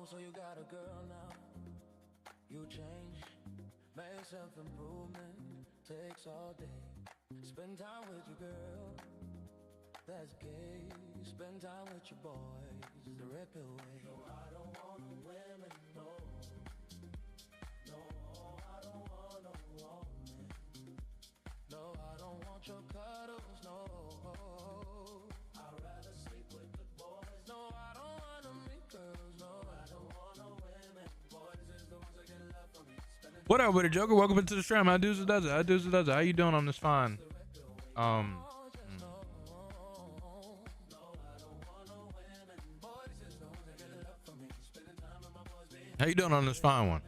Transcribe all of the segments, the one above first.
so you got a girl now. You change, make self-improvement, takes all day. Spend time with your girl, that's gay. Spend time with your boys, the rip away. No, I don't want no women, no. No, I don't want no woman. No, I don't want your cuddles, no. I'd rather sleep with the boys. No, I don't want no meet girls, no. I don't want no women. Boys is the ones that get love from me. What up with it, Joker? Welcome into the stream. How does it does it? How does it does it? How you doing on this fine? How you doing on this fine one?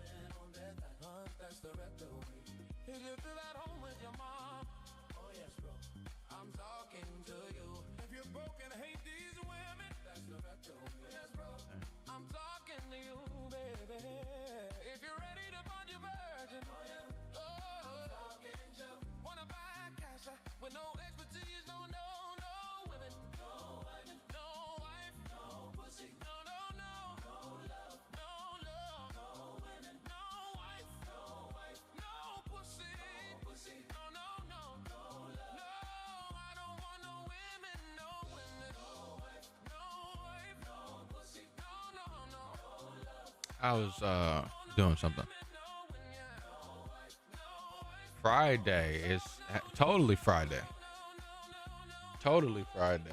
I was doing something. Friday is totally Friday. Totally Friday.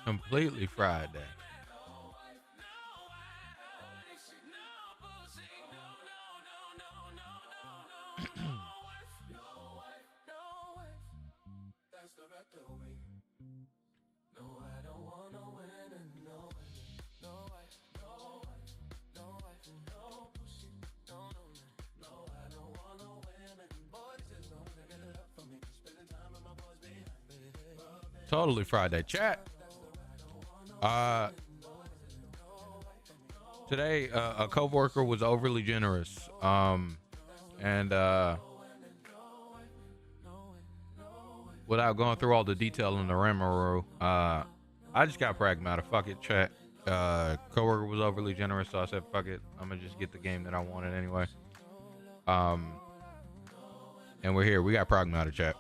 Completely Friday. Totally Friday. Chat. Today, a coworker was overly generous. And without going through all the detail in the Rimuru, I just got Pragmata. Fuck it, chat. Coworker was overly generous, so I said, fuck it. I'm gonna just get the game that I wanted anyway. And we're here. We got Pragmata, chat.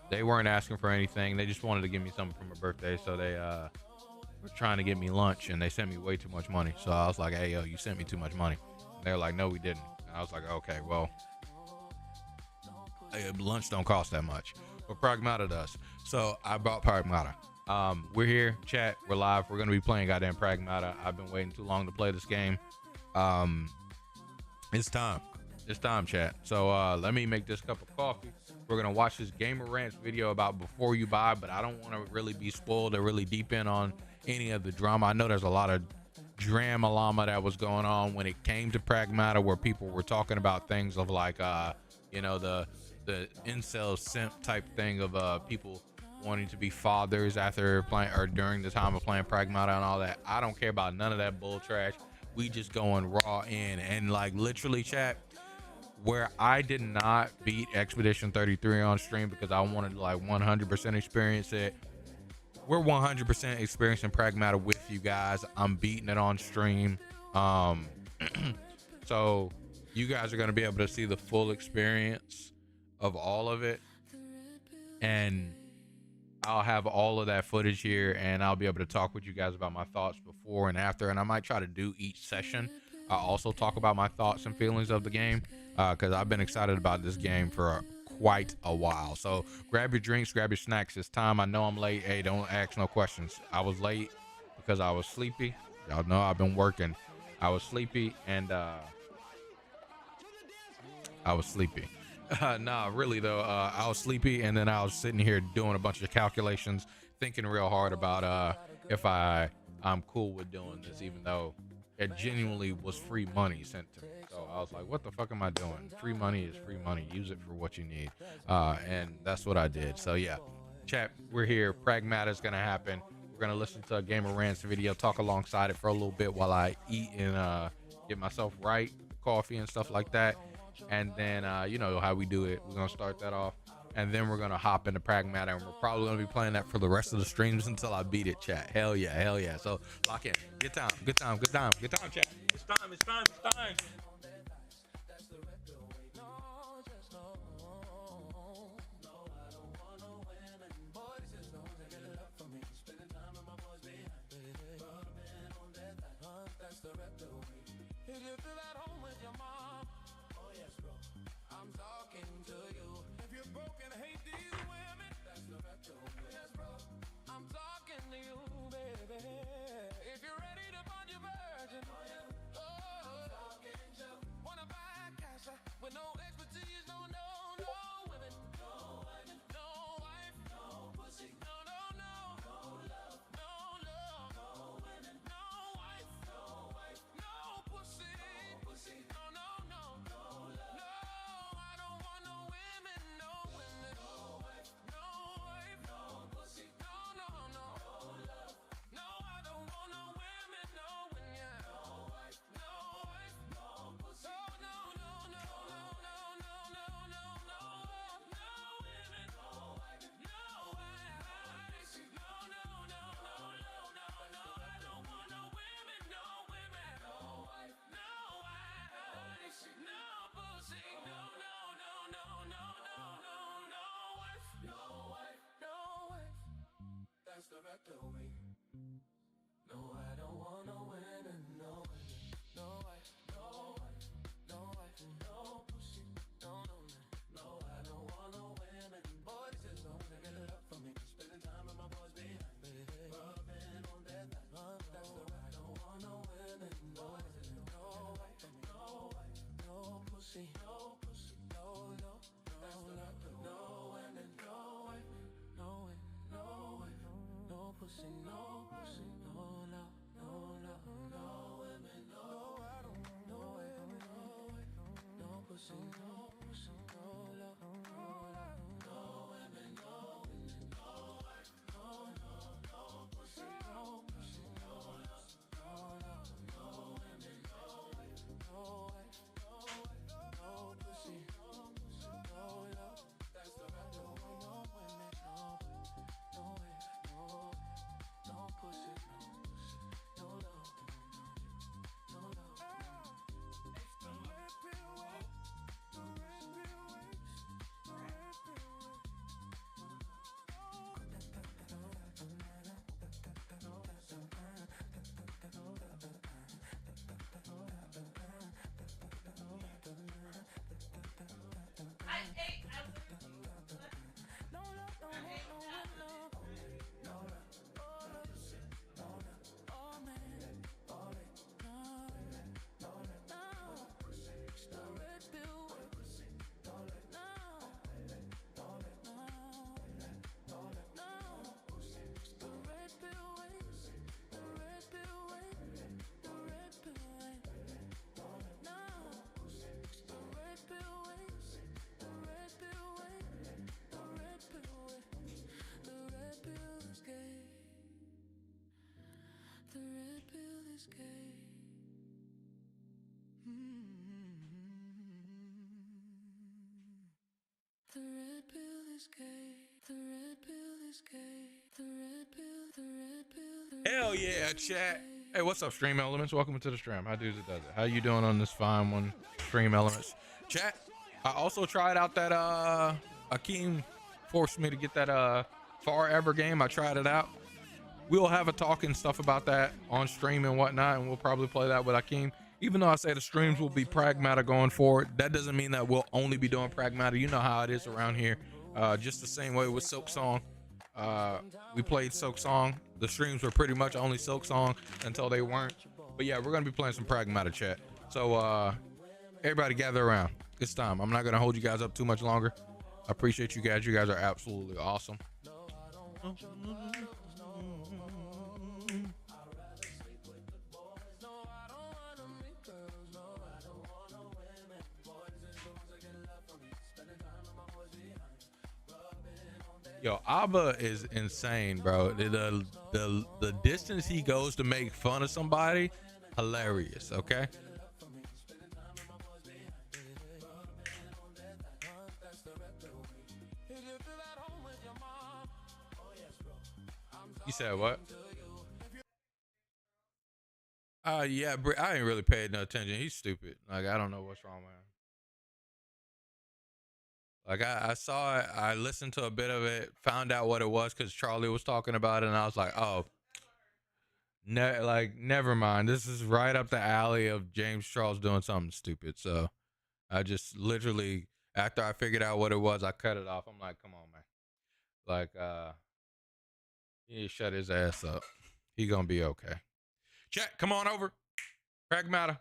They weren't asking for anything. They just wanted to give me something for my birthday. So they were trying to get me lunch, and they sent me way too much money. So I was like, hey, yo, you sent me too much money. And they're like, no, we didn't. And I was like, okay, well, lunch don't cost that much. But Pragmata does. So I bought Pragmata. We're here, chat. We're live. We're going to be playing goddamn Pragmata. I've been waiting too long to play this game. It's time. It's time, chat. So let me make this cup of coffee. We're going to watch this Gamer Rants video about before you buy, but I don't want to really be spoiled or really deep in on any of the drama. I know there's a lot of drama that was going on when it came to Pragmata, where people were talking about things of like, you know, the incel simp type thing of people wanting to be fathers after playing or during the time of playing Pragmata and all that. I don't care about none of that bull trash. We just going raw in, and like literally, chat, where I did not beat Expedition 33 on stream because I wanted to like 100% experience it. We're 100% experiencing Pragmata with you guys. I'm beating it on stream. So you guys are going to be able to see the full experience of all of it. And I'll have all of that footage here, and I'll be able to talk with you guys about my thoughts before and after. And I might try to do each session. I also talk about my thoughts and feelings of the game, because I've been excited about this game for quite a while. So grab your drinks, grab your snacks. It's time. I know I'm late. Hey, don't ask no questions. I was late because I was sleepy. Y'all know I've been working. I was sleepy, and I was sleepy. Nah, really though, I was sleepy, and then I was sitting here doing a bunch of calculations, thinking real hard about if I'm cool with doing this, even though it genuinely was free money sent to me. So I was like, what the fuck am I doing? Free money is free money. Use it for what you need. And that's what I did. So yeah, chat, we're here. Pragmata is going to happen. We're going to listen to a Gamer Rants video, talk alongside it for a little bit while I eat and get myself right, coffee and stuff like that. and then you know how we do it. We're gonna start that off, and then we're gonna hop into Pragmata, and we're probably gonna be playing that for the rest of the streams until I beat it, chat. Hell yeah, hell yeah. So lock in. Good time, good time, good time, good time, chat. It's time, it's time, it's time. If you feel at home with your mom, oh yes, bro, I'm talking to you. If you're broken, hate these women, that's the retro. Yes, bro, I'm talking to you, baby. If you're ready to find your virgin, oh yeah, I'm talking to you. Wanna buy cash with no expertise, no women, no wife, no wife, no pussy, no love, no love, no women, no wife, no pussy, no, no, I don't want no women, no wife, no pussy, no, no, I don't want no women, yeah, no wife, no pussy, no, women, no wife, no pussy, no, I don't want no women, no wife, no pussy, no, wife, no wife. That's the better way. No, I don't want no women, no wife, no wife, no pussy, no, I don't want no women. Boys, just don't take it up for me. Spending time with my boys behind me, rubbing on that thigh. That's the right. I don't want no women, no wife, no pussy, no, that's the right. No women, no wife, no pussy, no, no love, no women, no, I don't want no women, no pussy, no love, no women, no wife, no pussy, no love, no women, no wife, no pussy, no love. That's the right. No women, no pussy, no love, no love. It's the red pill way, the red pill way, the red pill way. The red pill is gay. The red pill is gay. The red pill. Hell yeah, chat. Hey, what's up, Stream Elements? Welcome to the stream. How does it? How you doing on this fine one, Stream Elements? Chat. I also tried out that Akeem forced me to get that Forever game. I tried it out. We'll have a talk and stuff about that on stream and whatnot, and we'll probably play that with Akeem. Even though I say the streams will be Pragmata going forward, that doesn't mean that we'll only be doing Pragmata. You know how it is around here. Just the same way with Silk Song. We played Silk Song. The streams were pretty much only Silk Song until they weren't. But yeah, we're going to be playing some Pragmata, chat. So everybody gather around. It's time. I'm not going to hold you guys up too much longer. I appreciate you guys. You guys are absolutely awesome. Yo, Abba is insane, bro. The distance he goes to make fun of somebody, hilarious. Okay. You said what? Yeah, I ain't really paid no attention. He's stupid. Like, I don't know what's wrong with him. Like, I saw it, I listened to a bit of it, found out what it was because Charlie was talking about it, and I was like, oh, never mind. This is right up the alley of James Charles doing something stupid. So I just literally, after I figured out what it was, I cut it off. I'm like, come on, man. Like, he need to shut his ass up. He gonna be okay. Chat, come on over. Pragmata.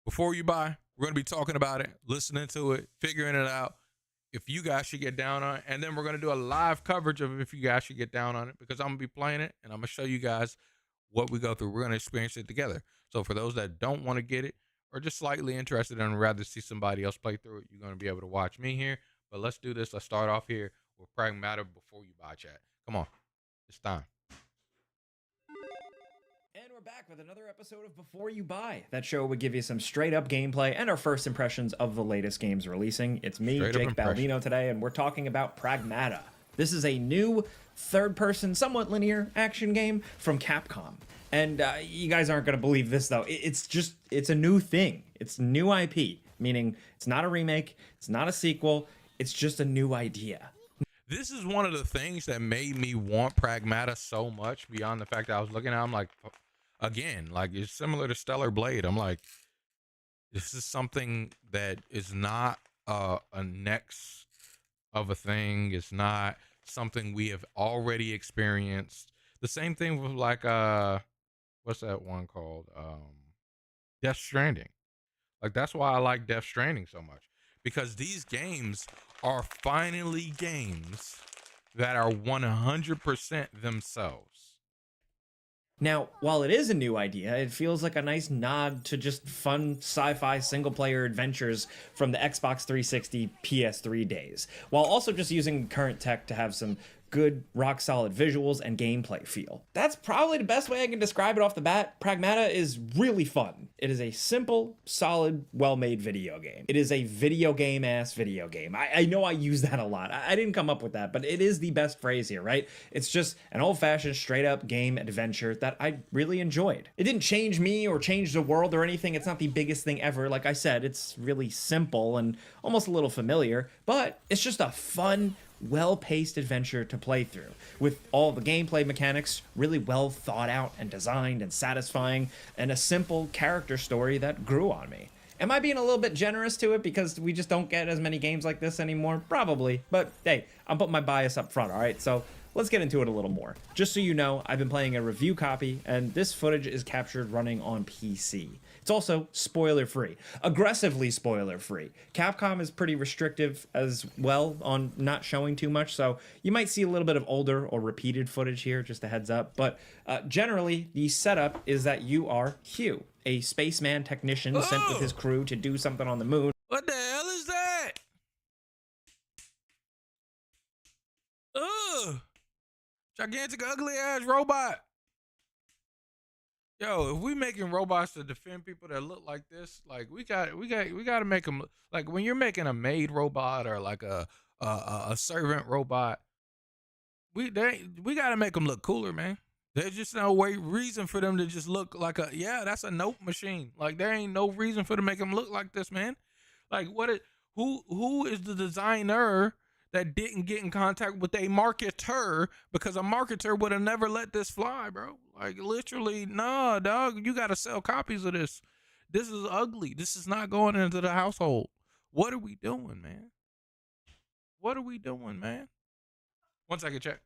Before you buy, we're gonna be talking about it, listening to it, figuring it out. If you guys should get down on it, and then we're gonna do a live coverage of if you guys should get down on it, because I'm gonna be playing it and I'm gonna show you guys what we go through. We're gonna experience it together. So for those that don't want to get it or just slightly interested and rather see somebody else play through it, you're gonna be able to watch me here. But let's do this. Let's start off here with Pragmata before you buy, chat. Come on, it's time. And we're back with another episode of Before You Buy. That show would give you some straight up gameplay and our first impressions of the latest games releasing. It's me, Jake Baldino, today, and we're talking about Pragmata. This is a new third-person, somewhat linear action game from Capcom. And you guys aren't going to believe this, though. It's a new thing. It's new IP, meaning it's not a remake, it's not a sequel, it's just a new idea. This is one of the things that made me want Pragmata so much, beyond the fact that I was looking at it, I'm like, again, like, it's similar to Stellar Blade. I'm like, this is something that is not a next of a thing. It's not something we have already experienced. The same thing with like what's that one called? Death Stranding. Like, that's why I like Death Stranding so much, because these games are finally games that are 100% themselves. Now, while it is a new idea, it feels like a nice nod to just fun sci-fi single-player adventures from the Xbox 360 PS3 days, while also just using current tech to have some good, rock-solid visuals and gameplay feel. That's probably the best way I can describe it off the bat. Pragmata is really fun. It is a simple, solid, well-made video game. It is a video game-ass video game. I know I use that a lot. I didn't come up with that, but it is the best phrase here, right? It's just an old-fashioned, straight-up game adventure that I really enjoyed. It didn't change me or change the world or anything. It's not the biggest thing ever. Like I said, it's really simple and almost a little familiar, but it's just a fun, well-paced adventure to play through, with all the gameplay mechanics really well thought out and designed and satisfying, and a simple character story that grew on me. Am I being a little bit generous to it because we just don't get as many games like this anymore? Probably, but hey, I'm putting my bias up front, all right? So let's get into it a little more. Just so you know, I've been playing a review copy, and this footage is captured running on PC. It's also spoiler-free, aggressively spoiler-free. Capcom is pretty restrictive as well on not showing too much, so you might see a little bit of older or repeated footage here, just a heads up. But generally, the setup is that you are Hugh, a spaceman technician sent with his crew to do something on the moon. What the hell is that? Ugh! Gigantic, ugly-ass robot. Yo, if we making robots to defend people that look like this, like we got to make them like, when you're making a maid robot or like a servant robot, we got to make them look cooler, man. There's just no reason for them to just look like that's a note machine. Like, there ain't no reason for them to make them look like this, man. Like, who is the designer that didn't get in contact with a marketer, because a marketer would have never let this fly, bro? Like, literally, nah, dog, you got to sell copies of this. This is ugly. This is not going into the household. What are we doing, man? What are we doing, man? 1 second, check.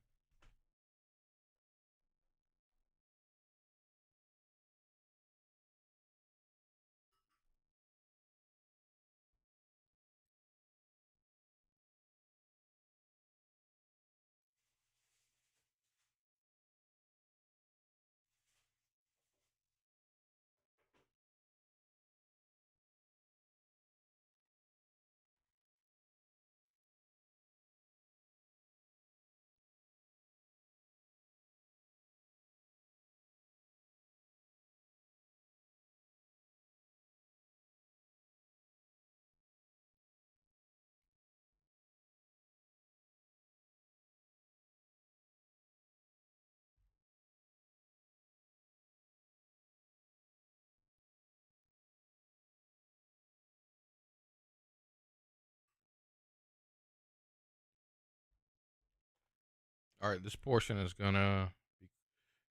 All right, this portion is gonna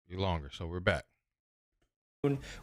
be longer, so we're back.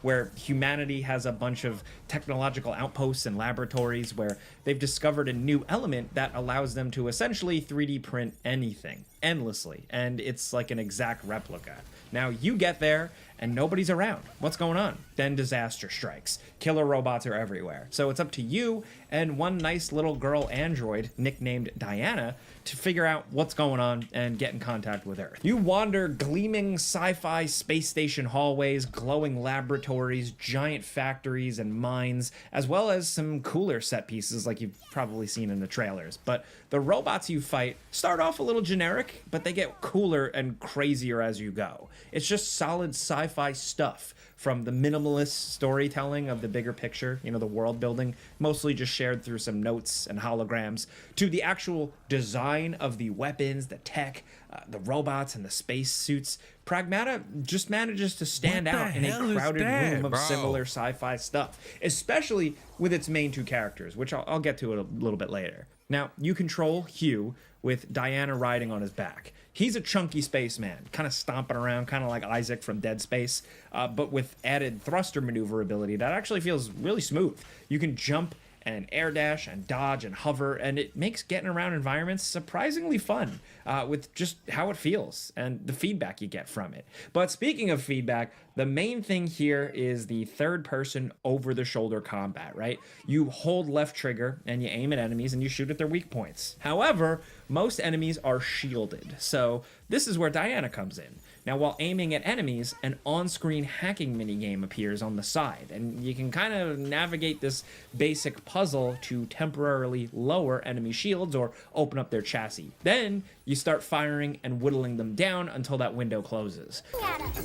Where humanity has a bunch of technological outposts and laboratories where they've discovered a new element that allows them to essentially 3D print anything endlessly, and it's like an exact replica. Now you get there and nobody's around. What's going on? Then disaster strikes. Killer robots are everywhere. So it's up to you and one nice little girl android nicknamed Diana to figure out what's going on and get in contact with Earth. You wander gleaming sci-fi space station hallways, glowing laboratories, giant factories and mines, as well as some cooler set pieces like you've probably seen in the trailers. But the robots you fight start off a little generic, but they get cooler and crazier as you go. It's just solid sci-fi stuff, from the minimalist storytelling of the bigger picture, the world building, mostly just shared through some notes and holograms, to the actual design of the weapons, the tech, the robots, and the space suits. Pragmata just manages to stand out in a crowded room of similar sci-fi stuff, especially with its main two characters, which I'll get to it a little bit later. Now, you control Hugh, with Diana riding on his back. He's a chunky spaceman, kind of stomping around, kind of like Isaac from Dead Space, but with added thruster maneuverability that actually feels really smooth. You can jump and air dash and dodge and hover, and it makes getting around environments surprisingly fun with just how it feels and the feedback you get from it. But speaking of feedback, the main thing here is the third person over the shoulder combat, right? You hold left trigger and you aim at enemies and you shoot at their weak points. However, most enemies are shielded, so this is where Diana comes in. Now, while aiming at enemies, an on-screen hacking minigame appears on the side, and you can kind of navigate this basic puzzle to temporarily lower enemy shields or open up their chassis. Then, you start firing and whittling them down until that window closes. Got him!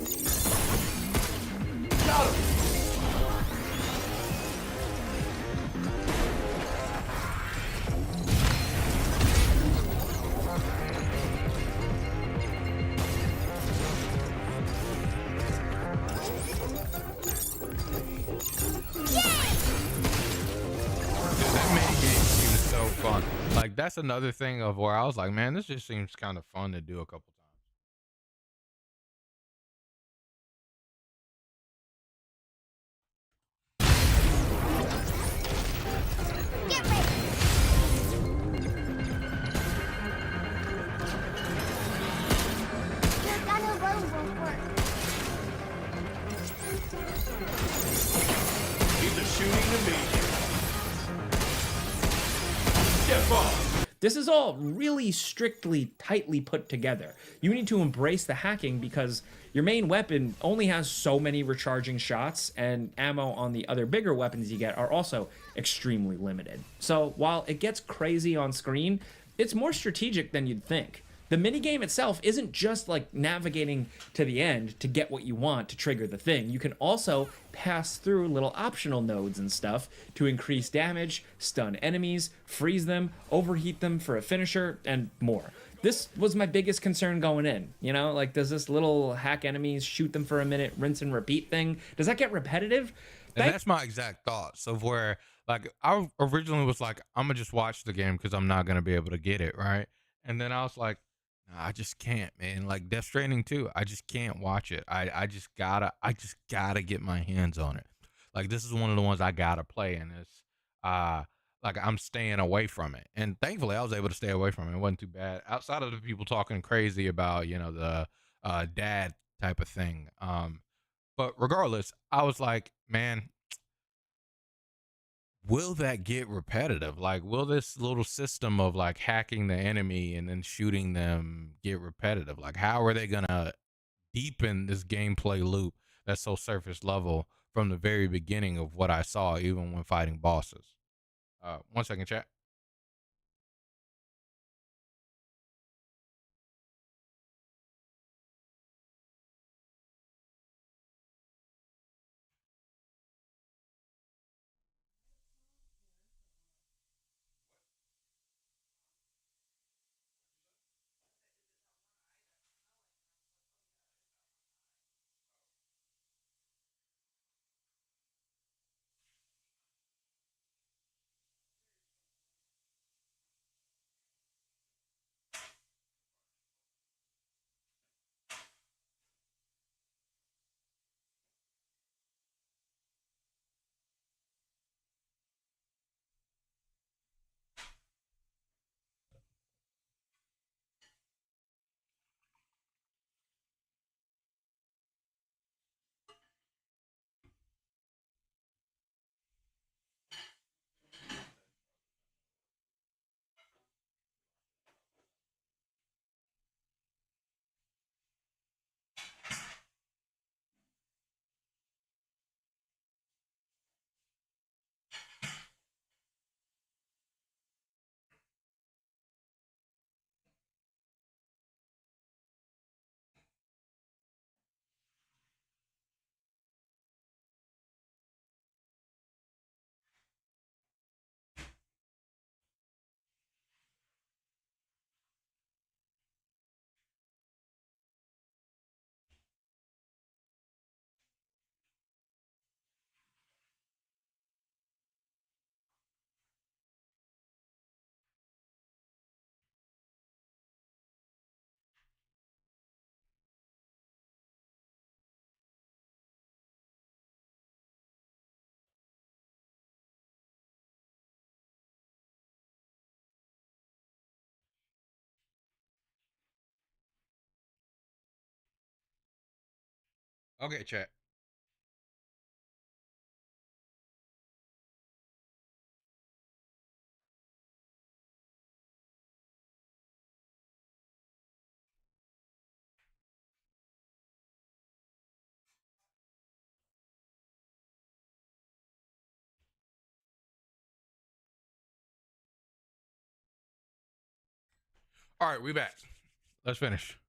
Like, that's another thing of where I was like, man, this just seems kind of fun to do a couple times. Get ready! Your gunner road won't work. Keep the shooting to me. Get off! This is all really strictly, tightly put together. You need to embrace the hacking because your main weapon only has so many recharging shots, and ammo on the other bigger weapons you get are also extremely limited. So while it gets crazy on screen, it's more strategic than you'd think. The minigame itself isn't just like navigating to the end to get what you want to trigger the thing. You can also pass through little optional nodes and stuff to increase damage, stun enemies, freeze them, overheat them for a finisher, and more. This was my biggest concern going in. Like, does this little hack enemies, shoot them for a minute, rinse and repeat thing, does that get repetitive? And that's my exact thoughts of where, like, I originally was like, I'm gonna just watch the game because I'm not gonna be able to get it, right? And then I was like, nah, I just can't, man. Like Death Stranding 2, I just can't watch it. I just gotta get my hands on it. Like, this is one of the ones I gotta play, and it's like, I'm staying away from it. And thankfully I was able to stay away from it. It wasn't too bad. Outside of the people talking crazy about, the dad type of thing. But regardless, I was like, man, will that get repetitive? Like, will this little system of like hacking the enemy and then shooting them get repetitive? Like, how are they gonna deepen this gameplay loop that's so surface level from the very beginning of what I saw, even when fighting bosses? 1 second, chat. Okay, chat. All right, we back. Let's finish.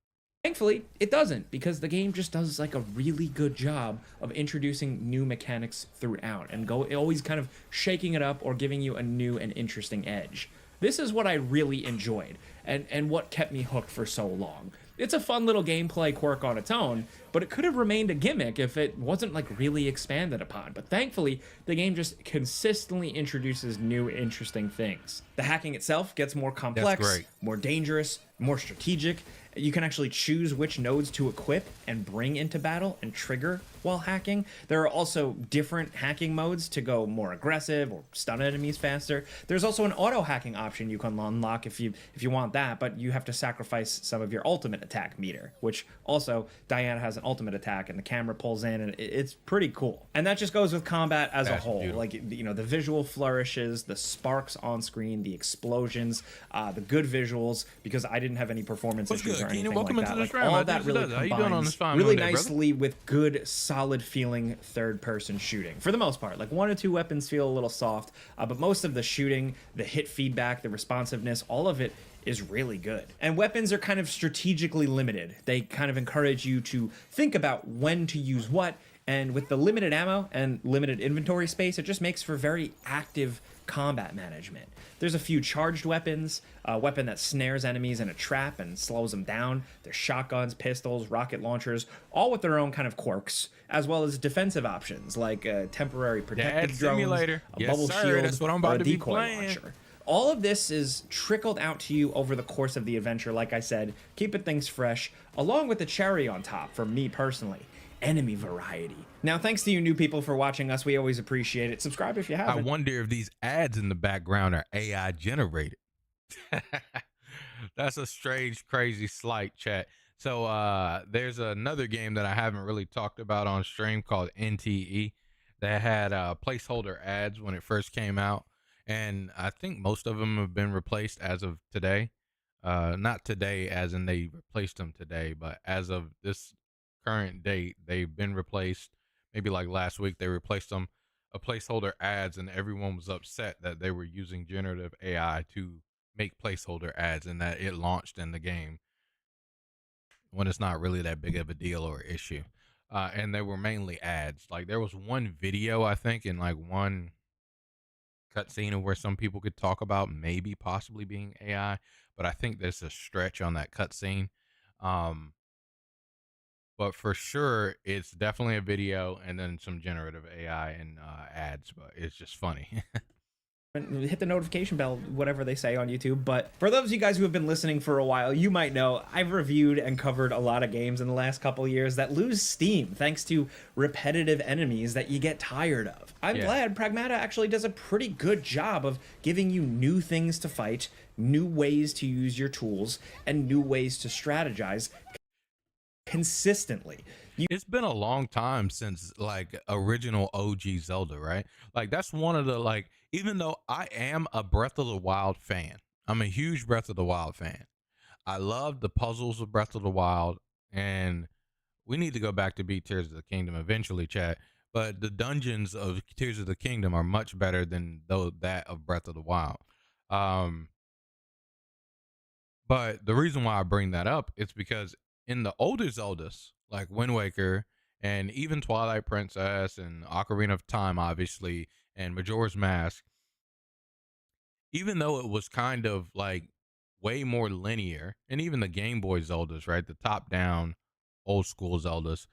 Thankfully, it doesn't, because the game just does like a really good job of introducing new mechanics throughout and always kind of shaking it up or giving you a new and interesting edge. This is what I really enjoyed and what kept me hooked for so long. It's a fun little gameplay quirk on its own, but it could have remained a gimmick if it wasn't like really expanded upon. But thankfully, the game just consistently introduces new interesting things. The hacking itself gets more complex, more dangerous, more strategic. You can actually choose which nodes to equip and bring into battle and trigger while hacking. There are also different hacking modes to go more aggressive or stun enemies faster. There's also an auto hacking option you can unlock if you want that, but you have to sacrifice some of your ultimate attack meter, which also Diana has an ultimate attack and the camera pulls in, and it's pretty cool. And that just goes with combat as a whole. Beautiful. Like, you know, the visual flourishes, the sparks on screen, the explosions, the good visuals, because I didn't have any performance issues or anything like that. Like, all that really combines really nicely with good, solid feeling third-person shooting. For the most part, like 1 or 2 weapons feel a little soft, but most of the shooting, the hit feedback, the responsiveness, all of it is really good. And weapons are kind of strategically limited. They kind of encourage you to think about when to use what, and with the limited ammo and limited inventory space, it just makes for very active combat management. There's a few charged weapons, a weapon that snares enemies in a trap and slows them down. There's shotguns, pistols, rocket launchers, all with their own kind of quirks, as well as defensive options like temporary protective drones, a bubble shield, or a decoy launcher. All of this is trickled out to you over the course of the adventure, like I said, keeping things fresh, along with the cherry on top for me personally. Enemy variety. Now, thanks to you new people for watching us. We always appreciate it. Subscribe if you haven't. I wonder if these ads in the background are AI generated. That's a strange, crazy slight, chat. So there's another game that I haven't really talked about on stream called NTE that had placeholder ads when it first came out. And I think most of them have been replaced as of today. Not today as in they replaced them today, but as of this current date, they've been replaced. Maybe like last week they replaced them a placeholder ads, and everyone was upset that they were using generative AI to make placeholder ads and that it launched in the game when it's not really that big of a deal or issue. And they were mainly ads. Like there was one video, I think, in like one cutscene where some people could talk about maybe possibly being AI, but I think there's a stretch on that cutscene. But for sure, it's definitely a video and then some generative AI and ads, but it's just funny. Hit the notification bell, whatever they say on YouTube. But for those of you guys who have been listening for a while, you might know I've reviewed and covered a lot of games in the last couple years that lose steam thanks to repetitive enemies that you get tired of. I'm glad Pragmata actually does a pretty good job of giving you new things to fight, new ways to use your tools, and new ways to strategize consistently. It's been a long time since like original OG Zelda, right? Like that's one of the, like, even though I am a Breath of the Wild fan, I'm a huge Breath of the Wild fan. I love the puzzles of Breath of the Wild, and we need to go back to beat Tears of the Kingdom eventually, chat. But the dungeons of Tears of the Kingdom are much better than that of Breath of the Wild. But the reason why I bring that up is because in the older Zeldas, like Wind Waker and even Twilight Princess and Ocarina of Time, obviously, and Majora's Mask, even though it was kind of like way more linear, and even the Game Boy Zeldas, right, the top-down old school Zeldas,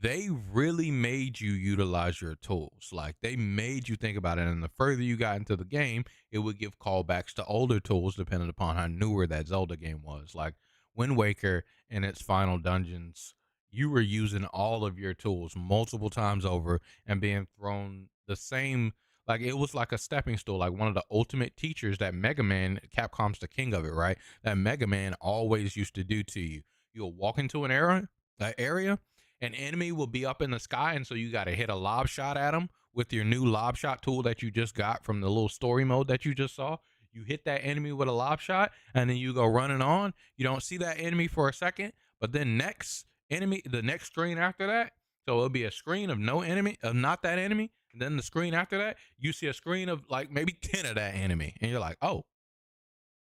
they really made you utilize your tools. Like they made you think about it. And the further you got into the game, it would give callbacks to older tools depending upon how newer that Zelda game was. Like Wind Waker in its final dungeons, you were using all of your tools multiple times over and being thrown the same, like it was like a stepping stool, like one of the ultimate teachers that Mega Man, Capcom's the king of it, right? That Mega Man always used to do to you. You'll walk into an area, an enemy will be up in the sky, and so you got to hit a lob shot at them with your new lob shot tool that you just got from the little story mode that you just saw. You hit that enemy with a lob shot, and then you go running on. You don't see that enemy for a second, but then the next screen after that, so it'll be a screen of no enemy, of not that enemy, and then the screen after that, you see a screen of like maybe 10 of that enemy, and you're like, oh,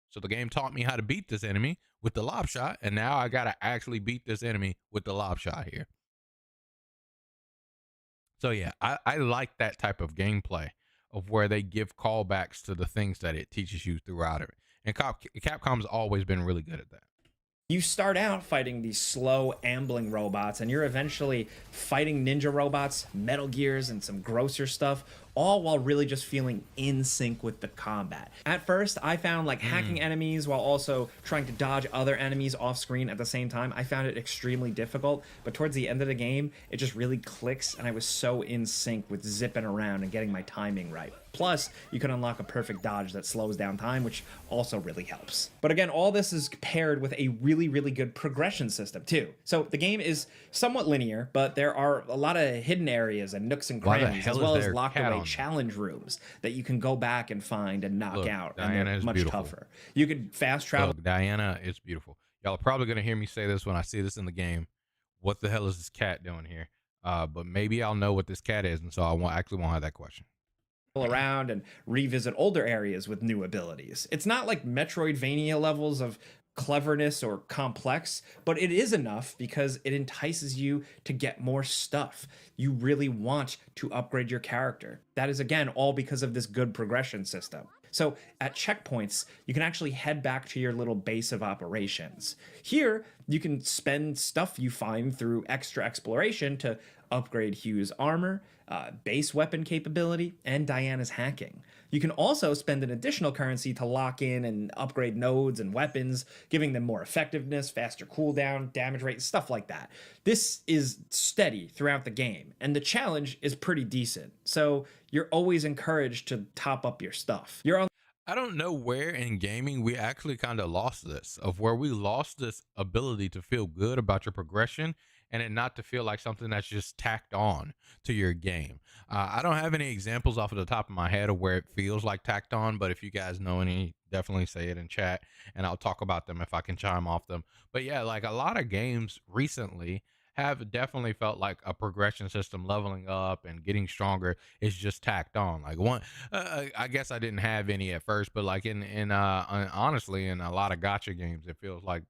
so the game taught me how to beat this enemy with the lob shot, and now I gotta actually beat this enemy with the lob shot here. So yeah, I like that type of gameplay of where they give callbacks to the things that it teaches you throughout it. And Capcom's always been really good at that. You start out fighting these slow, ambling robots, and you're eventually fighting ninja robots, Metal Gears, and some grosser stuff, all while really just feeling in sync with the combat. At first, I found like hacking enemies while also trying to dodge other enemies off screen at the same time. I found it extremely difficult, but towards the end of the game, it just really clicks, and I was so in sync with zipping around and getting my timing right. Plus, you can unlock a perfect dodge that slows down time, which also really helps. But again, all this is paired with a really, really good progression system too. So the game is somewhat linear, but there are a lot of hidden areas and nooks and crannies, as well as locked away challenge rooms that you can go back and find and knock out. Diana and they're is much beautiful. tougher. You could fast travel. Look, Diana is beautiful. Y'all are probably gonna hear me say this when I see this in the game. What the hell is this cat doing here? But maybe I'll know what this cat is, and so I actually won't have that question. Around and revisit older areas with new abilities. It's not like Metroidvania levels of cleverness or complex, but it is enough because it entices you to get more stuff. You really want to upgrade your character. That is, again, all because of this good progression system. So at checkpoints, you can actually head back to your little base of operations. Here, you can spend stuff you find through extra exploration to upgrade Hugh's armor, base weapon capability, and Diana's hacking. You can also spend an additional currency to lock in and upgrade nodes and weapons, giving them more effectiveness, faster cooldown, damage rate, stuff like that. This is steady throughout the game, and the challenge is pretty decent, so you're always encouraged to top up your stuff. I don't know where in gaming we actually kind of lost this, of where we lost this ability to feel good about your progression and it not to feel like something that's just tacked on to your game. I don't have any examples off of the top of my head of where it feels like tacked on, but if you guys know any, definitely say it in chat and I'll talk about them if I can chime off them. But yeah, like a lot of games recently have definitely felt like a progression system, leveling up and getting stronger is just tacked on. Like one, I guess I didn't have any at first, but like honestly, in a lot of gacha games, it feels like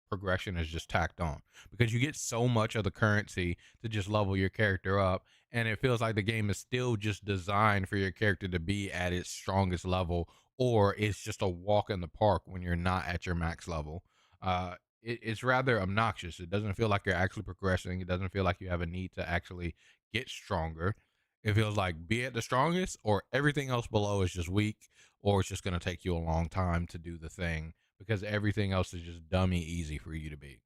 progression is just tacked on because you get so much of the currency to just level your character up, and it feels like the game is still just designed for your character to be at its strongest level, or it's just a walk in the park when you're not at your max level. It's rather obnoxious. It doesn't feel like you're actually progressing. It doesn't feel like you have a need to actually get stronger. It feels like be at the strongest, or everything else below is just weak, or it's just going to take you a long time to do the thing because everything else is just dummy easy for you to beat.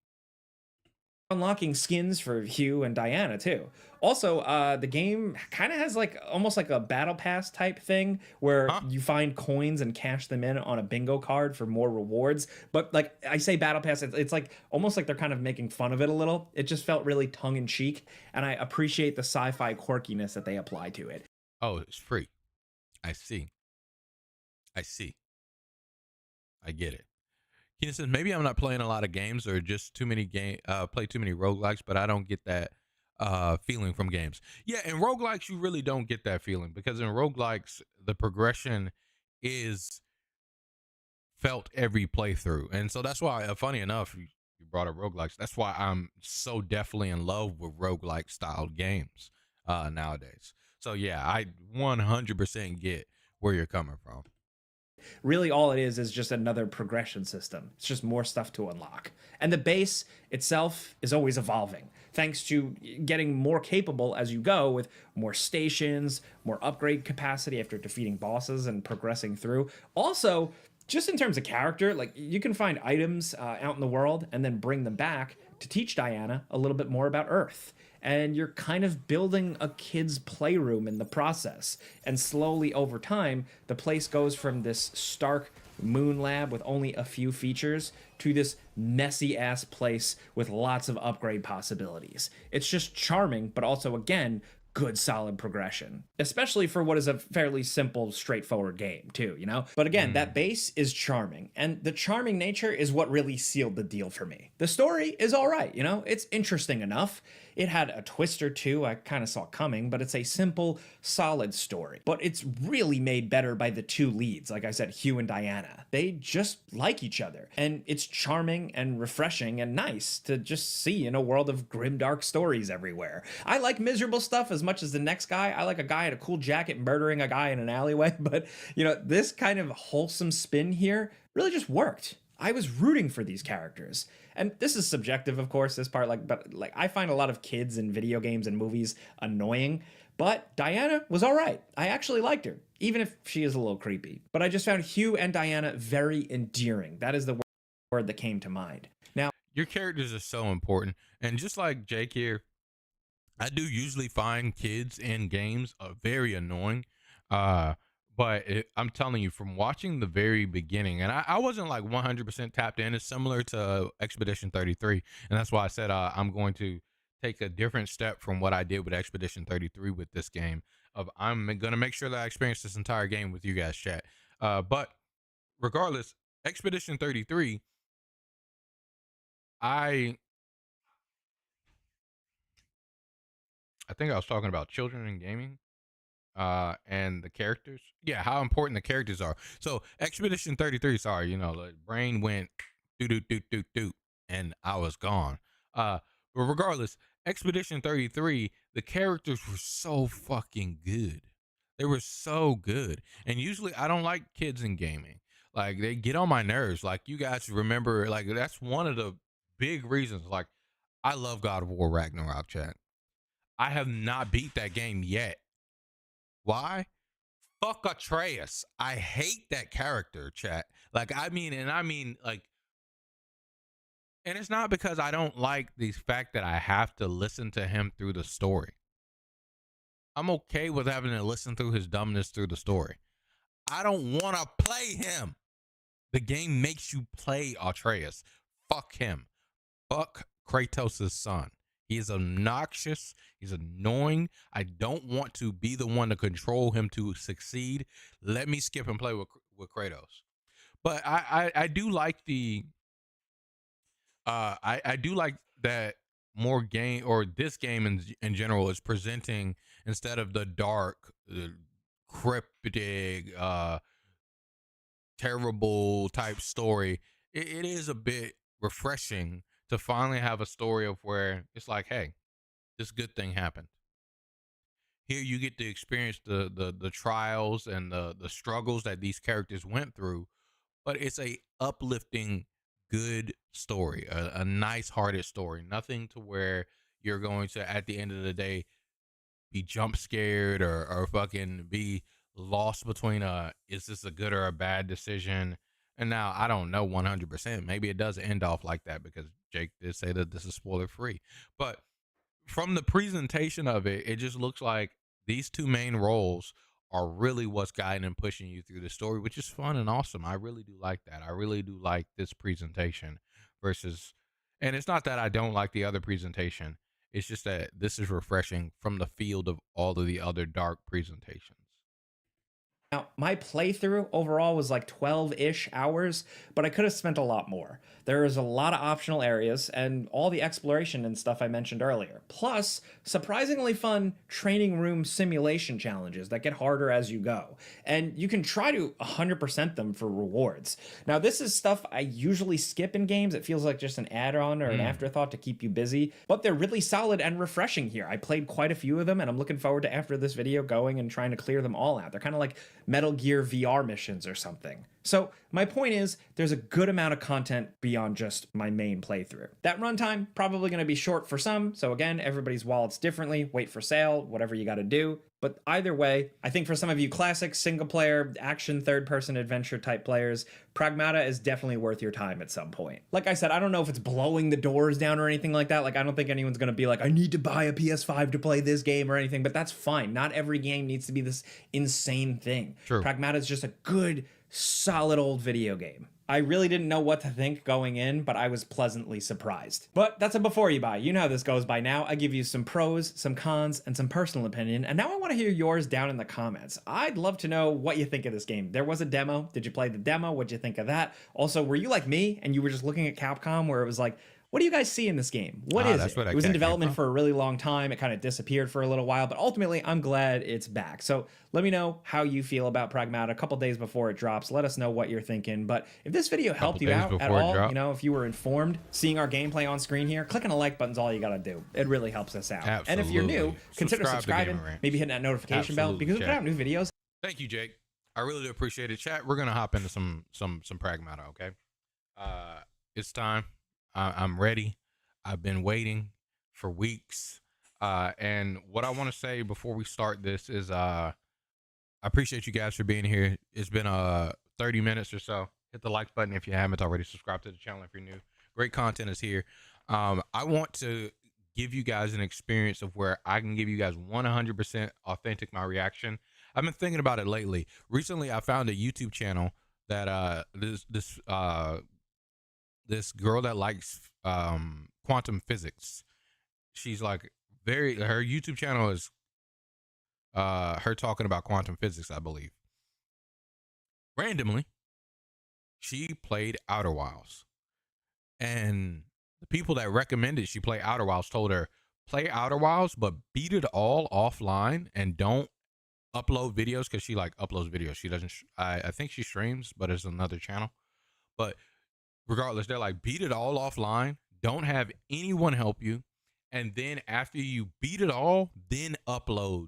Unlocking skins for Hugh and Diana too. Also, the game kind of has like almost like a battle pass type thing where you find coins and cash them in on a bingo card for more rewards. But like I say battle pass, it's like almost like they're kind of making fun of it a little. It just felt really tongue in cheek, and I appreciate the sci-fi quirkiness that they apply to it. Oh, it's free. I see. I get it. Keenan says, maybe I'm not playing a lot of games or just play too many roguelikes, but I don't get that feeling from games. Yeah, in roguelikes, you really don't get that feeling because in roguelikes, the progression is felt every playthrough. And so that's why, funny enough, you brought up roguelikes. That's why I'm so definitely in love with roguelike style games nowadays. So yeah, I 100% get where you're coming from. Really all it is just another progression system. It's just more stuff to unlock. And the base itself is always evolving, thanks to getting more capable as you go with more stations, more upgrade capacity after defeating bosses and progressing through. Also, just in terms of character, like you can find items out in the world and then bring them back to teach Diana a little bit more about Earth. And you're kind of building a kid's playroom in the process. And slowly over time, the place goes from this stark moon lab with only a few features to this messy ass place with lots of upgrade possibilities. It's just charming, but also, again, good solid progression, especially for what is a fairly simple, straightforward game too, you know? But again, that base is charming, and the charming nature is what really sealed the deal for me. The story is all right, you know? It's interesting enough. It had a twist or two I kind of saw coming, but it's a simple, solid story. But it's really made better by the two leads, like I said, Hugh and Diana. They just like each other, and it's charming and refreshing and nice to just see in a world of grimdark stories everywhere. I like miserable stuff as much as the next guy. I like a guy in a cool jacket murdering a guy in an alleyway, but you know, this kind of wholesome spin here really just worked. I was rooting for these characters. And this is subjective, of course, this part, but I find a lot of kids in video games and movies annoying, but Diana was all right. I actually liked her, even if she is a little creepy. But I just found Hugh and Diana very endearing. That is the word that came to mind. Now, your characters are so important. And just like Jake here, I do usually find kids in games very annoying. I'm telling you, from watching the very beginning, and I wasn't like 100% tapped in. It's similar to Expedition 33. And that's why I said I'm going to take a different step from what I did with Expedition 33 with this game. I'm going to make sure that I experience this entire game with you guys, chat. But regardless, Expedition 33, I think I was talking about children in gaming and the characters. Yeah, how important the characters are. So Expedition 33, sorry, you know, the brain went do, and I was gone. But regardless, Expedition 33, the characters were so fucking good. They were so good. And usually I don't like kids in gaming. Like, they get on my nerves. Like, you guys remember, like, that's one of the big reasons. Like, I love God of War Ragnarok, chat. I have not beat that game yet. Why? Fuck Atreus. I hate that character, chat. Like, I mean, like, and it's not because I don't like the fact that I have to listen to him through the story. I'm okay with having to listen through his dumbness through the story. I don't want to play him. The game makes you play Atreus. Fuck him. Fuck Kratos' son. He is obnoxious. He's annoying. I don't want to be the one to control him to succeed. Let me skip and play with Kratos. But I do like the I do like that more game, or this game in general, is presenting, instead of the dark, cryptic, terrible type story, it is a bit refreshing to finally have a story of where it's like, hey, this good thing happened. Here you get to experience the trials and the struggles that these characters went through, but it's a uplifting, good story, a nice hearted story. Nothing to where you're going to, at the end of the day, be jump scared or fucking be lost between is this a good or a bad decision. And now I don't know 100%. Maybe it does end off like that, because Jake did say that this is spoiler free. But from the presentation of it, it just looks like these two main roles are really what's guiding and pushing you through the story, which is fun and awesome. I really do like that. I really do like this presentation versus, and it's not that I don't like the other presentation. It's just that this is refreshing from the field of all of the other dark presentations. now, my playthrough overall was like 12-ish hours, but I could have spent a lot more. There is a lot of optional areas and all the exploration and stuff I mentioned earlier. Plus, surprisingly fun training room simulation challenges that get harder as you go. And you can try to 100% them for rewards. Now, this is stuff I usually skip in games. It feels like just an add-on or an afterthought to keep you busy, but they're really solid and refreshing here. I played quite a few of them, and I'm looking forward to, after this video, going and trying to clear them all out. They're kind of like Metal Gear VR missions or something. So my point is, there's a good amount of content beyond just my main playthrough. That runtime, probably going to be short for some, so again, everybody's wallets differently, wait for sale, whatever you got to do. But either way, I think for some of you classic single player action third person adventure type players, Pragmata is definitely worth your time at some point. Like I said, I don't know if it's blowing the doors down or anything like that. Like I don't think anyone's going to be like, I need to buy a PS5 to play this game or anything, but that's fine. Not every game needs to be this insane thing. True. Pragmata is just a good, solid old video game. I really didn't know what to think going in, but I was pleasantly surprised. But that's a before you buy. You know how this goes by now. I give you some pros, some cons, and some personal opinion. And now I want to hear yours down in the comments. I'd love to know what you think of this game. There was a demo. Did you play the demo? What'd you think of that? Also, were you like me and you were just looking at Capcom where it was like, what do you guys see in this game? What is it? It was in development for a really long time. It kind of disappeared for a little while, but ultimately I'm glad it's back. So let me know how you feel about Pragmata a couple days before it drops. Let us know what you're thinking. But if this video helped you out at all, you know, if you were informed, seeing our gameplay on screen here, clicking a like button's all you got to do. It really helps us out. Absolutely. And if you're new, consider subscribing, maybe hitting that notification bell because we put out new videos. Thank you, Jake. I really do appreciate it. Chat, we're going to hop into some Pragmata, okay? It's time. I'm ready. I've been waiting for weeks. And what I want to say before we start this is I appreciate you guys for being here. It's been 30 minutes or so. Hit the like button if you haven't already. Subscribe to the channel if you're new. Great content is here. I want to give you guys an experience of where I can give you guys 100% authentic my reaction. I've been thinking about it lately. Recently, I found a YouTube channel that this girl that likes quantum physics. She's like her YouTube channel is her talking about quantum physics, I believe. Randomly, she played Outer Wilds, and the people that recommended she play Outer Wilds told her play Outer Wilds, but beat it all offline and don't upload videos, because she like uploads videos. She doesn't. I think she streams, but it's another channel. But regardless, they're like, beat it all offline. Don't have anyone help you. And then after you beat it all, then upload,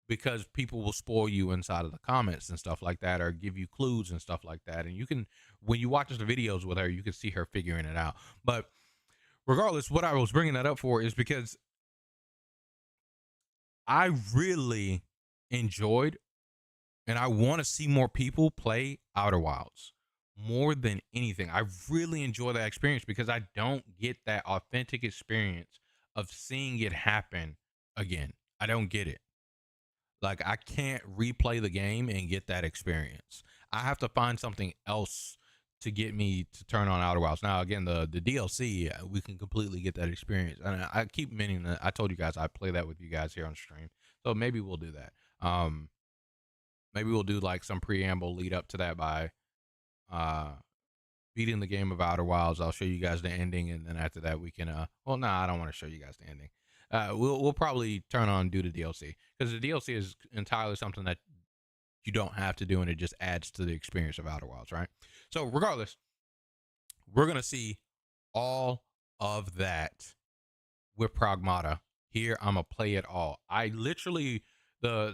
because people will spoil you inside of the comments and stuff like that, or give you clues and stuff like that. And you can, when you watch the videos with her, you can see her figuring it out. But regardless, what I was bringing that up for is because I really enjoyed, and I want to see more people play Outer Wilds. More than anything, I really enjoy that experience because I don't get that authentic experience of seeing it happen again. I don't get it. Like, I can't replay the game and get that experience. I have to find something else to get me to turn on Outer Wilds. Now, again, the DLC, we can completely get that experience. And I keep meaning that. I told you guys I'd play that with you guys here on stream. So maybe we'll do that. Maybe we'll do like some preamble lead up to that by beating the game of Outer Wilds. I'll show you guys the ending, and then after that we can well, no, I don't want to show you guys the ending. We'll probably turn on and do the DLC, because the DLC is entirely something that you don't have to do, and it just adds to the experience of Outer Wilds, right? So regardless, we're gonna see all of that with Pragmata here. I'm gonna play it all. I literally I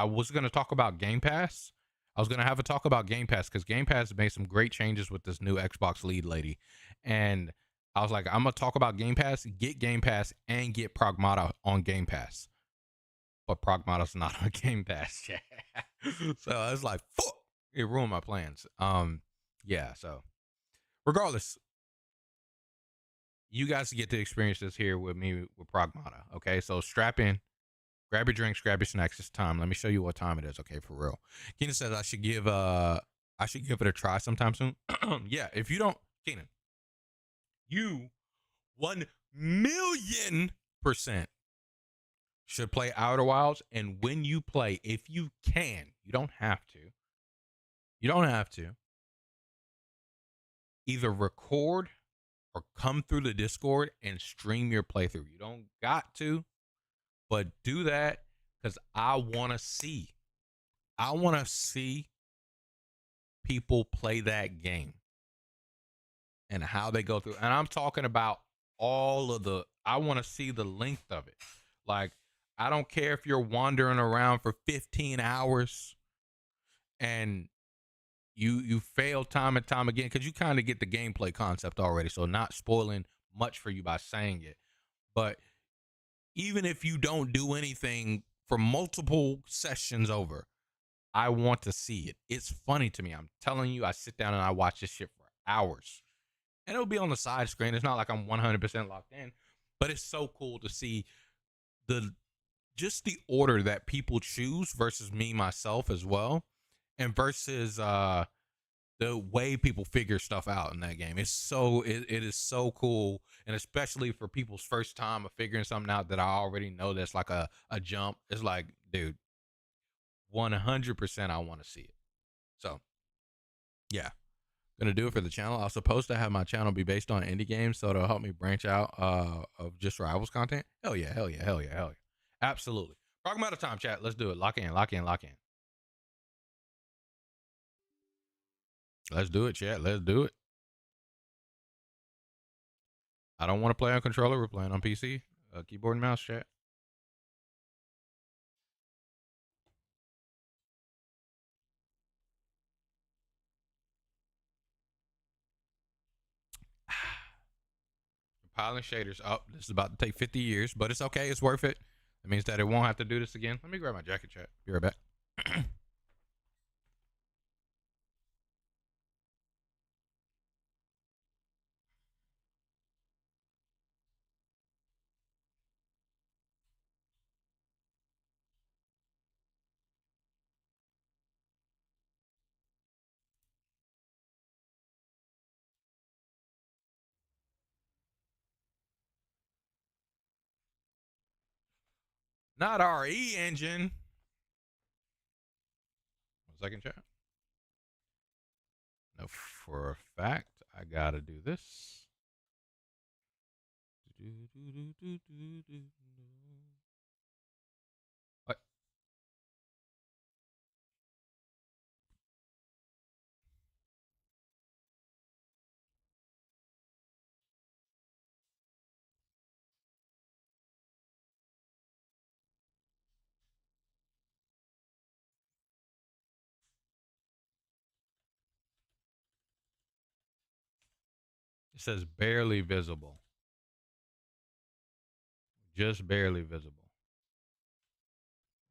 was gonna talk about Game Pass. I was going to have a talk about Game Pass, because Game Pass made some great changes with this new Xbox lead lady. And I was like, I'm going to talk about Game Pass, get Game Pass, and get Pragmata on Game Pass. But Pragmata's not on Game Pass yet. So I was like, fuck, it ruined my plans. Yeah, so regardless, you guys get to experience this here with me with Pragmata. Okay, so strap in. Grab your drinks, grab your snacks. It's time. Let me show you what time it is. Okay, for real. Keenan says I should give it a try sometime soon. Yeah, if you don't, Keenan, you 1,000,000% should play Outer Wilds. And when you play, if you can, you don't have to. Either record or come through the Discord and stream your playthrough. You don't got to. But do that, because I want to see people play that game and how they go through. And I'm talking about I want to see the length of it. Like, I don't care if you're wandering around for 15 hours and you fail time and time again, because you kind of get the gameplay concept already. So not spoiling much for you by saying it. But even if you don't do anything for multiple sessions over. I want to see it. It's funny to me. I'm telling you, I sit down and I watch this shit for hours. And it'll be on the side screen. It's not like I'm 100% locked in, but it's so cool to see the just the order that people choose versus me myself as well, and versus the way people figure stuff out in that game. It's so it is so cool, and especially for people's first time of figuring something out that I already know that's like a jump. It's like, dude, 100% I want to see it. So yeah, gonna do it for the channel. I was supposed to have my channel be based on indie games, so it'll help me branch out of just rivals content. Hell yeah, hell yeah, hell yeah, hell yeah. Absolutely. Pragmata time, chat. Let's do it. Lock in, lock in, lock in. Let's do it, chat. Let's do it. I don't want to play on controller. We're playing on PC. Keyboard and mouse, chat. Compiling shaders. Oh, this is about to take 50 years, but it's okay. It's worth it. It means that it won't have to do this again. Let me grab my jacket, chat. Be right back. Not RE engine. 1 second, chat. No, for a fact, I gotta do this. What? It says barely visible. Just barely visible.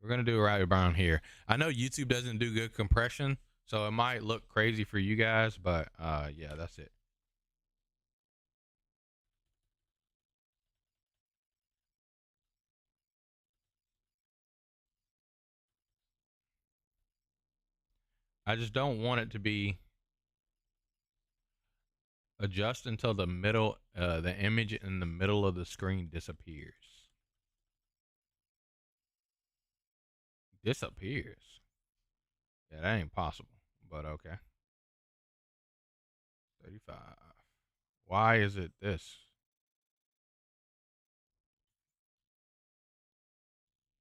We're gonna do it right around here. I know YouTube doesn't do good compression, so it might look crazy for you guys, but yeah, that's it. I just don't want it to be adjust until the middle, the image in the middle of the screen disappears. Disappears. Yeah, that ain't possible, but okay. 35. Why is it this?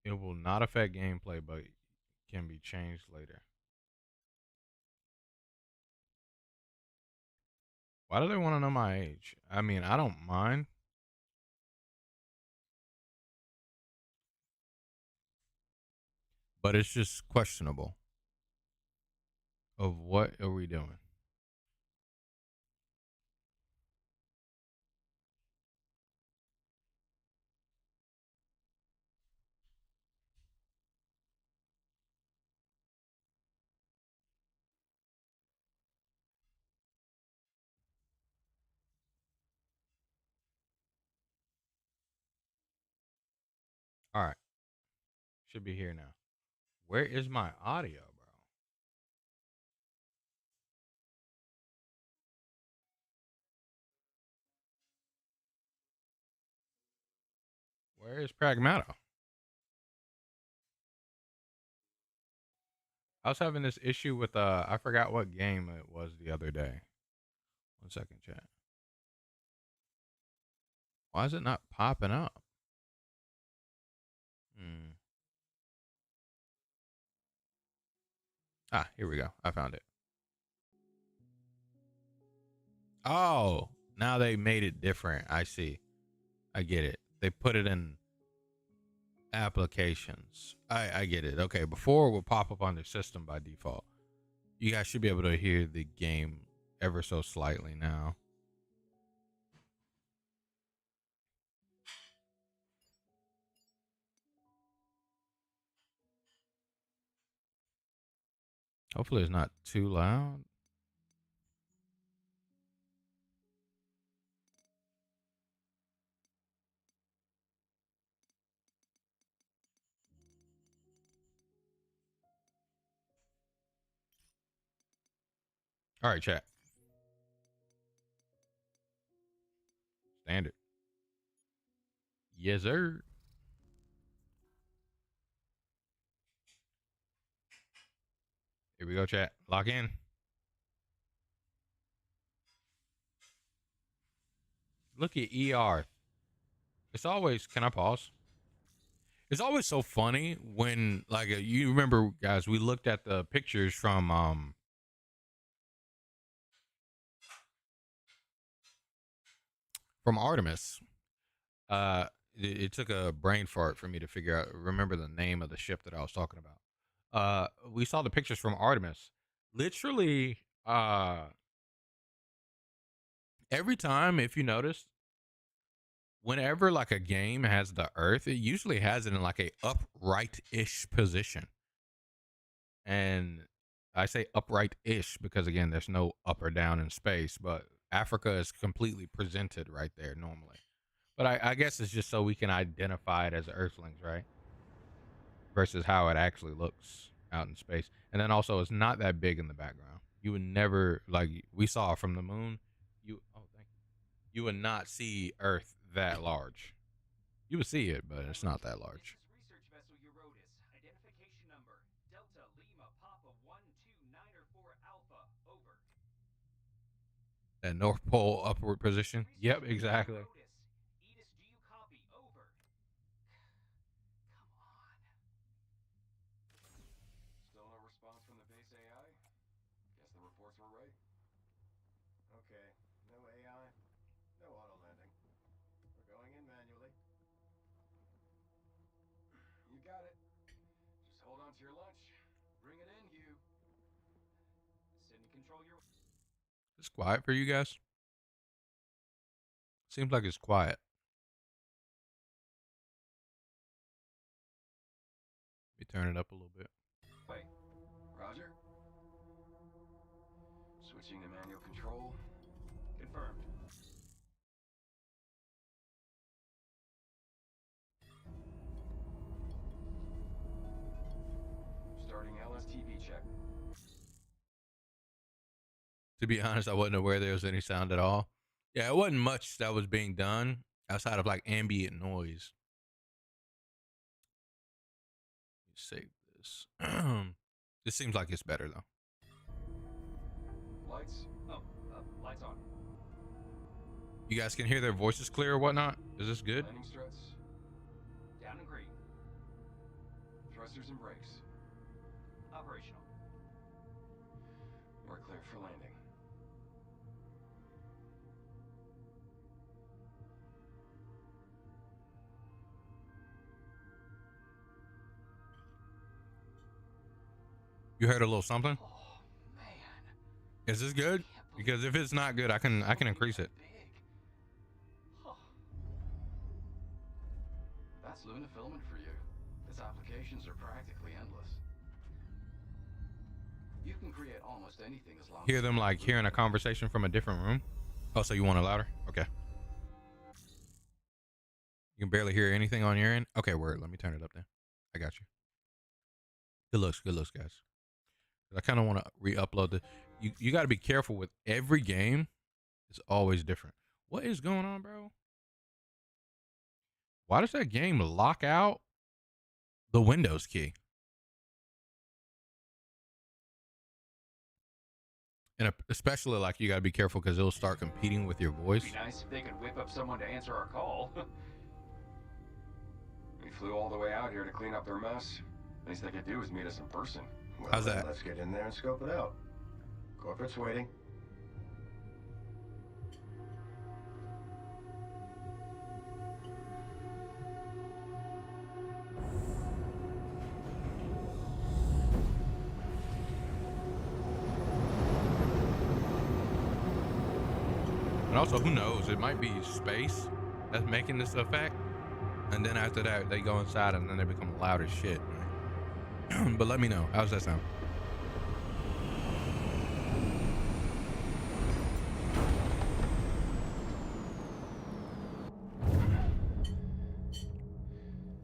It will not affect gameplay, but can be changed later. Why do they want to know my age? I mean, I don't mind. But it's just questionable. Of what are we doing? All right. Should be here now. Where is my audio, bro? Where is Pragmata? I was having this issue with I forgot what game it was the other day. 1 second, chat. Why is it not popping up? Ah, here we go. I found it. Oh, now they made it different. I see. I get it. They put it in applications. I get it. Okay, before it would pop up on the system by default. You guys should be able to hear the game ever so slightly now. Hopefully it's not too loud. All right, chat. Standard. Yes, sir. Here we go, chat. Lock in. Look at ER. It's always, can I pause? It's always so funny when, like, you remember, guys, we looked at the pictures from Artemis. It took a brain fart for me to remember the name of the ship that I was talking about. We saw the pictures from Artemis. Literally, every time, if you notice, whenever like a game has the Earth, it usually has it in like a upright-ish position. And I say upright-ish because, again, there's no up or down in space, but Africa is completely presented right there normally. But I guess it's just so we can identify it as Earthlings, right? Versus how it actually looks out in space. And then also, it's not that big in the background. You would never, like we saw from the moon, you would not see Earth that large. You would see it, but it's not that large. Research vessel Eurotas, identification number Delta Lima Papa 12904 Alpha, over. That North Pole upward position. Yep, exactly. Edis, do you copy? Over. Come on. Still no response from the base AI? Guess the reports were right. Okay, no AI, no auto landing. We're going in manually. You got it. Just hold on to your lunch. Bring it in, Hugh. Sydney, control your... It's quiet for you guys. Seems like it's quiet. Let me turn it up a little bit. Wait. Roger. Switching to manual control. Confirmed. Starting LSTV check. To be honest, I wasn't aware there was any sound at all. Yeah, it wasn't much that was being done outside of like ambient noise. Let me save this. This seems like it's better though. Lights. Oh, lights on. You guys can hear their voices clear or whatnot? Is this good? Landing struts. Down and green. Thrusters and brakes. Operational. We're clear for landing. You heard a little something? Oh, man. Is this good? Because if it's not good, I can increase it. Oh. That's Luna filament for you. Its applications are practically endless. You can create almost anything as long as Hear them like hearing a conversation from a different room? Oh, so you want it louder? Okay. You can barely hear anything on your end? Okay, word. Let me turn it up then. I got you. Good looks, guys. I kind of want to re-upload the... You got to be careful with every game. It's always different. What is going on, bro? Why does that game lock out the Windows key? And especially, like, you got to be careful because it'll start competing with your voice. It'd be nice if they could whip up someone to answer our call. We flew all the way out here to clean up their mess. Least they could do is meet us in person. Well, How's then that? Let's get in there and scope it out. Corporate's waiting. And also, who knows? It might be space that's making this effect. And then after that, they go inside and then they become loud as shit. Right? But let me know. How's that sound?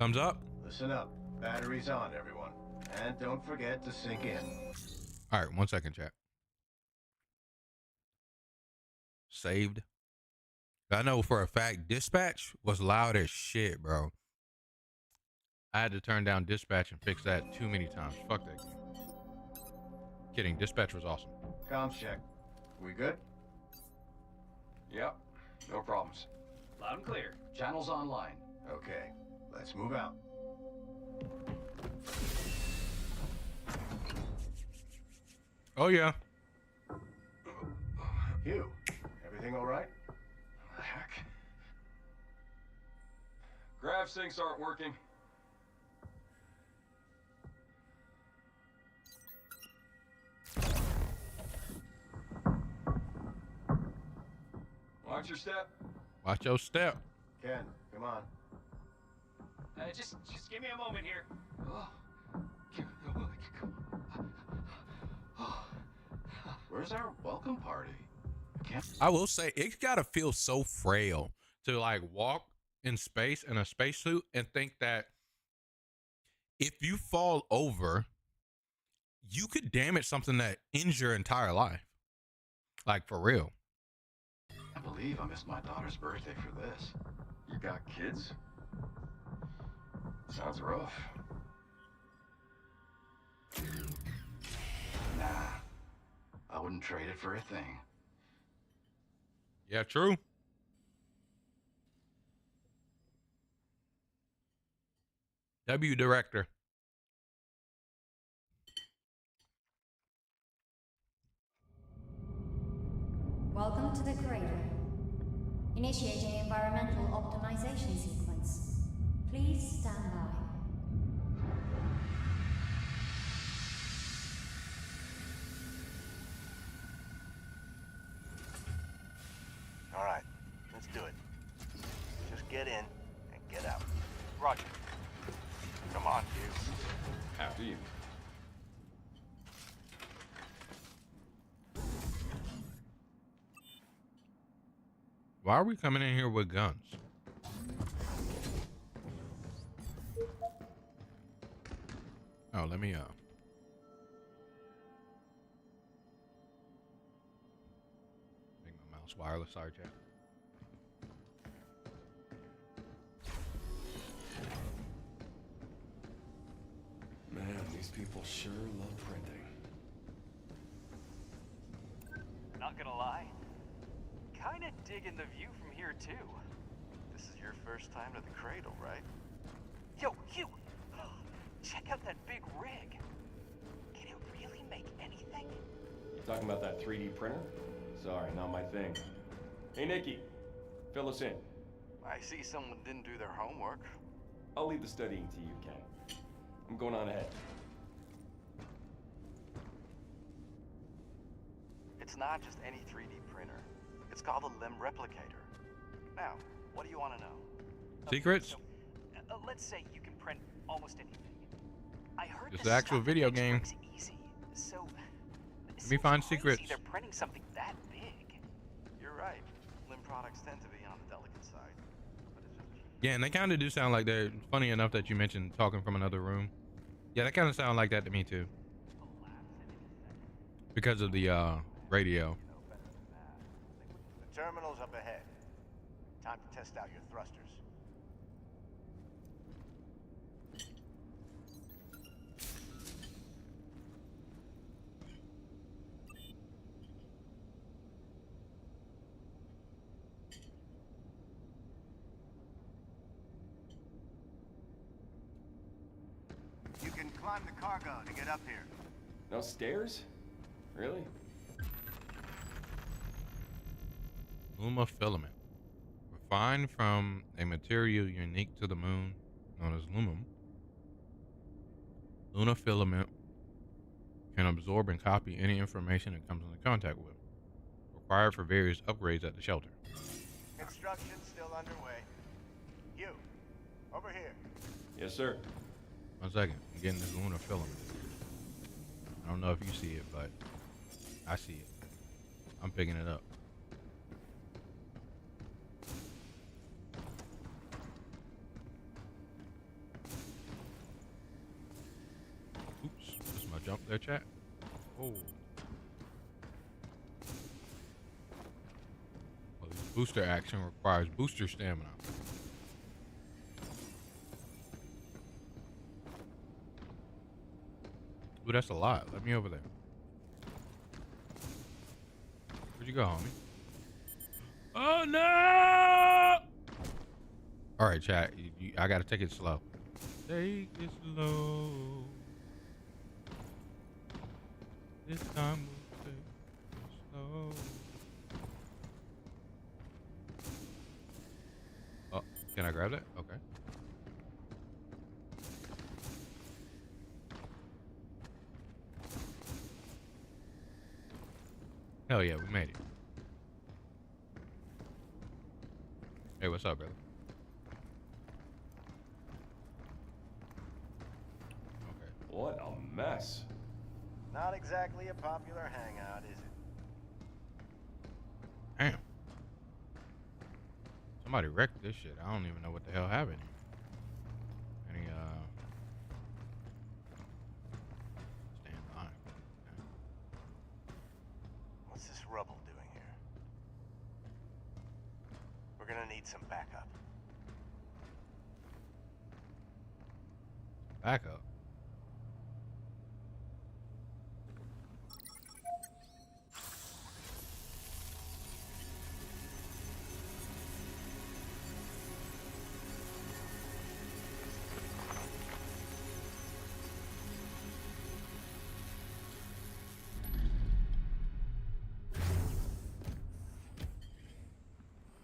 Thumbs up. Listen up. Batteries on, everyone. And don't forget to sink in. All right, 1 second, chat. Saved. I know for a fact dispatch was loud as shit, bro. I had to turn down dispatch and fix that too many times. Fuck that game. Kidding. Dispatch was awesome. Comms check. We good? Yep, no problems. Loud and clear. Channels online. Okay. Let's move out. Oh yeah. Hugh, everything all right? What the heck? Grav sinks aren't working. Watch your step. Watch your step. Ken, come on. Just give me a moment here. Where's our welcome party? I will say it's gotta feel so frail to like walk in space in a spacesuit and think that if you fall over, you could damage something that ends your entire life. Like for real. I believe I missed my daughter's birthday for this. You got kids? Sounds rough. Nah, I wouldn't trade it for a thing. Yeah, true. W director. Welcome to the cradle. Initiating environmental optimization sequence. Please stand by. All right, let's do it. Just get in and get out. Roger. Come on, Hugh. After you. Why are we coming in here with guns? Oh, let me make my mouse wireless. Sorry, chat. Man, these people sure love printing. Not gonna lie, kinda digging the view from here too. This is your first time to the cradle, right? Yo, Hugh! Check out that big rig. Can it really make anything? You talking about that 3D printer? Sorry, not my thing. Hey, Nikki, fill us in. I see someone didn't do their homework. I'll leave the studying to you, Ken. I'm going on ahead. It's not just any 3D printer. It's called a limb replicator. Now, what do you want to know? Secrets? So, let's say you can print almost anything. I heard It's this the actual stuff video makes game. rigs easy. So, Let me find secrets. They're printing something that big. You're right. Limb products tend to be on the delicate side. But it's just... Yeah, and they kind of do sound like they're funny enough that you mentioned talking from another room. Yeah, they kind of sound like that to me too. Because of the radio. The terminal's up ahead. Time to test out your thrusters. You can climb the cargo to get up here. No stairs? Really? Luma filament. Refined from a material unique to the moon, known as lumum. Luna filament can absorb and copy any information it comes into contact with. Required for various upgrades at the shelter. Construction still underway. You, over here. Yes, sir. 1 second. I'm getting this lunar filament. I don't know if you see it, but I see it. I'm picking it up. there, chat? Oh. Well, this booster action requires booster stamina. Ooh, that's a lot. Let me over there. Where'd you go, homie? Oh, no! All right, chat. I got to take it slow. Take it slow. This time we'll take it slow. Oh, can I grab that? Okay. Hell yeah, we made it. Hey, what's up, brother? Okay. What a mess. Not exactly a popular hangout, is it? Damn. Somebody wrecked this shit. I don't even know what the hell happened here. Any, stand by. Okay. What's this rubble doing here? We're gonna need some backup. Back up.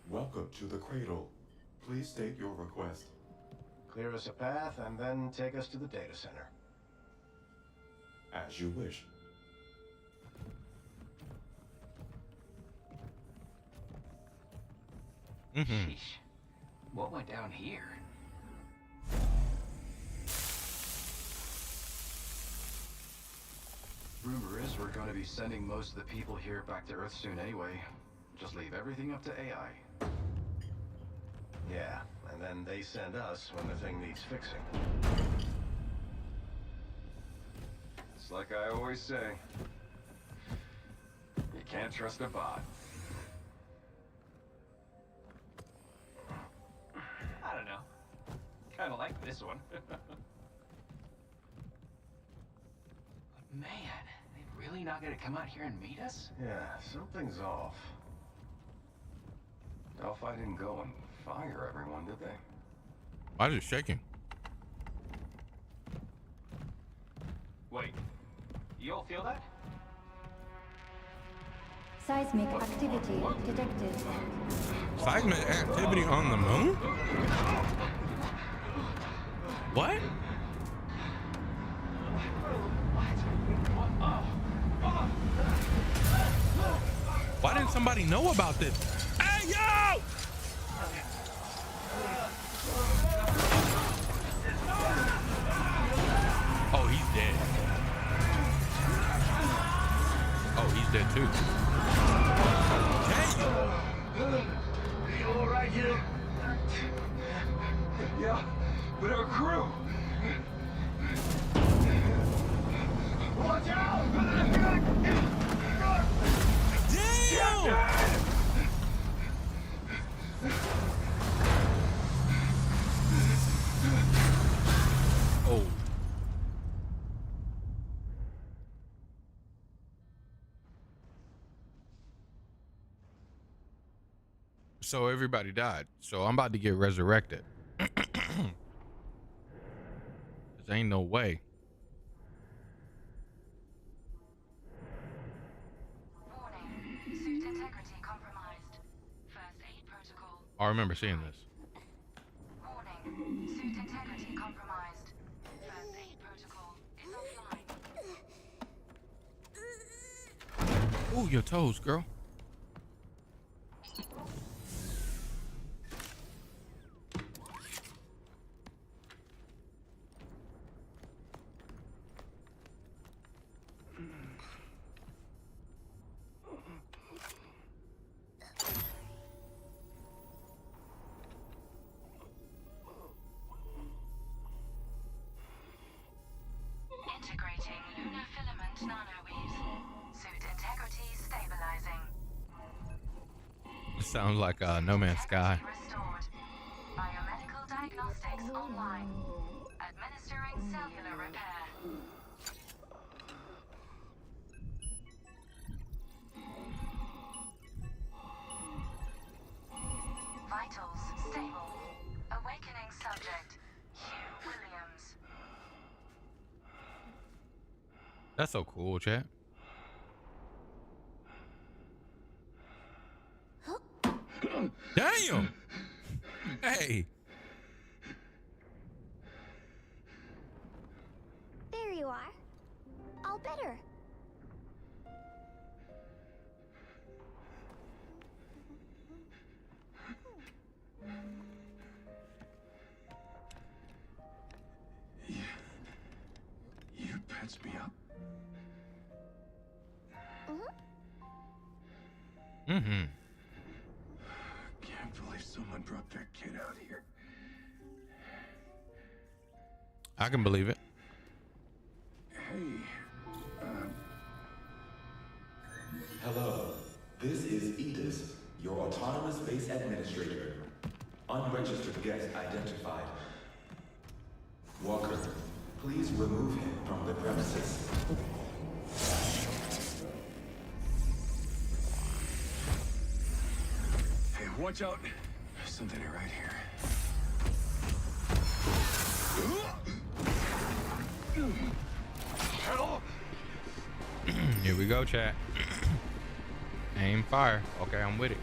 Welcome to the cradle. Please state your request. Clear us a path and then take us to the data center. As you wish. Sheesh. What went down here? Rumor is we're going to be sending most of the people here back to Earth soon anyway. Just leave everything up to AI. Yeah, and then they send us when the thing needs fixing. It's like I always say. You can't trust a bot. I don't know. Kind of like this one. But man, they really not gonna come out here and meet us? Yeah, something's off. Delphi didn't go and fire everyone, did they? Why is it shaking? Wait, you all feel that? Seismic activity detected. Seismic activity on the moon? What? Why didn't somebody know about this? Hey, yo! Oh, he's dead. Oh, he's dead too. Hey! You all right here? Yeah, but our crew. Watch out! Damn! Oh. So everybody died. So I'm about to get resurrected. There ain't no way. Warning. Suit integrity compromised. First aid protocol. I remember seeing this. Warning. Suit integrity compromised. First aid protocol is offline. Ooh, your toes, girl. Integrating lunar filament. Sounds like No Man's Sky. Restored. Biomedical diagnostics online. Administering cellular repair. Vitals stable. Awakening subject, Hugh Williams. That's so cool, chat. Damn. Hey. There you are. All better. You patched me up. Mm-hmm. Can't believe someone brought that kid out here. I can believe it. Hey, hello. This is Edis, your autonomous base administrator. Unregistered guest identified. Walker, please remove him from the premises. Hey, watch out. There's something right here. Hell! Here we go, chat. Aim, fire. Okay, I'm with it.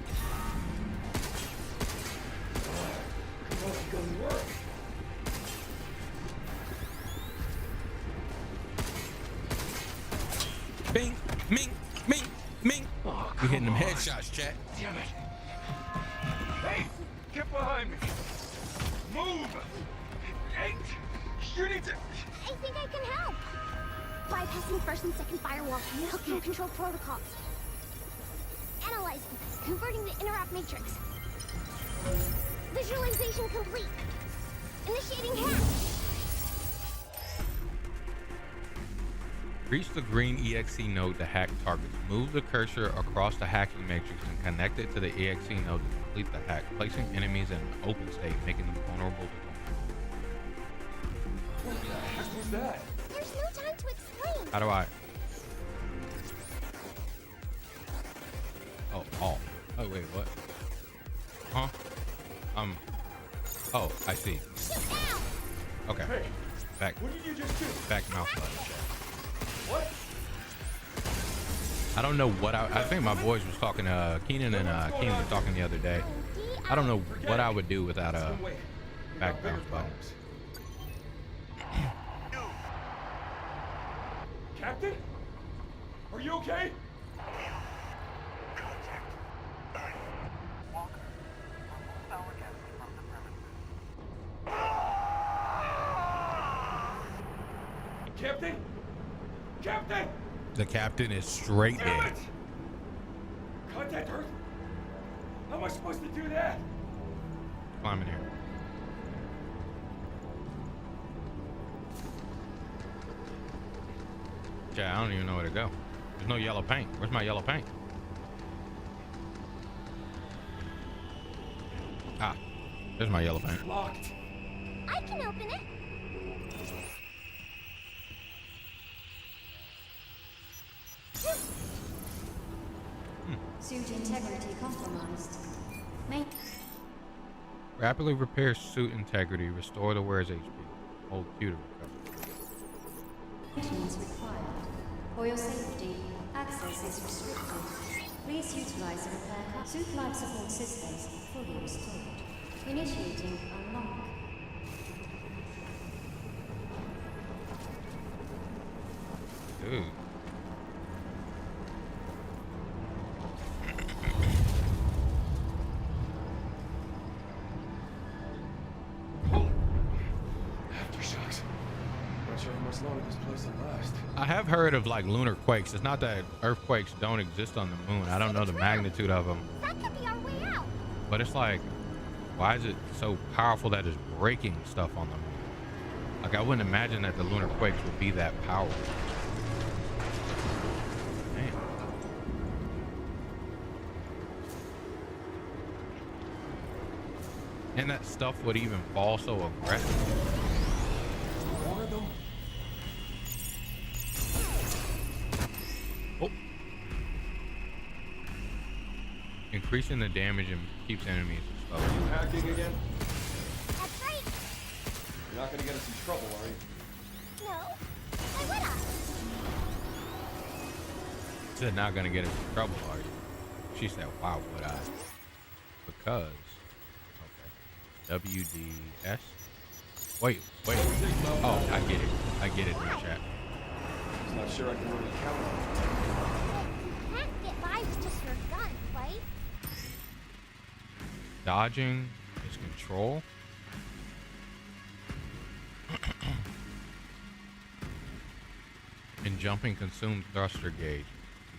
Bing, ming, ming, ming. Oh, We hitting them headshots, chat. Damn it. Hey, get behind me. Move. Hey, you need to... I think I can help. Bypassing first and second firewall, hooking control protocols. Analyzing, converting the interrupt matrix. Visualization complete. Initiating hack. Reach the green EXE node to hack targets. Move the cursor across the hacking matrix and connect it to the EXE node to complete the hack, placing enemies in an open state, making them vulnerable to What the heck was that? There's no time to explain. How do I? Oh, wait, what? Huh? Oh, I see. Okay. Hey, Back. what did you just do? Back mouse button. What? I don't know what I think my boys was talking to Keenan and Keenan were talking the other day. I don't know what I would do without a back mouse button. Captain? Are you okay? Contact. Walker, remove our guest from the premises. Captain? Captain! The captain is straight Damn dead. it! Contact Earth? How am I supposed to do that? Climb in here. Yeah, I don't even know where to go. There's no yellow paint. Where's my yellow paint? Ah, there's my yellow paint. Locked. I can open it. Suit integrity compromised. Rapidly repair suit integrity. Restore the wearer's HP. Hold Q to recover. Maintenance required. For your safety, access is restricted. Please utilize the repair card. Suit life support systems fully restored. Initiating unlock. Dude. Aftershocks. Not sure how much longer this place will last. I have heard of like lunar quakes. It's not that earthquakes don't exist on the moon. I don't know the magnitude of them. That could be our way out. But it's like, why is it so powerful that it's breaking stuff on the moon? Like, I wouldn't imagine that the lunar quakes would be that powerful. Damn. And that stuff would even fall so aggressive. More of them? Oh. Increasing the damage and keeps enemies slow. Are you hacking again? That's right. You're not gonna get us in trouble, are you? No. Why would I? Said not gonna get us in trouble, are you? She said, "Why would I?" Because. Okay. WDS. Wait. Oh, I get it. I get it in the chat. I'm not sure I can really count on it. You can't get by with just your gun, right? Dodging is control. And jumping consumes thruster gauge.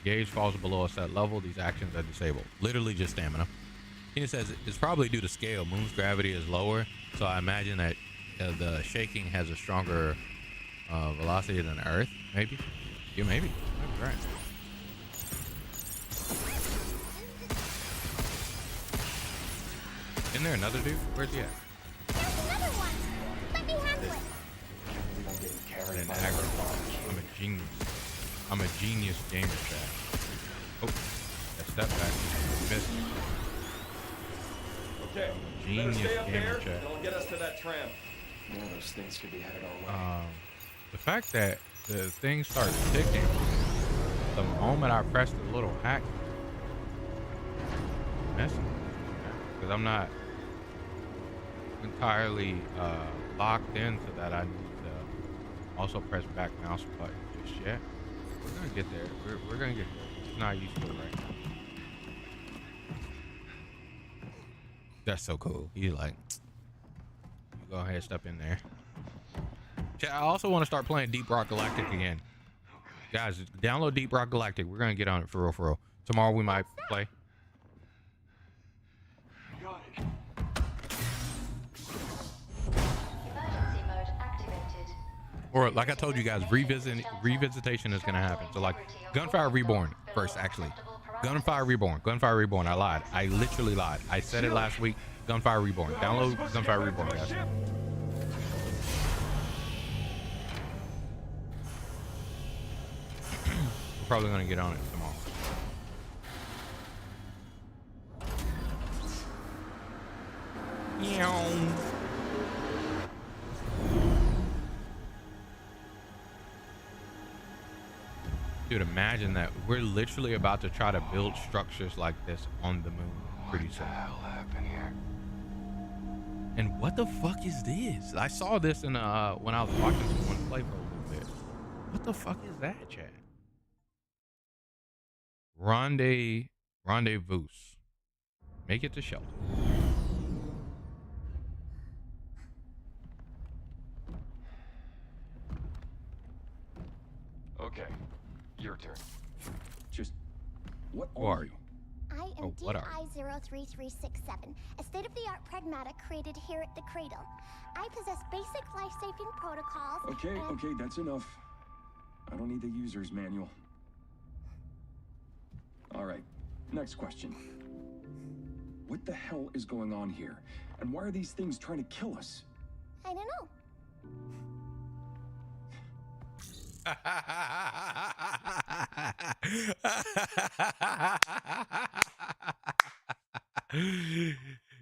The gauge falls below a set level. These actions are disabled. Literally just stamina. Tina says it's probably due to scale. Moon's gravity is lower, so I imagine that the shaking has a stronger velocity than Earth. Maybe. Yeah, maybe. That's right. Isn't there another dude? Where's he at? There's another one. Let me handle it. I'm getting carried An by aggro. I'm a genius. I'm a genius gamer, chat. Oh, that step back. Missed. Okay, Genius better stay up gamer there, chat. and I'll get us to that tram. More of those things could be headed our way. The fact that the thing starts ticking the moment I press the little hack, messing, because I'm not entirely locked into that. I need to also press back mouse button just yet. We're gonna get there. We're gonna get there. It's not used to it right now. That's so cool. He's like, you go ahead, step in there. I also want to start playing Deep Rock Galactic again. Guys, download Deep Rock Galactic. We're gonna get on it for real. Tomorrow we might play. Got it. Emergency mode activated. Or like I told you guys, revisitation is gonna happen. So like Gunfire Reborn first, actually. Gunfire Reborn. I lied. I literally lied. I said it last week. Gunfire Reborn. Download Gunfire Reborn, guys. We're probably gonna get on it tomorrow. Dude, imagine that. We're literally about to try to build structures like this on the moon pretty soon. What the hell happened here? And what the fuck is this? I saw this in when I was watching someone play for a little bit. What the fuck is that, chat? Rendezvous. Make it to shelter. Okay, your turn. Just, what Who are you? I am Oh, what are DI-03367, a state-of-the-art Pragmata created here at the Cradle. I possess basic life-saving protocols. Okay, that's enough. I don't need the user's manual. All right, next question. What the hell is going on here? And why are these things trying to kill us? I don't know.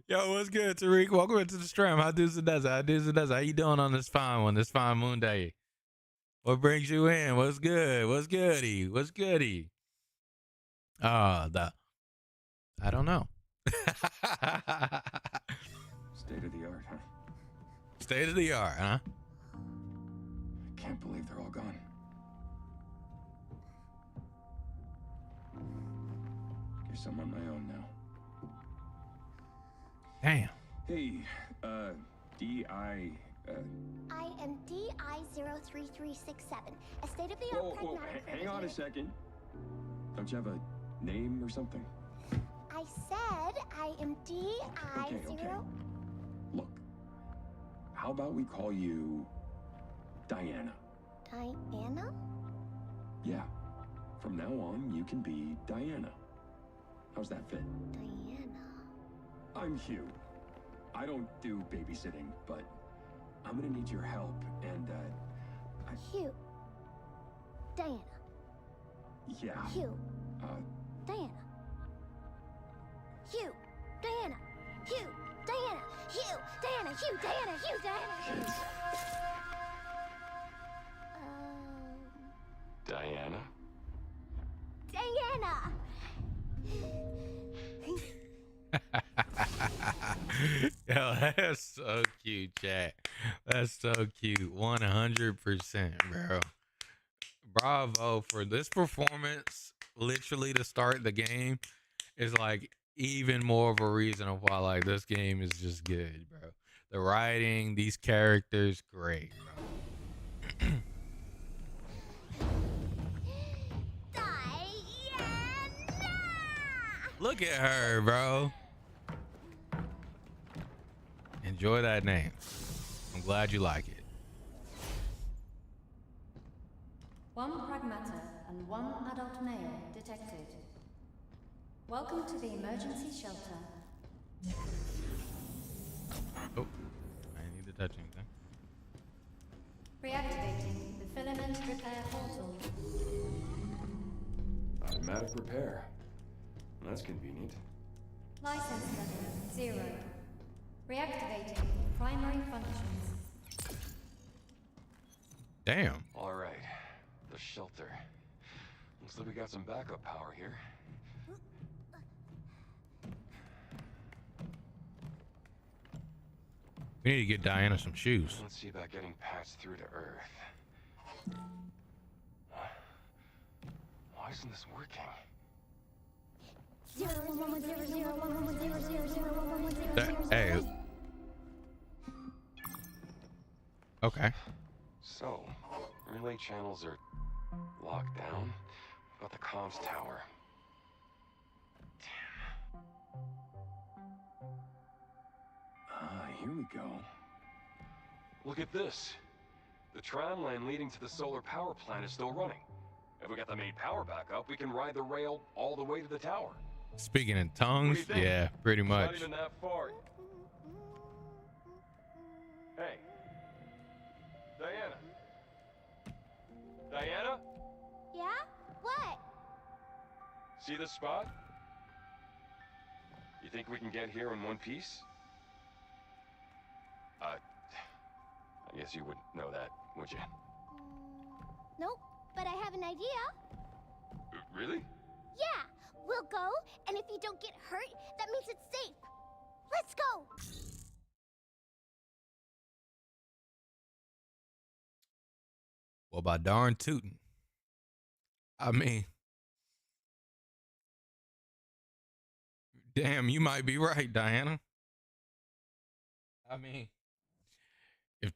Yo, what's good, Tariq? Welcome into the stream. How you doing on this fine one, this fine moon day? What brings you in? What's good? What's goody? I don't know. State of the art, huh? State of the art, huh? I can't believe they're all gone. Guess I'm on my own now. Damn. Hey, D.I. I am DI-03367, a state-of-the-art Whoa, Pragmata hang on a created second. Don't you have a name or something? I said I am DI-0... Okay. Look, how about we call you Diana? Diana? Yeah. From now on, you can be Diana. How's that fit? Diana. I'm Hugh. I don't do babysitting, but I'm gonna need your help, and, Hugh. Diana. Yeah. Hugh. Diana. Hugh. Diana. Hugh. Diana. Hugh. Diana. Hugh. Diana. Hugh. Diana. Diana? Diana. Yo, that's so cute, chat. That's so cute. 100%, bro. Bravo for this performance. Literally to start the game is like even more of a reason of why like this game is just good, bro. The writing, these characters, great, bro. Look at her, bro. Enjoy that name. I'm glad you like it. One Pragmata and one adult male detected. Welcome to the emergency shelter. Oh, I didn't need to touch anything. Reactivating the filament repair portal. Automatic repair. That's convenient. License level 0. Reactivating primary functions. Damn. All right, the shelter. Looks like we got some backup power here. We need to get Diana some shoes. Let's see about getting patched through to Earth. Why isn't this working? Hey. Okay. So, relay channels are locked down. What about the comms tower? Damn. Here we go. Look at this. The tram line leading to the solar power plant is still running. If we get the main power back up, we can ride the rail all the way to the tower. Speaking in tongues, yeah, pretty much. Not even that far. Hey. Diana. Diana? Yeah? What? See this spot? You think we can get here in one piece? I guess you wouldn't know that, would you? Nope, but I have an idea. Really? Yeah, we'll go, and if you don't get hurt, that means it's safe. Let's go! Well, by darn tootin'. I mean, damn, you might be right, Diana. I mean, if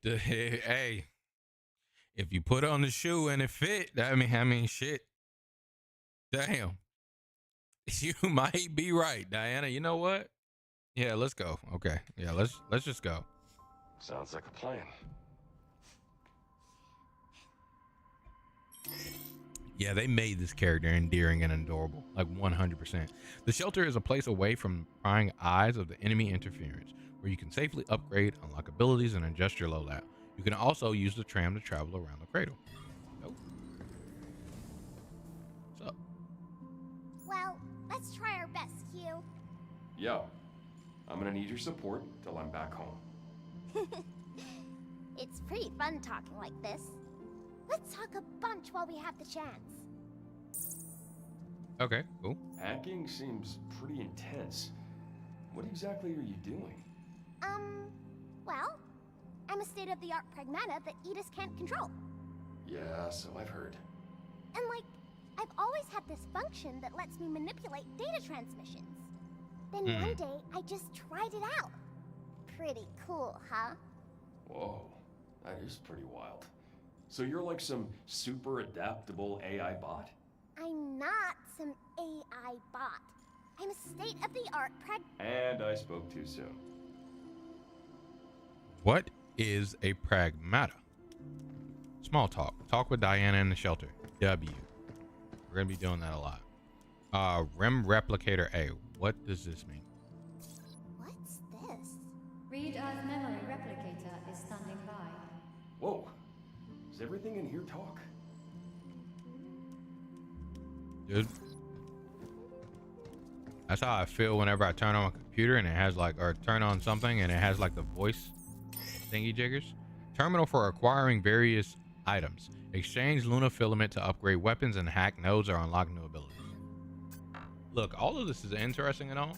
you put on the shoe and it fit, I mean, shit. Damn. You might be right, Diana. You know what? Yeah, let's go. Okay. Yeah, let's just go. Sounds like a plan. Yeah, they made this character endearing and adorable, like 100%. The shelter is a place away from prying eyes of the enemy interference, where you can safely upgrade, unlock abilities, and adjust your loadout. You can also use the tram to travel around the cradle. Nope. What's up? Well, let's try our best, Hugh. Yo, I'm gonna need your support till I'm back home. It's pretty fun talking like this. Let's talk a bunch while we have the chance. Okay, cool. Hacking seems pretty intense. What exactly are you doing? Well, I'm a state-of-the-art Pragmata that Edis can't control. Yeah, so I've heard. And like, I've always had this function that lets me manipulate data transmissions. Then one day, I just tried it out. Pretty cool, huh? Whoa, that is pretty wild. So you're like some super adaptable AI bot? I'm not some AI bot. I'm a state-of-the-art And I spoke too soon. What is a Pragmata? Small talk. Talk with Diana in the shelter. W. We're going to be doing that a lot. REM Replicator A. What does this mean? What's this? Earth memory replicator is standing by. Whoa. Does everything in here talk? Dude. That's how I feel whenever I turn on a computer and it has like, or turn on something and it has like the voice thingy jiggers. Terminal for acquiring various items. Exchange Luna filament to upgrade weapons and hack nodes or unlock new abilities. Look, all of this is interesting and all.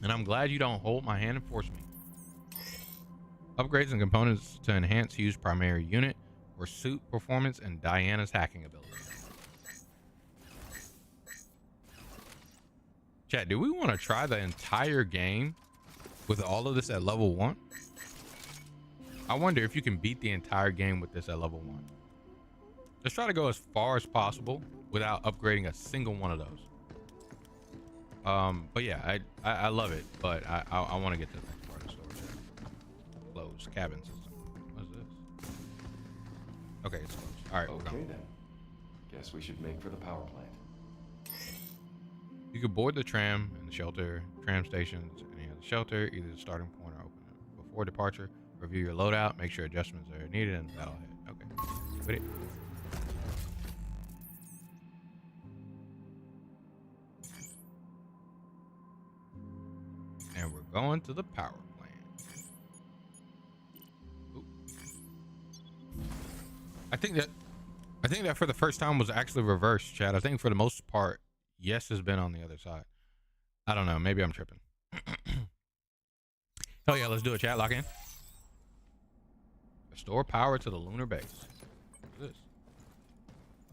And I'm glad you don't hold my hand and force me. Upgrades and components to enhance Hugh's primary unit or suit performance and Diana's hacking ability. Chat, do we want to try the entire game with all of this at level 1? I wonder if you can beat the entire game with this at level 1. Let's try to go as far as possible without upgrading a single one of those. But yeah, I love it, but I want to get to the next part of the story. Chat. Closed cabin system. What is this? Okay, it's closed. All right, okay then. Guess we should make for the power plant. You can board the tram and the shelter, tram stations, any other shelter, either the starting point or open it. Before departure, review your loadout, make sure adjustments are needed, and that'll hit. Okay, quit it. And we're going to the power plant. Ooh. I think that for the first time was actually reversed, Chad. I think for the most part, yes has been on the other side. I don't know. Maybe I'm tripping. Hell yeah, let's do it, chat. Lock in. Restore power to the lunar base. What's this?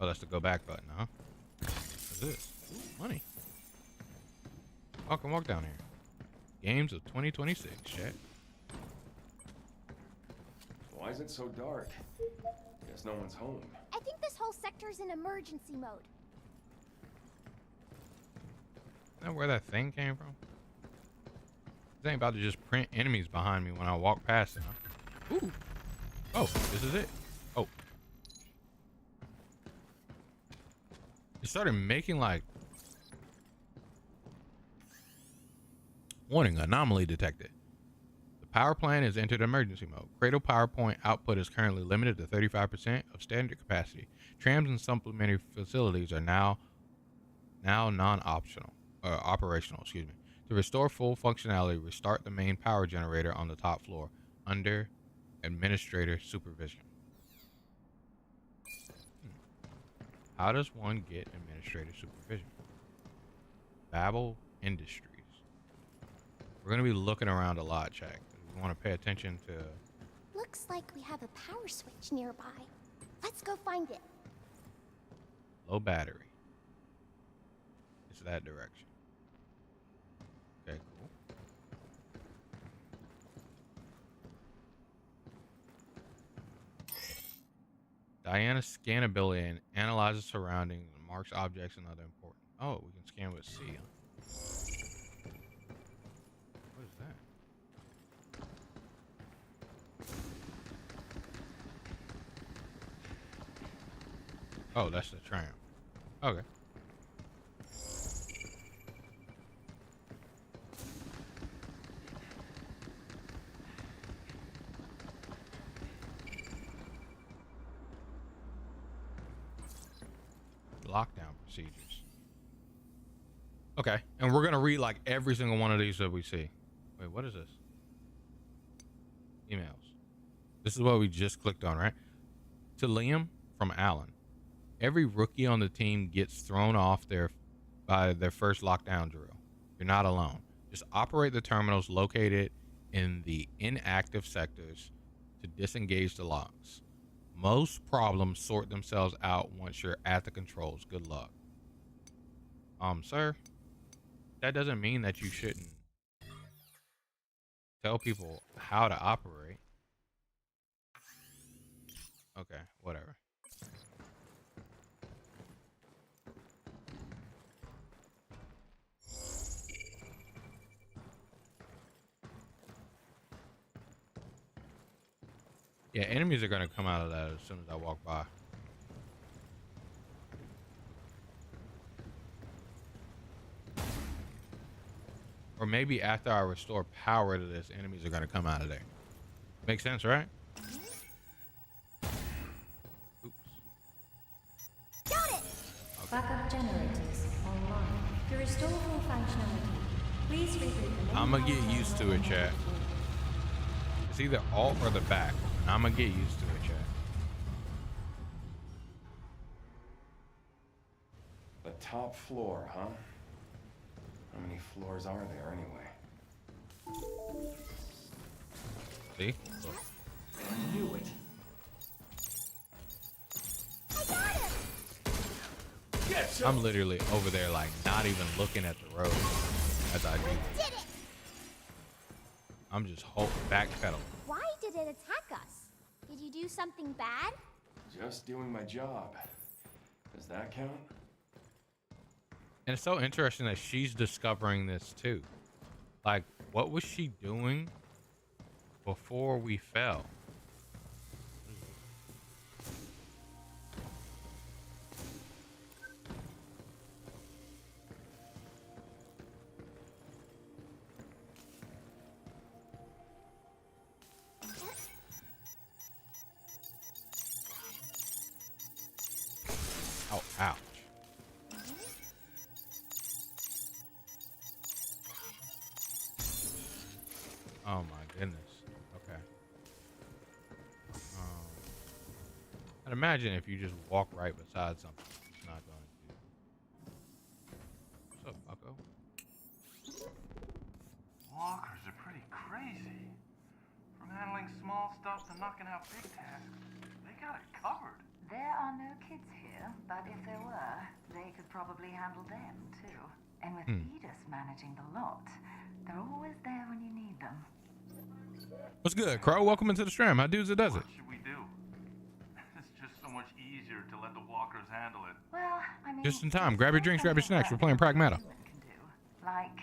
Oh, that's the go back button, huh? What's this? Ooh, money. Walk down here. Games of 2026, chat. Why is it so dark? Guess no one's home. I think this whole sector's in emergency mode. Is that where that thing came from? This ain't about to just print enemies behind me when I walk past it, huh? Ooh. Oh, this is it. Oh. It started making like... Warning, anomaly detected. The power plant is entered emergency mode. Cradle power point output is currently limited to 35% of standard capacity. Trams and supplementary facilities are now non-optional. Operational, excuse me. To restore full functionality, restart the main power generator on the top floor under administrator supervision. How does one get administrator supervision? Babel Industries. We're going to be looking around a lot, chat. We want to pay attention to... Looks like we have a power switch nearby. Let's go find it. Low battery. It's that direction. Okay, cool. Diana's scan ability and analyzes surroundings and marks objects and other important. Oh, we can scan with C. Huh? What is that? Oh, that's the tram. Okay. Lockdown procedures. Okay, and we're gonna read like every single one of these that we see. Wait, what is this? Emails. This is what we just clicked on, right? To Liam from Alan. Every rookie on the team gets thrown off by their first lockdown drill. You're not alone. Just operate the terminals located in the inactive sectors to disengage the locks. Most problems sort themselves out once you're at the controls. Good luck. Sir, that doesn't mean that you shouldn't tell people how to operate. Okay, whatever. Yeah, enemies are going to come out of that as soon as I walk by. Or maybe after I restore power to this, enemies are gonna come out of there. Makes sense, right? Oops. Got it. Backup generators online. To restore full functionality, please reboot the main I'm gonna get power used to terminal it, chat. It's either alt or the back. I'm gonna get used to it, chat. The top floor, huh? How many floors are there anyway? See? Look. I knew it. I got him. Get some. I'm literally over there, like, not even looking at the road as I do. Did it. I'm just backpedaling. Why did it attack us? Did you do something bad? Just doing my job. Does that count? And it's so interesting that she's discovering this too. Like, what was she doing before we fell? Oh, ouch. Oh my goodness. Okay. I'd imagine if you just walk right beside something, it's not going to. What's up, bucko? Walkers are pretty crazy. From handling small stuff to knocking out big tasks, they got it covered. There are no kids here, but if there were, they could probably handle them too. And with Edith managing the lot, they're always there when you need them. What's good, Crow? Welcome into the stream. How does it? What should we do? It's just so much easier to let the walkers handle it. Well, I mean, Just in time. Grab your drinks, grab your snacks. We're playing Pragmata. like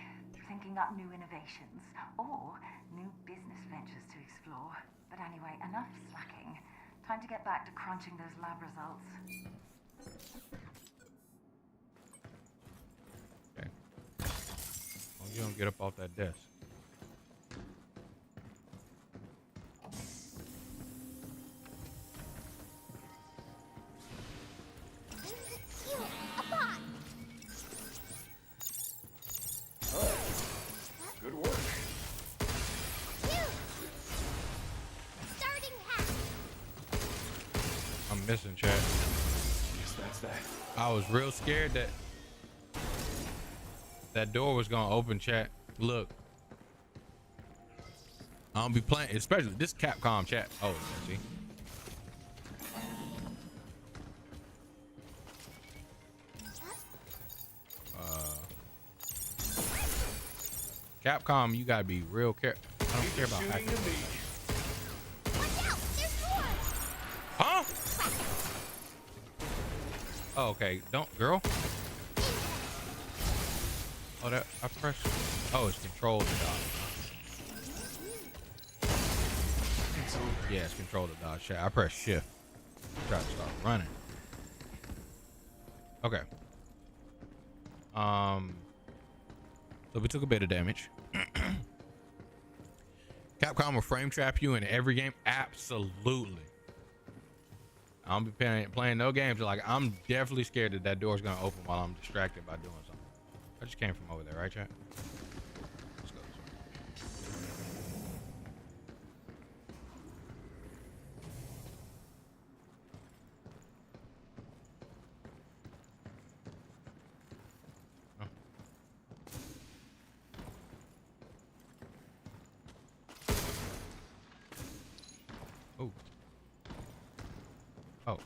thinking up new innovations or new business ventures to explore. But anyway, enough slacking. Time to get back to crunching those lab results. Okay. Well, you don't get up off that desk. Good work. Starting hack. I'm missing, chat. Yes, that's that. I was real scared that that door was gonna open, chat. Look, I don't be playing, especially this Capcom, chat. Oh, yeah, see. Capcom, you gotta be real careful. I don't care about hacking. Huh? Oh, okay. Don't, girl. Oh, that I pressed. Oh, it's control to dodge. Yeah, it's control to dodge. Shit, I pressed shift. Try to start running. Okay. So we took a bit of damage. Capcom will frame trap you in every game. Absolutely. I don't be playing no games. Like, I'm definitely scared that that door's gonna open while I'm distracted by doing something. I just came from over there, right, chat? Let's go this way. Oh. Oh.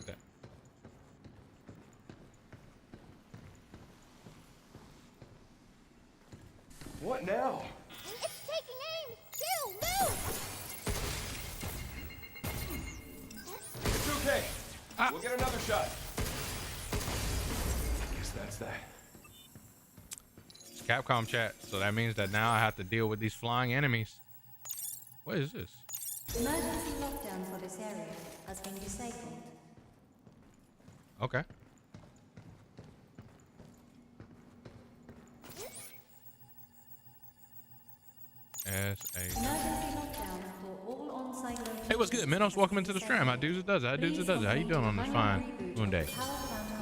Okay. What now? It's taking aim. Move. It's okay. We'll get another shot. Guess that's that. It's Capcom, chat. So that means that now I have to deal with these flying enemies. What is this? Emergency lockdown for this area has been disabled. Okay. S-A. Emergency lockdown for all on-site locations. Hey, what's good, Minos? Welcome into the stream. How dudes it does it. How dudes it does it. How you doing on this fine moon day?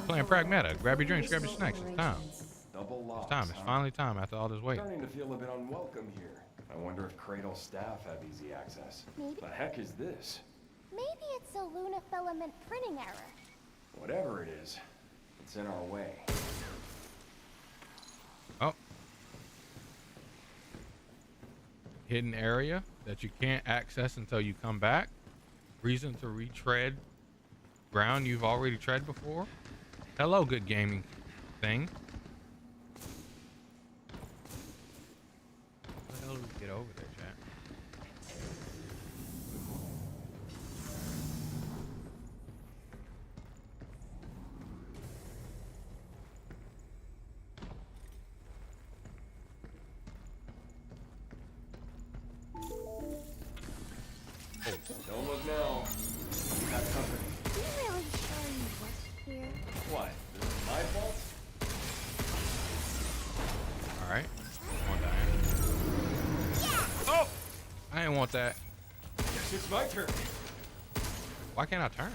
Playing Pragmata. Grab your drinks, grab your snacks. It's time. Double locks, It's time. It's finally time after all this wait. Starting to feel a bit unwelcome here. I wonder if Cradle staff have easy access. Maybe. The heck is this? Maybe it's a Luna filament printing error. Whatever it is, it's in our way. Oh. Hidden area that you can't access until you come back. Reason to retread ground you've already tread before. Hello, good gaming thing. How the hell do we get over there, chat? Don't look now. You have company. You really sure you work here? What? This is my fault? Alright. Come on, Diane. Yeah! Oh! I didn't want that. Guess it's my turn. Why can't I turn?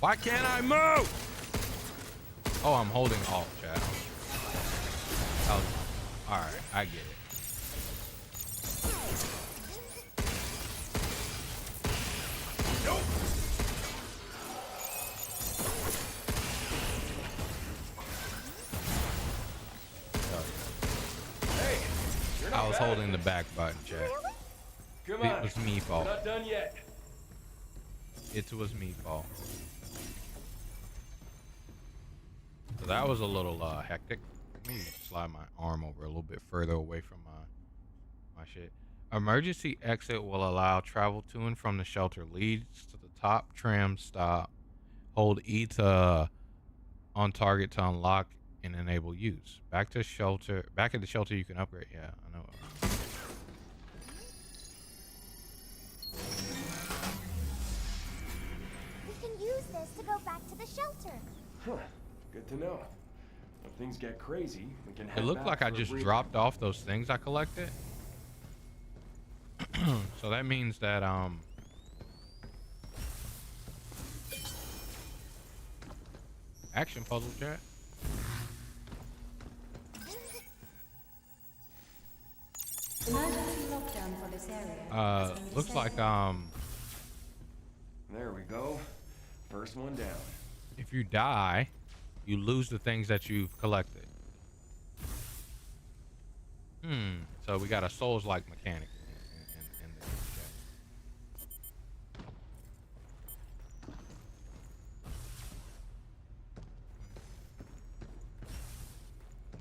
Why can't I move? Oh, I'm holding Alt, chat. Alright, I get it. Nope. Hey, you're not I was bad. holding the back button, chat. Come It on. was me fault. We're not done yet. It was me fault. So that was a little hectic. Let me slide my arm over a little bit further away from my shit. Emergency exit will allow travel to and from the shelter. Leads to the top tram stop. Hold E to on target to unlock and enable use. Back to shelter. Back at the shelter you can upgrade. Yeah, I know. We can use this to go back to the shelter. Huh. Good to know. If things get crazy, we can head It looked back like I for a just brief- dropped off those things I collected. So that means that action puzzle, chat. Emergency lockdown for this area. Looks like There we go. First one down. if you die, you lose the things that you've collected. So we got a Souls-like mechanic in this, chat.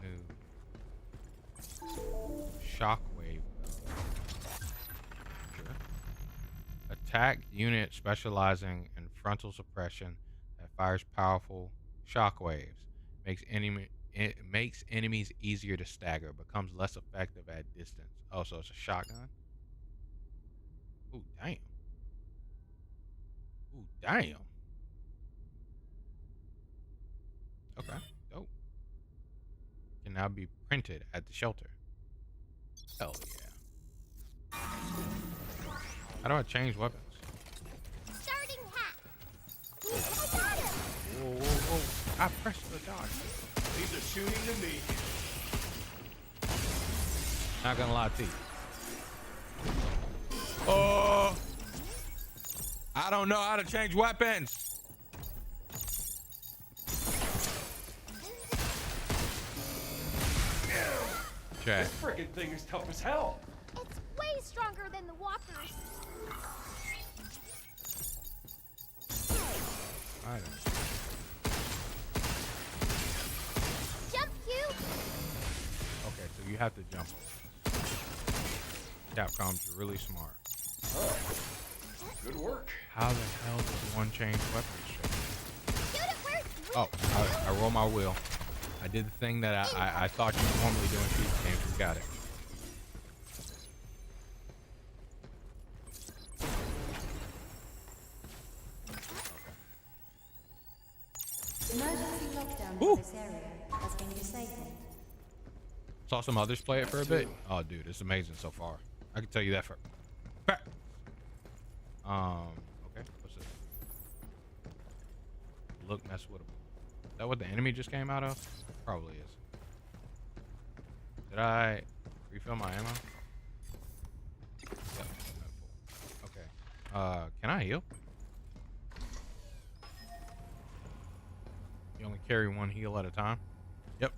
New shockwave. Sure. Attack unit specializing in frontal suppression that fires powerful shockwaves. It makes enemies easier to stagger. Becomes less effective at distance. Oh, so it's a shotgun. Ooh, damn. Ooh, damn. Okay, dope. Can now be printed at the shelter. Hell yeah. How do I change weapons? Starting hack. I got him. Whoa, whoa, whoa. I pressed the dodge. These are shooting to me. Not gonna lie to you. Oh, I don't know how to change weapons. Chat. This frickin' thing is tough as hell. It's way stronger than the walkers. I don't. Jump, you. Okay, so you have to jump. Capcom's really smart. Oh, good work. How the hell does one change weapons? Shoot it where it's Oh, I roll my wheel. I did the thing that I thought you would normally do in shooting games. We got it. Emergency lockdown for this area has been disabled. Saw some others play it for a bit. Oh, dude, it's amazing so far. I can tell you that for fact. Okay, what's this? Look, mess with him. Is that what the enemy just came out of? Probably is. Did I refill my ammo? Yep, okay. Can I heal? You only carry one heal at a time? Yep.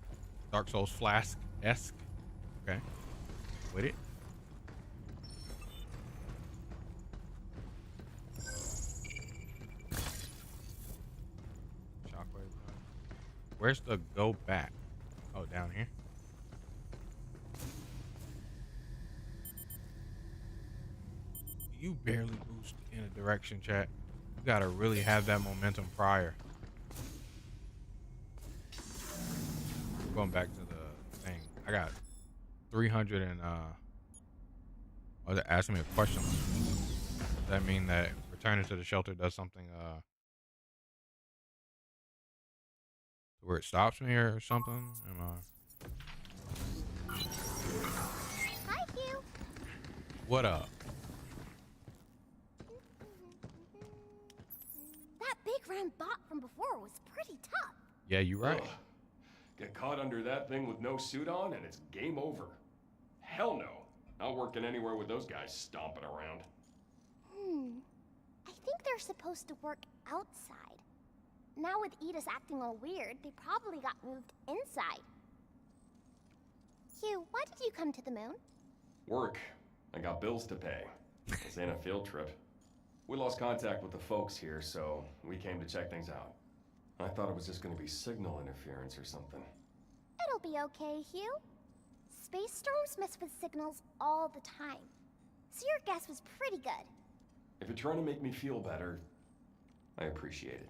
Dark Souls Flask-esque. Okay. With it. Shockwave. Where's the go back? Oh, down here. You barely boost in a direction, chat. You gotta really have that momentum prior. Going back to the thing, I got 300 and was it asking me a question? Does that mean that returning to the shelter does something where it stops me or something? Hi, Hugh. What up? That big round bot from before was pretty tough. Yeah, you're right. Ugh. Get caught under that thing with no suit on and it's game over. Hell no. Not working anywhere with those guys stomping around. I think they're supposed to work outside. Now with Edis acting all weird, they probably got moved inside. Hugh, why did you come to the moon? Work. I got bills to pay. This ain't a field trip. We lost contact with the folks here, so we came to check things out. I thought it was just gonna be signal interference or something. It'll be okay, Hugh. Space storms mess with signals all the time. So your guess was pretty good. If you're trying to make me feel better, I appreciate it.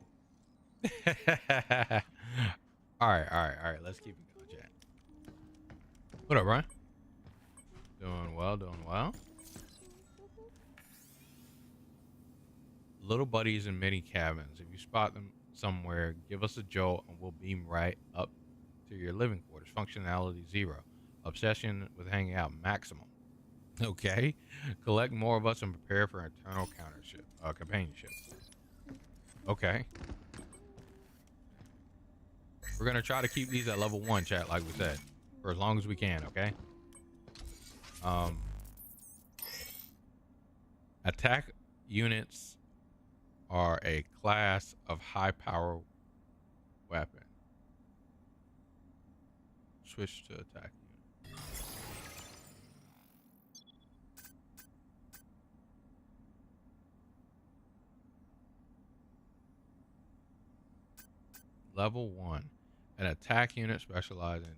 All right. Let's keep it going, chat. What up, Ryan? Doing well. Little buddies in many cabins. If you spot them somewhere, give us a jolt and we'll beam right up to your living quarters. Functionality 0. Obsession with hanging out maximum. Okay. Collect more of us and prepare for eternal companionship. Okay. We're gonna try to keep these at level 1, chat, like we said, for as long as we can. Okay. Attack units are a class of high power weapon. Switch to attack unit. Level 1. An attack unit specializing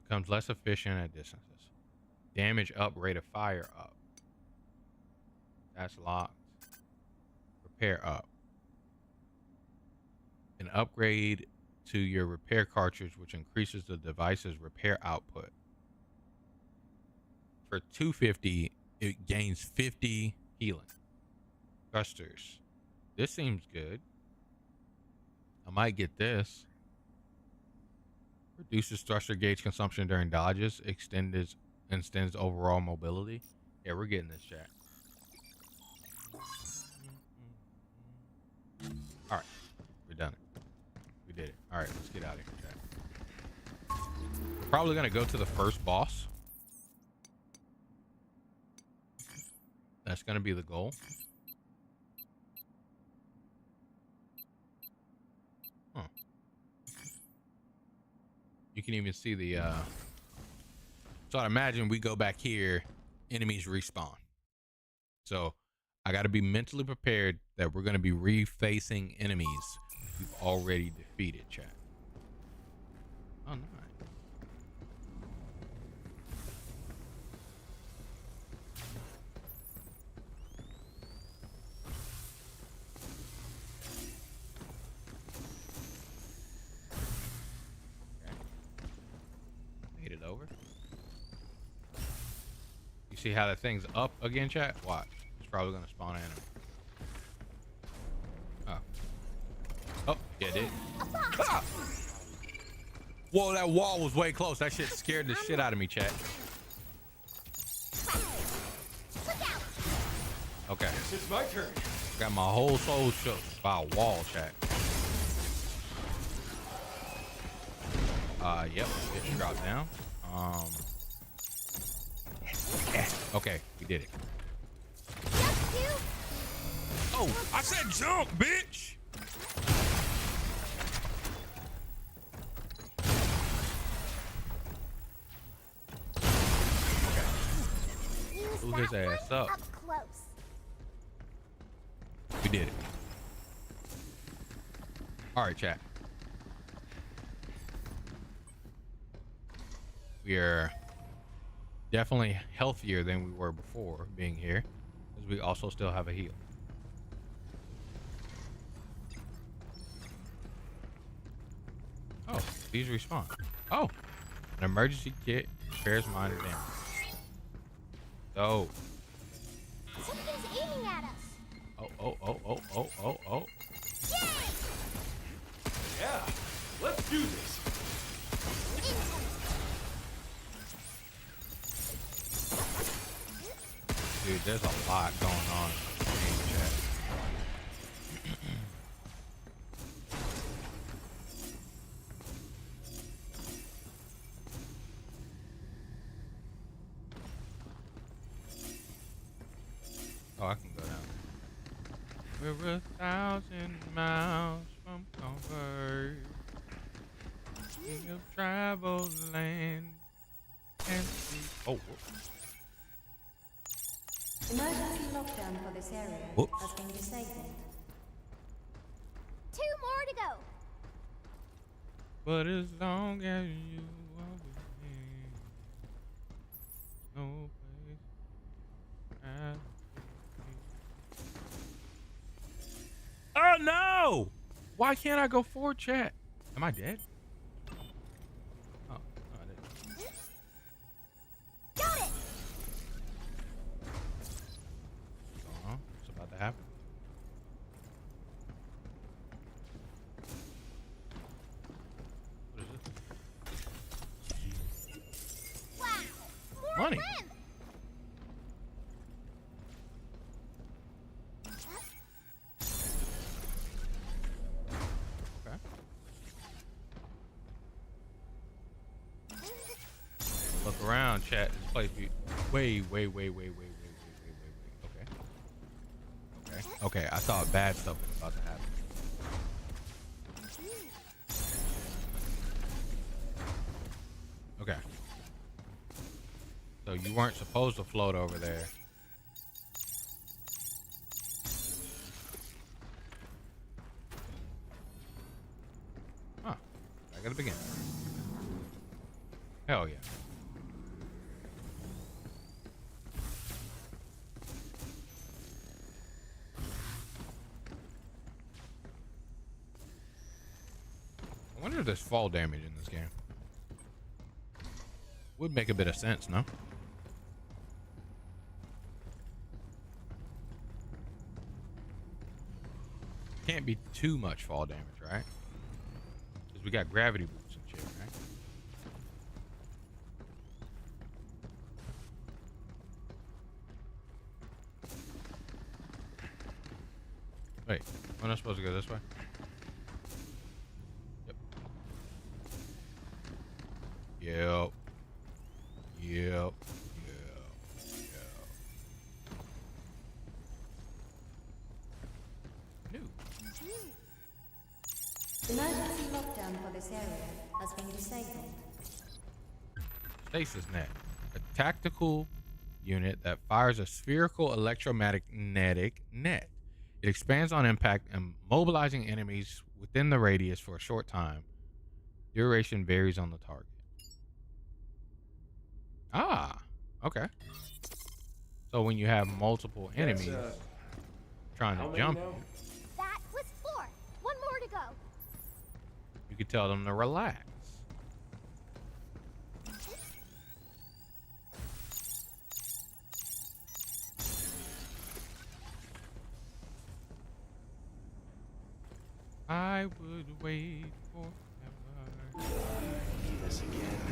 becomes less efficient at distances. Damage up, rate of fire up. That's locked. Repair up. An upgrade to your repair cartridge, which increases the device's repair output. For 250, it gains 50 healing. Thrusters. This seems good. I might get this. Reduces thruster gauge consumption during dodges. Extends overall mobility. Yeah, we're getting this, chat. All right, we done it. We did it. All right, let's get out of here, chat. We're probably gonna go to the first boss. That's gonna be the goal. Huh. You can even see the so I'd imagine we go back here, enemies respawn. So I got to be mentally prepared that we're going to be refacing enemies we've already defeated, chat. Oh, nice. Okay. Made it over. You see how that thing's up again, chat? Watch. Probably gonna spawn an enemy. Oh, yeah, it did. Ah! Whoa, that wall was way close. That shit scared the shit out of me, chat. Okay. It's my turn. Got my whole soul shook by a wall, chat. Yep. It dropped down. Okay, we did it. Oh, I said jump, bitch. Blew his ass up. We did it. All right, chat. We are definitely healthier than we were before being here, because we also still have a heal. Oh, these respawn. Oh, an emergency kit repairs minor damage. Oh. Something's aiming at us. Oh. Yeah, let's do this. Dude, there's a lot going on in the chat. Oh, I can go down. We're 1,000 miles from comfort. We have traveled land and sea. Oh, Emergency lockdown for this area Whoops. has been disabled. 2 more to go. but as long as you are with me, no place has to be. Oh no! Why can't I go forward, chat? Am I dead? Oh, no, I didn't. Got it. What's going on? What's about to happen? What is it? Wow. More Money. friends. Okay. Look around, chat. This place be way. Okay. Okay. I thought bad stuff was about to happen. Okay. So you weren't supposed to float over there. Huh. I gotta begin. Hell yeah. I wonder if there's fall damage in this game. Would make a bit of sense, no? Can't be too much fall damage, right? Because we got gravity boots and shit, right? Wait, am I not supposed to go this way? Yep. Yep. New. Emergency lockdown for this area has been disabled. Stasis net. A tactical unit that fires a spherical electromagnetic net. It expands on impact and mobilizing enemies within the radius for a short time. Duration varies on the target. Ah, okay. So when you have multiple enemies trying to jump you, That was 4. 1 more to go. you could tell them to relax. I would wait forever. this again. I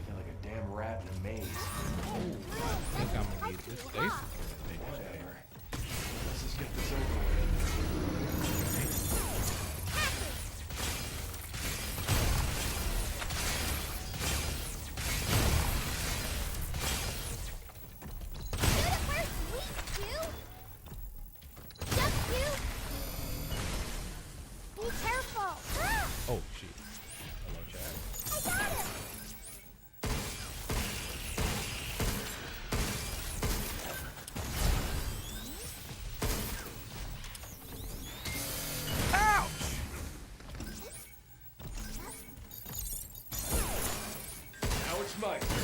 feel like a damn rat in a maze. I think I'm gonna need this station. Whatever. Let's just get this over with. Be careful! Oh shit. Hello, chat. I got him! Now it's my turn.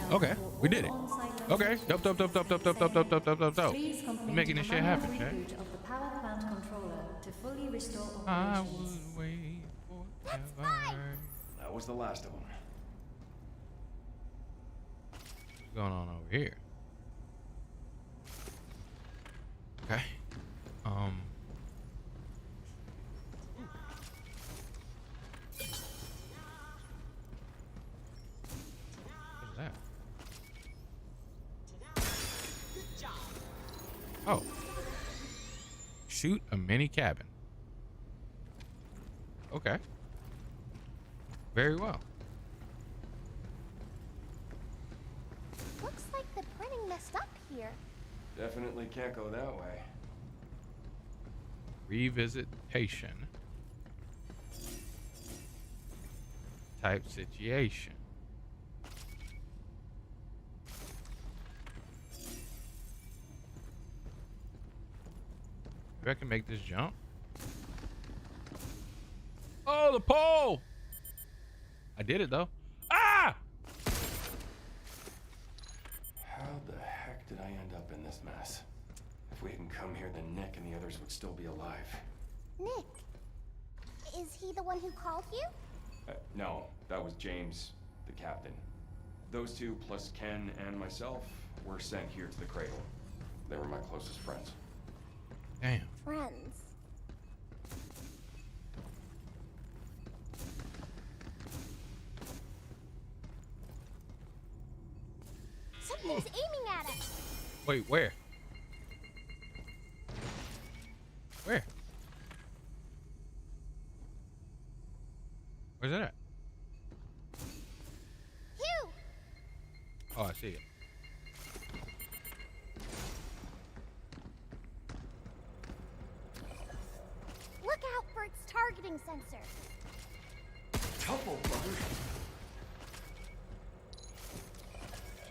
Okay, we did it. Okay, dope. We're making this shit happen, chat. Of the power plant controller to fully restore I operations. would wait forever. That was the last of them. What's going on over here? Okay. What's that? Oh. Shoot a mini cabin. Okay. Very well. Looks like the printing messed up here. Definitely can't go that way. Revisitation. Type situation. Maybe I can make this jump. Oh, the pole! I did it though. Ah! How the heck did I end up in this mess? If we hadn't come here, then Nick and the others would still be alive. Nick, is he the one who called you? No, that was James, the captain. Those two, plus Ken and myself, were sent here to the cradle. They were my closest friends. Damn. Friends. Something's aiming at us. Wait, where? Where? Where's it at? Hugh! Oh, I see it. Look out for its targeting sensor. Couple, brother.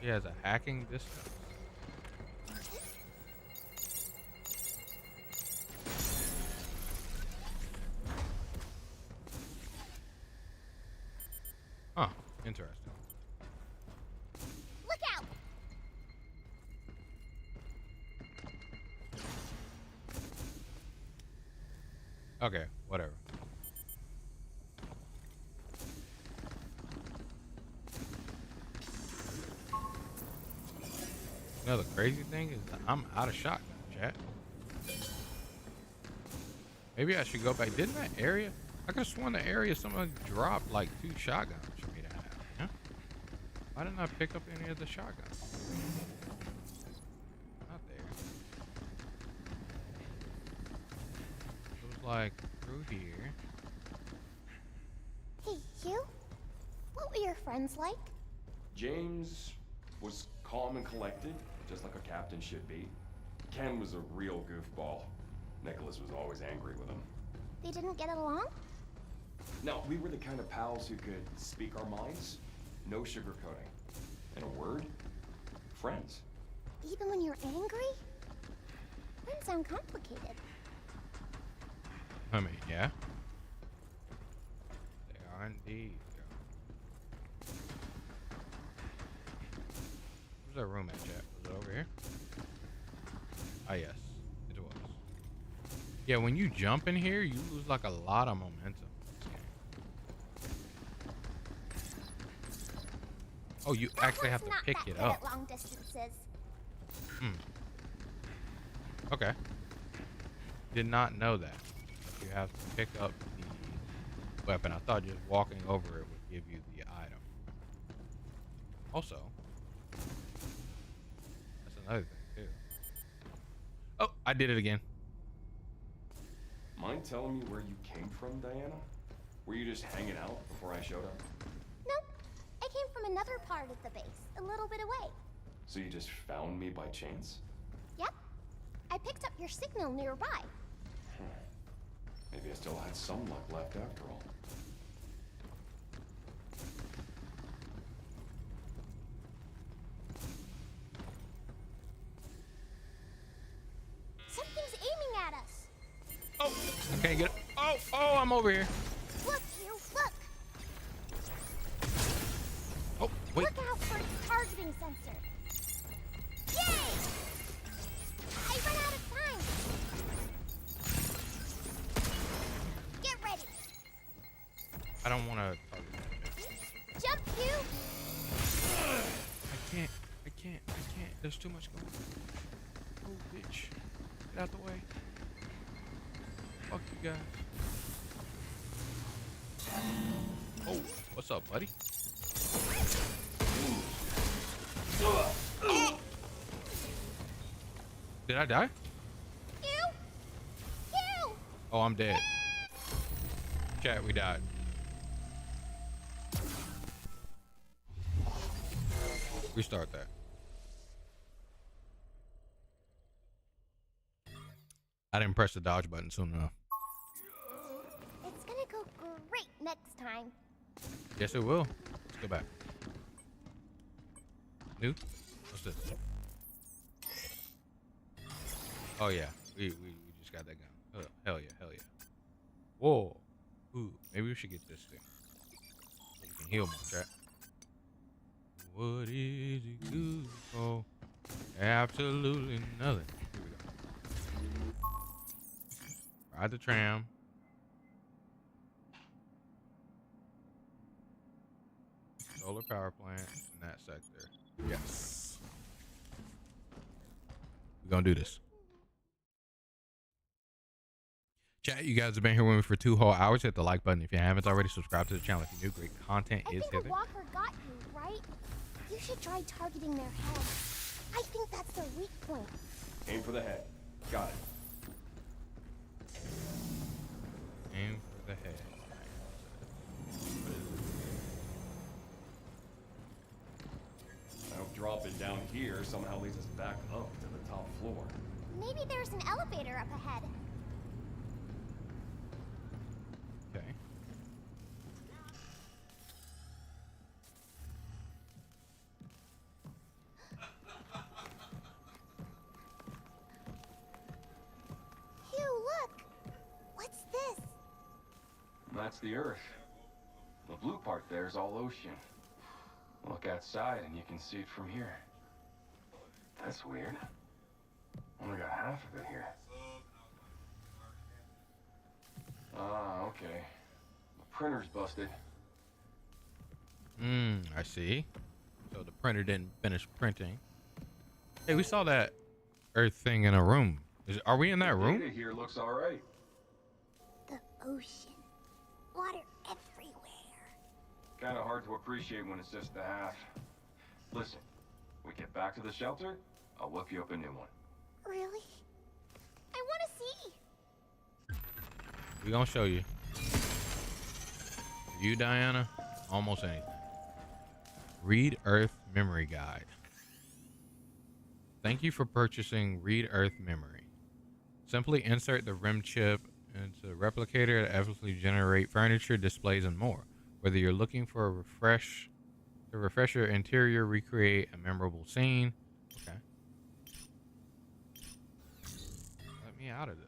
She has a hacking distance. Huh, interesting. Look out! Okay, whatever. You know, the crazy thing is that I'm out of shotgun, chat. Maybe I should go back. Didn't that area? I could have sworn the area someone dropped like 2 shotguns for me to have. Yeah? Why didn't I pick up any of the shotguns? Not there. It was like through here. Hey, Hugh? What were your friends like? James was calm and collected, just like a captain should be. Ken was a real goofball. Nicholas was always angry with him. They didn't get along? No, we were the kind of pals who could speak our minds, no sugarcoating. In a word, friends. Even when you're angry? Friends sound complicated. I mean, yeah. They are indeed. Where's that room at, chat? Was it over here? Ah, yes. It was. Yeah, when you jump in here, you lose like a lot of momentum. Oh, you actually have to pick it up. At long distances. Okay. Did not know that. You have to pick up the weapon. I thought just walking over it would give you the item. Also, that's another thing too. Oh, I did it again. Mind telling me where you came from, Diana? Were you just hanging out before I showed up? Nope. I came from another part of the base, a little bit away. So you just found me by chance? Yep. I picked up your signal nearby. Maybe I still had some luck left after all. Something's aiming at us. Oh, I can't get it. Oh, I'm over here. Look, you look. Oh, wait. Look out for its targeting sensor. Yay! I ran out of time. Get ready. I don't want to target that. Jump, you. I can't. There's too much going on. Oh, bitch. Get out the way. Fuck you guys. Oh, what's up, buddy? Did I die? You. Oh, I'm dead. Chat, we died. Restart that. I didn't press the dodge button soon enough. It's gonna go great next time. Yes, it will. Let's go back. New? What's this? Oh yeah, we just got that gun. Oh, hell yeah. Whoa. Ooh, maybe we should get this thing. You can heal more, chat. What is it good for? Absolutely nothing. Here we go. Ride the tram. Solar power plant in that sector. Yes. We're gonna do this. Chat, you guys have been here with me for 2 whole hours. Hit the like button if you haven't already. Subscribe to the channel if you're new. Great content is I think hitting. a walker got you, right? You should try targeting their head. I think that's their weak point. Aim for the head. Got it. Aim for the head. I hope dropping down here somehow leads us back up to the top floor. Maybe there's an elevator up ahead. Okay. Hugh, look! What's this? That's the Earth. The blue part there is all ocean. Look outside and you can see it from here. That's weird. Only got half of it here. Ah, okay. The printer's busted. I see. So the printer didn't finish printing. Hey, we saw that Earth thing in a room. Are we in that room? Data here looks all right. The ocean. Water everywhere. Kind of hard to appreciate when it's just the half. Listen, we get back to the shelter, I'll whip you up a new one. Really? I want to see. We gonna show you. You, Diana, almost anything. Read Earth Memory Guide. Thank you for purchasing Read Earth Memory. Simply insert the REM chip into the replicator to effortlessly generate furniture, displays, and more. Whether you're looking for a refresh your interior, recreate a memorable scene. Okay. Let me out of this.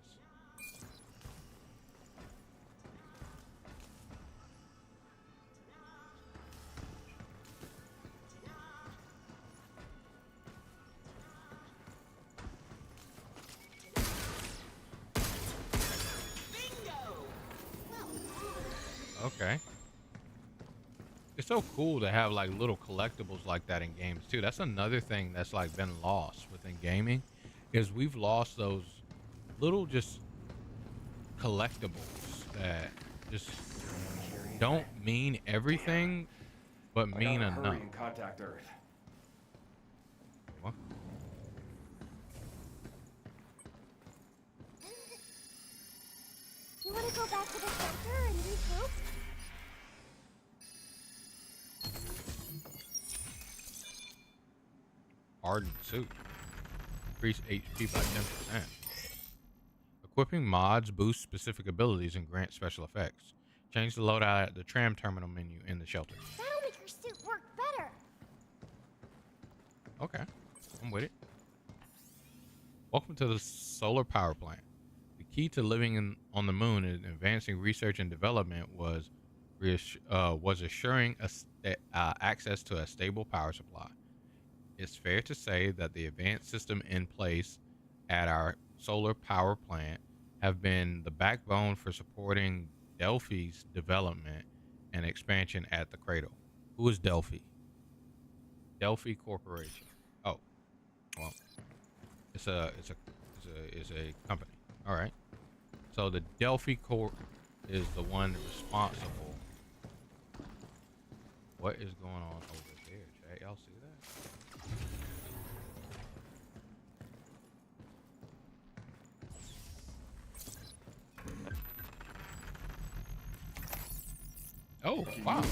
Okay. It's so cool to have like little collectibles like that in games too. That's another thing that's like been lost within gaming, is we've lost those little just collectibles that just don't mean everything, but mean enough. Hurry and contact Earth. What? You want to go back to the center and regroup? Ardent suit. Increase HP by 10%. Equipping mods boosts specific abilities and grant special effects. Change the loadout at the tram terminal menu in the shelter. That'll make your suit work better. Okay, I'm with it. Welcome to the solar power plant. The key to living on the moon and advancing research and development was assuring access to a stable power supply. It's fair to say that the advanced system in place at our solar power plant have been the backbone for supporting Delphi's development and expansion at the cradle. Who is Delphi? Delphi Corporation. Oh, well, it's a company. All right. So the Delphi Corp is the one responsible. What is going on over there, chat? Y'all see that? Oh, wow.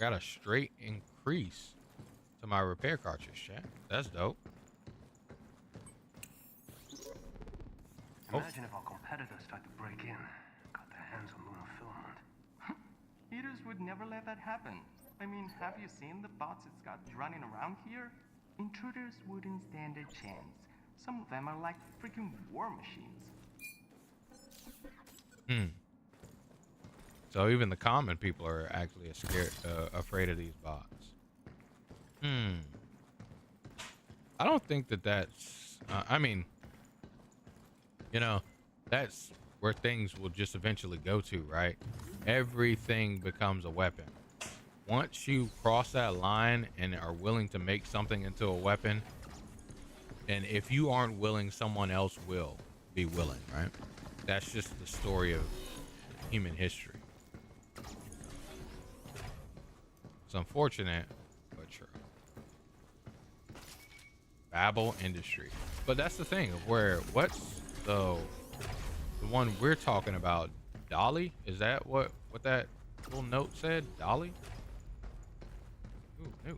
Got a straight increase to my repair cartridge, chat. That's dope. Imagine if our competitors tried to break in, got their hands on lunar filament. Eaters would never let that happen. I mean, have you seen the bots it's got running around here? Intruders wouldn't stand a chance. Some of them are like freaking war machines. So even the common people are actually afraid of these bots. I don't think that's. I mean, you know, that's where things will just eventually go to, right? Everything becomes a weapon. Once you cross that line and are willing to make something into a weapon, and if you aren't willing, someone else will be willing, right? That's just the story of human history. It's unfortunate, but true. Babel Industry. But that's the thing of where, what's the one we're talking about? Dolly? Is that what that little note said? Dolly? Ooh, no.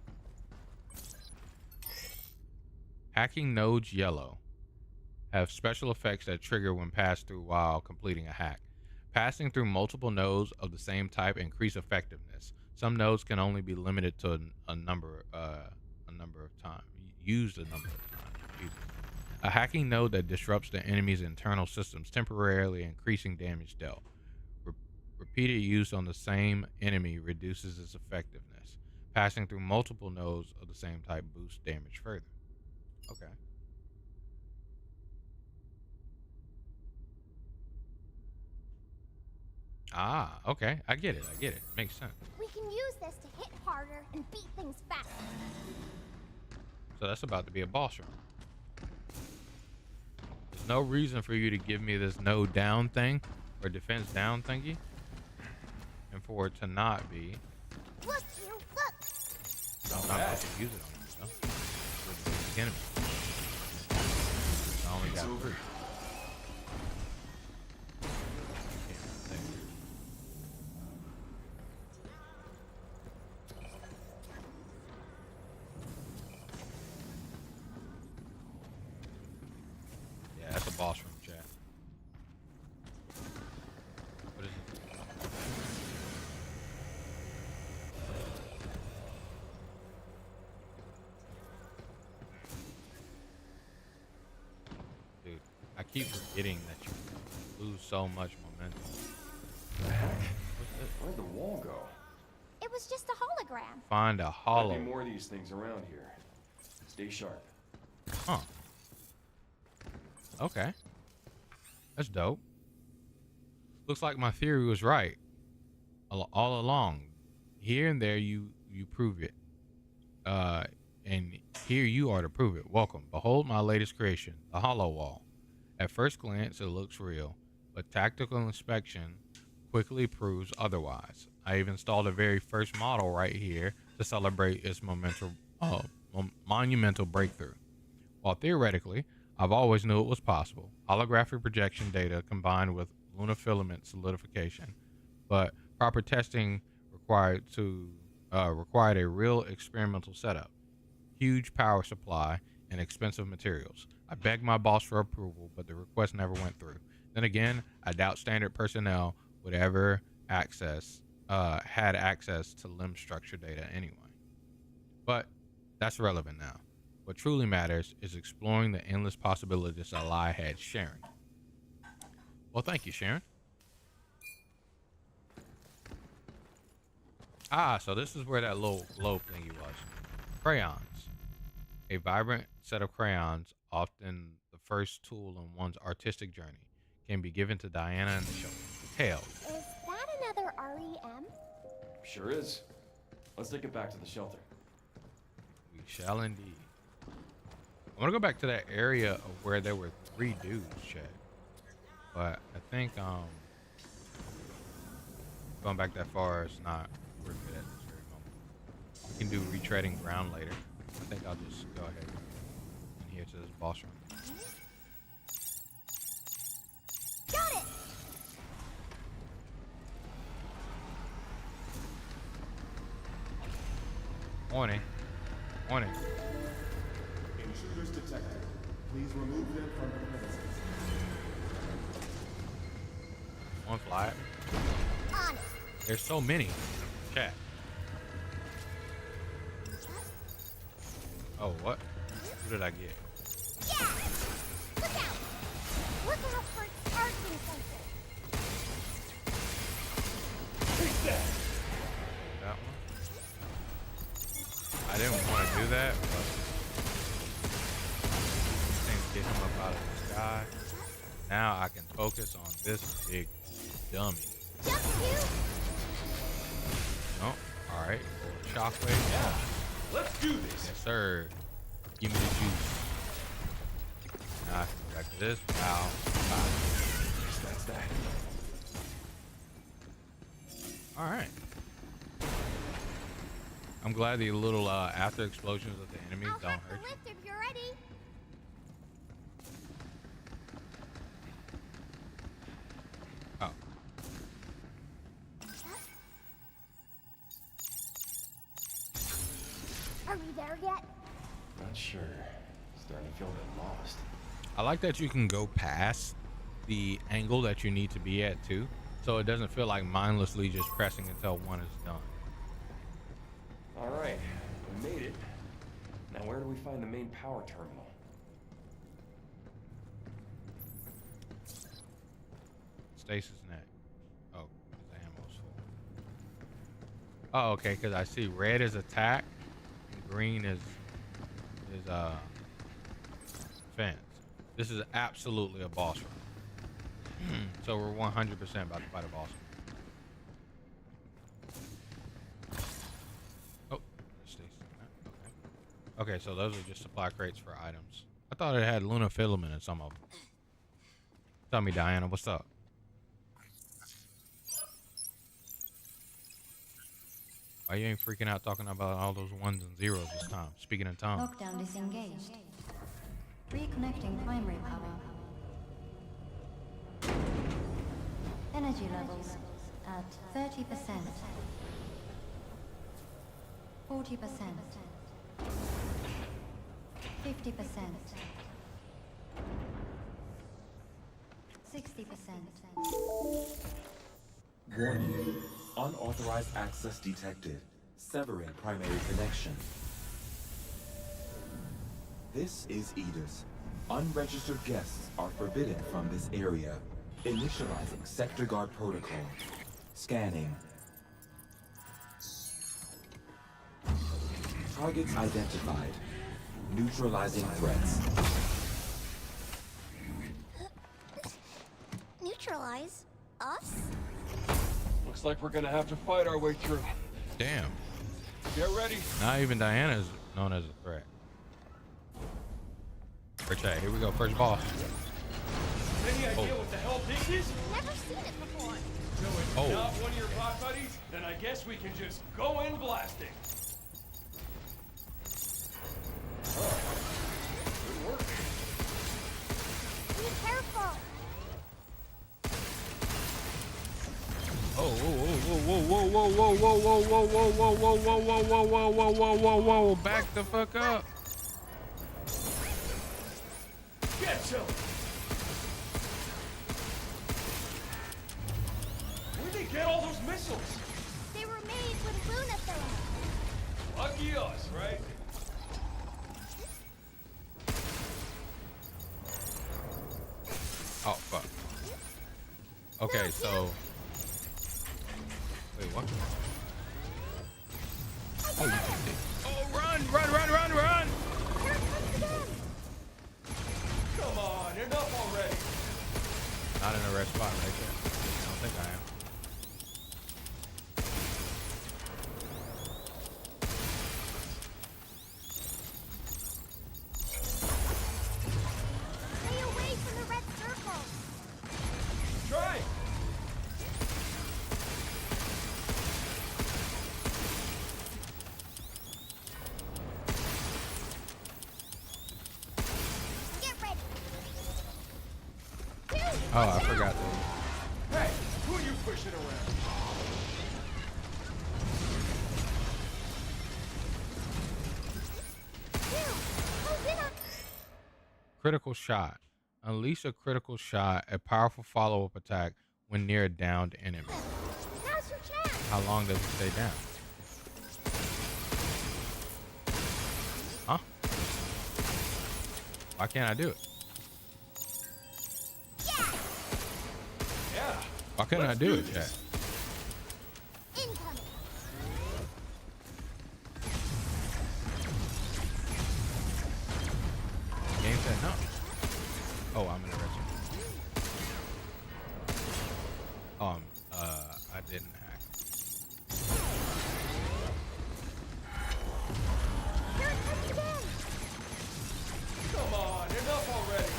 Hacking nodes yellow have special effects that trigger when passed through while completing a hack. Passing through multiple nodes of the same type increase effectiveness. Some nodes can only be limited to a number of times. Used a number of times. A hacking node that disrupts the enemy's internal systems, temporarily increasing damage dealt. Repeated use on the same enemy reduces its effectiveness. Passing through multiple nodes of the same type boosts damage further. Okay. Ah, okay. I get it. Makes sense. We can use this to hit harder and beat things faster. So that's about to be a boss room. There's no reason for you to give me this no down thing or defense down thingy, and for it to not be. Look, you look. I'm not supposed to use it on yourself. With the enemy. I only got 3. Yeah, that's a boss room, chat. What is it? Dude, I keep forgetting that you lose so much momentum. What the heck? Where'd the wall go? It was just a hologram. Find a hollow. Might be more of these things around here. Stay sharp. Huh. Okay. That's dope. Looks like my theory was right. all along. Here and there you prove it. And here you are to prove it. Welcome. Behold my latest creation, the hollow wall. At first glance, it looks real, but tactical inspection quickly proves otherwise. I even installed the very first model right here to celebrate its monumental breakthrough. While theoretically, I've always knew it was possible. Holographic projection data combined with lunar filament solidification, but proper testing required a real experimental setup, huge power supply, and expensive materials. I begged my boss for approval, but the request never went through. Then again, I doubt standard personnel would ever had access to limb structure data anyway. But that's irrelevant now. What truly matters is exploring the endless possibilities that lie ahead, Sharon. Well, thank you, Sharon. Ah, so this is where that little globe thingy was. Crayons. A vibrant set of crayons, often the first tool on one's artistic journey, can be given to Diana and the shelter. Tail. Is that another REM? Sure is. Let's take it back to the shelter. We shall indeed. I want to go back to that area of where there were 3 dudes, Chad. But I think going back that far is not worth it at this very moment. We can do retreading ground later. I think I'll just go ahead and here to this boss room. Got it. Morning. Morning. Intruders detected. Please remove them from the premises. One fly. On it. There's so many. Chat. Oh, what? Who did I get? Yeah. Look out. Look out for arcing sensor. Take that. That one? I didn't want to do that, but things get him up out of the sky. Now I can focus on this big dummy. Just you. Oh, alright. Shockwave. Yeah. Let's do this. Yes, sir. Give me the juice. Now I can go back to this. Wow. Guess that's that. Alright. I'm glad the little after explosions of the enemies I'll don't have hurt the you. lift if you're ready. Oh. Are we there yet? Not sure. Starting to feel a bit lost. I like that you can go past the angle that you need to be at too, so it doesn't feel like mindlessly just pressing until one is done. All right, we made it. Now where do we find the main power terminal? Stasis net. Oh, the ammo's full. Oh, okay, because I see red is attack, and green is defense. This is absolutely a boss run. So we're 100% about to fight a boss. Oh, stasis net. Okay. Okay, so those are just supply crates for items. I thought it had lunar filament in some of them. Tell me, Diana, what's up? Why you ain't freaking out talking about all those ones and zeros this time? Speaking in tongues. Lockdown disengaged. Reconnecting primary power. Energy levels at 30%. 40%. 50%. 60%. Warning. Unauthorized access detected. Severing primary connection. This is Edis. Unregistered guests are forbidden from this area. Initializing sector guard protocol. Scanning. Targets identified. Neutralizing threats. Neutralize us? Looks like we're gonna have to fight our way through. Damn. Get ready. Not even Diana is known as a threat. Okay, here we go. First boss. Any idea what the hell this is? Never seen it before. So it's not one of your bot buddies? Then I guess we can just go in blasting. Oh, good work. Be careful. Oh, whoa, whoa, whoa, whoa, whoa, whoa, whoa, whoa, whoa, whoa, whoa, whoa, whoa, whoa, whoa, whoa, whoa, whoa, whoa, back the fuck up. Get some. Where'd they get all those missiles? They were made with Luna filament. Lucky us, right? Oh, fuck. Okay, so... Wait, what? Oh, you did it. Oh, run, run, run, run, run! Come on, enough already. Not in the right spot right there. I don't think I am. Stay away from the red circle. Try. Get ready. Oh, I forgot that. Hey, who are you pushing around? Critical shot. Unleash a critical shot, a powerful follow-up attack when near a downed enemy. Now's your chance. How long does it stay down? Huh? Why can't I do it? Yeah. Why couldn't I do it, chat? Incoming. Game said no. Oh, I'm in a rescue. I didn't hack. Here it comes again. Come on, enough already.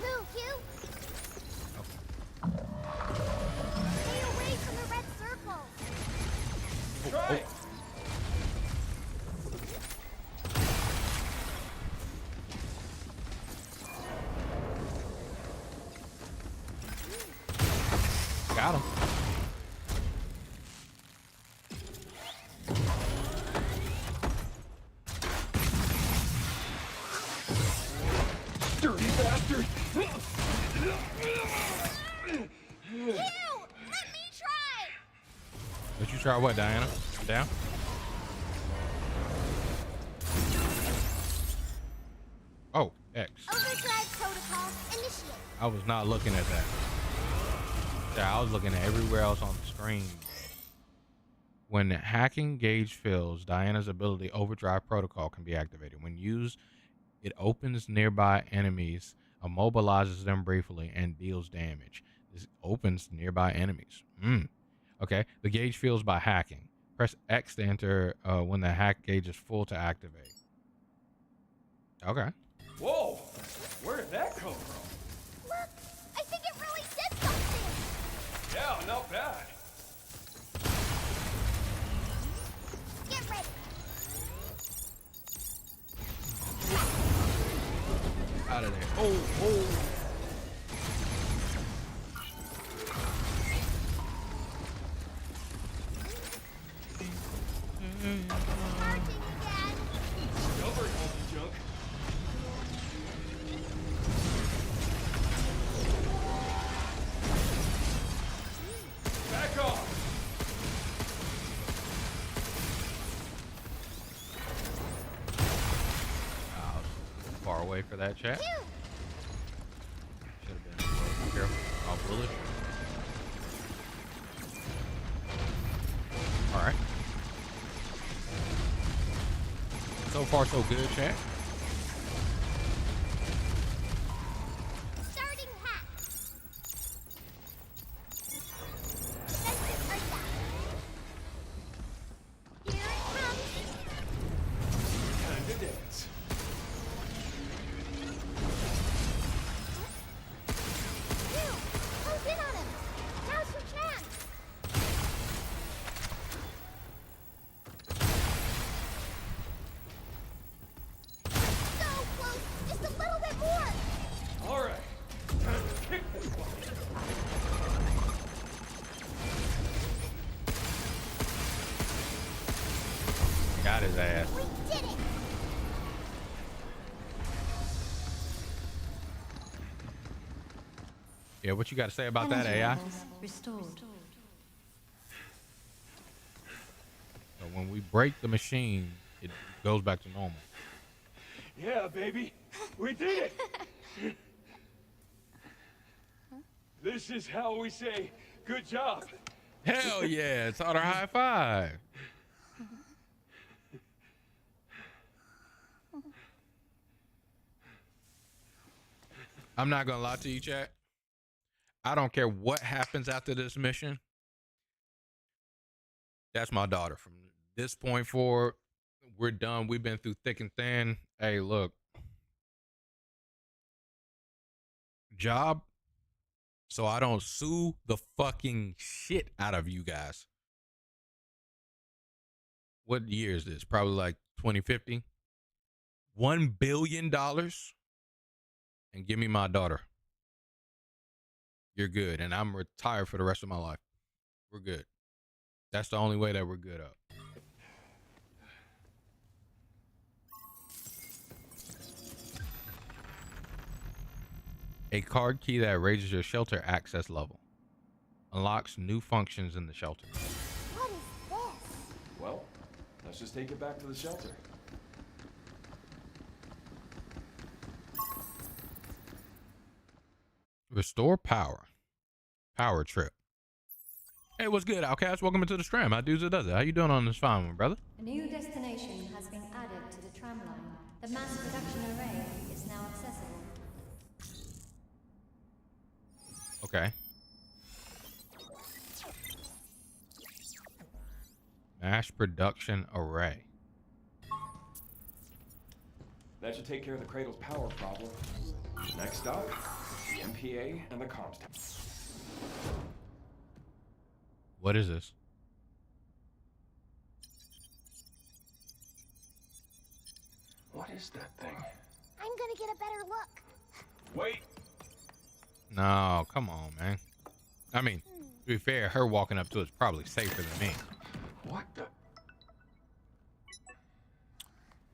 Move, you. Stay away from the red circle. Try. Got him. Dirty bastard. You! Let me try! Let you try what, Diana? Down? Oh, X. Overdrive protocol initiate. I was not looking at that. Yeah, I was looking at everywhere else on the screen. When hacking gauge fills, Diana's ability Overdrive Protocol can be activated. When used, it opens nearby enemies, immobilizes them briefly, and deals damage. This opens nearby enemies. Okay. The gauge fills by hacking. Press X to enter when the hack gauge is full to activate. Okay. Whoa! Where did that come from? Look! I think it really did something! Yeah, not bad. Get ready! Out of there. Oh, oh. Charging again! Discovered all the junk. Back off! Far away for that chat. Should have been careful. Oh, bullet. All right. So far, so good, chat. Starting hack. Defenses are down. Here it comes. Time to dance. You, close in on him. Now's your chance. So close. Just a little bit more. All right. Time to kick this one. Got his ass. We did it. Yeah, what you got to say about that, Energy AI? levels restored. So when we break the machine, it goes back to normal. Yeah, baby. We did it. This is how we say good job. Hell yeah, it's on our high five. I'm not gonna lie to you, chat. I don't care what happens after this mission. That's my daughter. From this point forward, we're done. We've been through thick and thin. Hey, look. Job, so I don't sue the fucking shit out of you guys. What year is this? Probably like 2050. $1 billion, and give me my daughter. You're good, and I'm retired for the rest of my life. We're good. That's the only way that we're good up. A card key that raises your shelter access level. Unlocks new functions in the shelter. What is this? Well, let's just take it back to the shelter. Restore power. Power trip. Hey, what's good, Outcast? Welcome into the stream. How does it? How you doing on this fine one, brother? A new destination has been added to the tram line. The mass production array is now accessible. Okay. Mass production array. That should take care of the cradle's power problem. Next up, the MPA and the comms tower. What is this? What is that thing? I'm gonna get a better look. Wait! No, come on, man. I mean, to be fair, her walking up to it's probably safer than me. What the?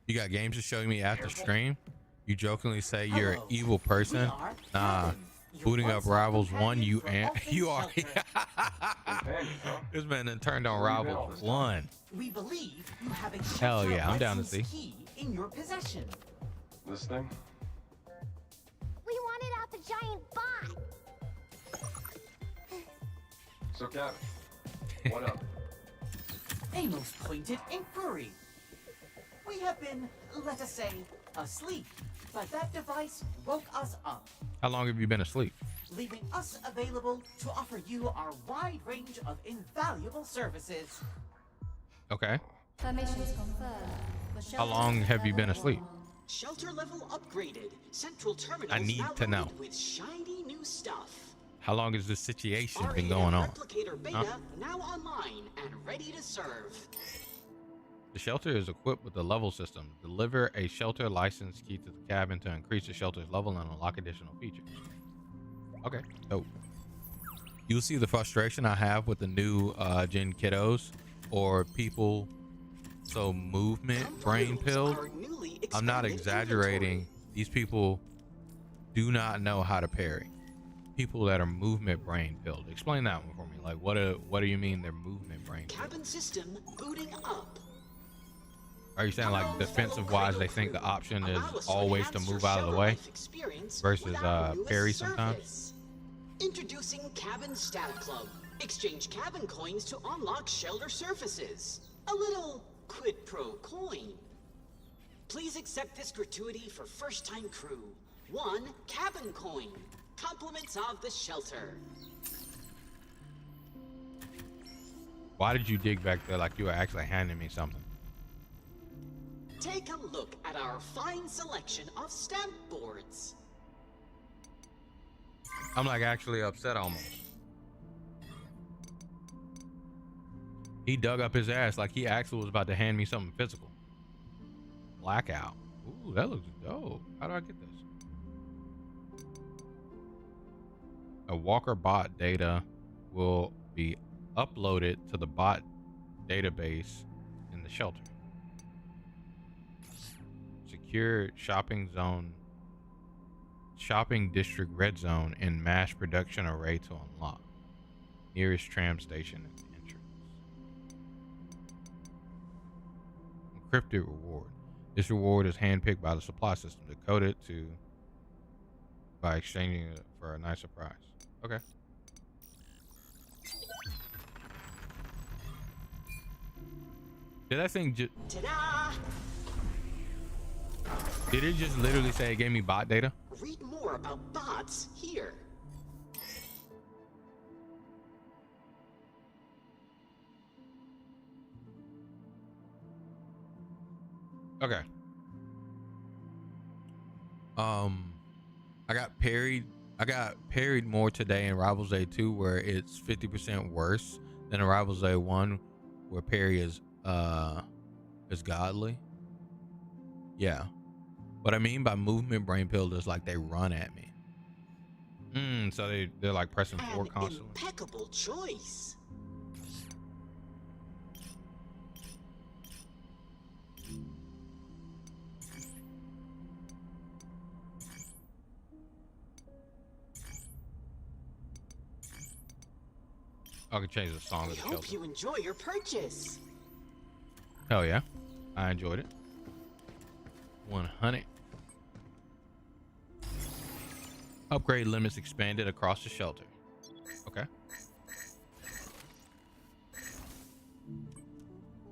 You got games to show me after stream? You jokingly say you're an evil person? Nah. Booting up Rivals 1, you are. This man done turned on Rivals 1. We believe you have a Hell yeah, I'm down to see. key in your possession. This thing? We wanted out the giant bot. So, Captain, what up? A most pointed inquiry. We have been, let us say, asleep, but that device woke us up, How long have you been asleep? leaving us available to offer you our wide range of invaluable services. Okay. Permissions confirmed. For How long have you been asleep? Shelter level upgraded. Central terminals I need now to know. loaded with shiny new stuff. How long has this situation been REM going on? Replicator beta Huh? now online and ready to serve. The shelter is equipped with a level system. Deliver a shelter license key to the cabin to increase the shelter's level and unlock additional features. Okay, dope. You'll see the frustration I have with the new gen kiddos or people. So movement brain pills. I'm not exaggerating. These people do not know how to parry. People that are movement brain pilled. Explain that one for me. Like, what do you mean they're movement brain pilled? Cabin system booting up. Are you saying like defensive wise they think the option is always to move out of the way versus parry sometimes? Introducing Cabin Stat Club. Exchange cabin coins to unlock shelter surfaces. A little quid pro coin. Please accept this gratuity for first-time crew. 1 cabin coin. Compliments of the shelter. Why did you dig back there like you were actually handing me something? Take a look at our fine selection of stamp boards. I'm like actually upset almost. He dug up his ass like he actually was about to hand me something physical. Blackout. Ooh, that looks dope. How do I get this? A walker bot data will be uploaded to the bot database in the shelter. Secure shopping district red zone in mass production array to unlock. Nearest tram station at the entrance. Encrypted reward. This reward is handpicked by the supply system, decoded by exchanging it for a nice surprise. Okay. Did that thing just... Ta-da! Did it just literally say it gave me bot data? Read more about bots here. Okay. I got parried more today in Rivals Day 2 where it's 50% worse than in Rivals Day 1 where parry is godly. Yeah. What I mean by movement brain pill is like they run at me. So they're like pressing forward constantly. Impeccable choice. I can change the song. I hope you enjoy your purchase. Hell yeah, I enjoyed it. 100. Upgrade limits expanded across the shelter. Okay.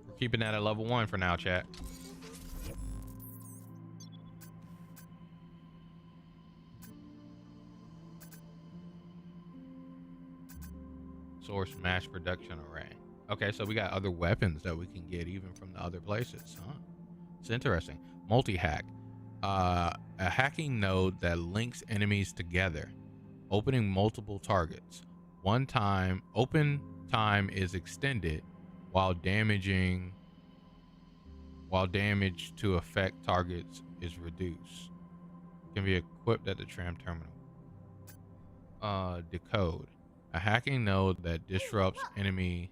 We're keeping that at level 1 for now, chat. Source mass production array. Okay, so we got other weapons that we can get even from the other places, huh? It's interesting. Multi-hack. A hacking node that links enemies together, opening multiple targets. Open time is extended while damage to affect targets is reduced. Can be equipped at the tram terminal. Decode. A hacking node that disrupts enemy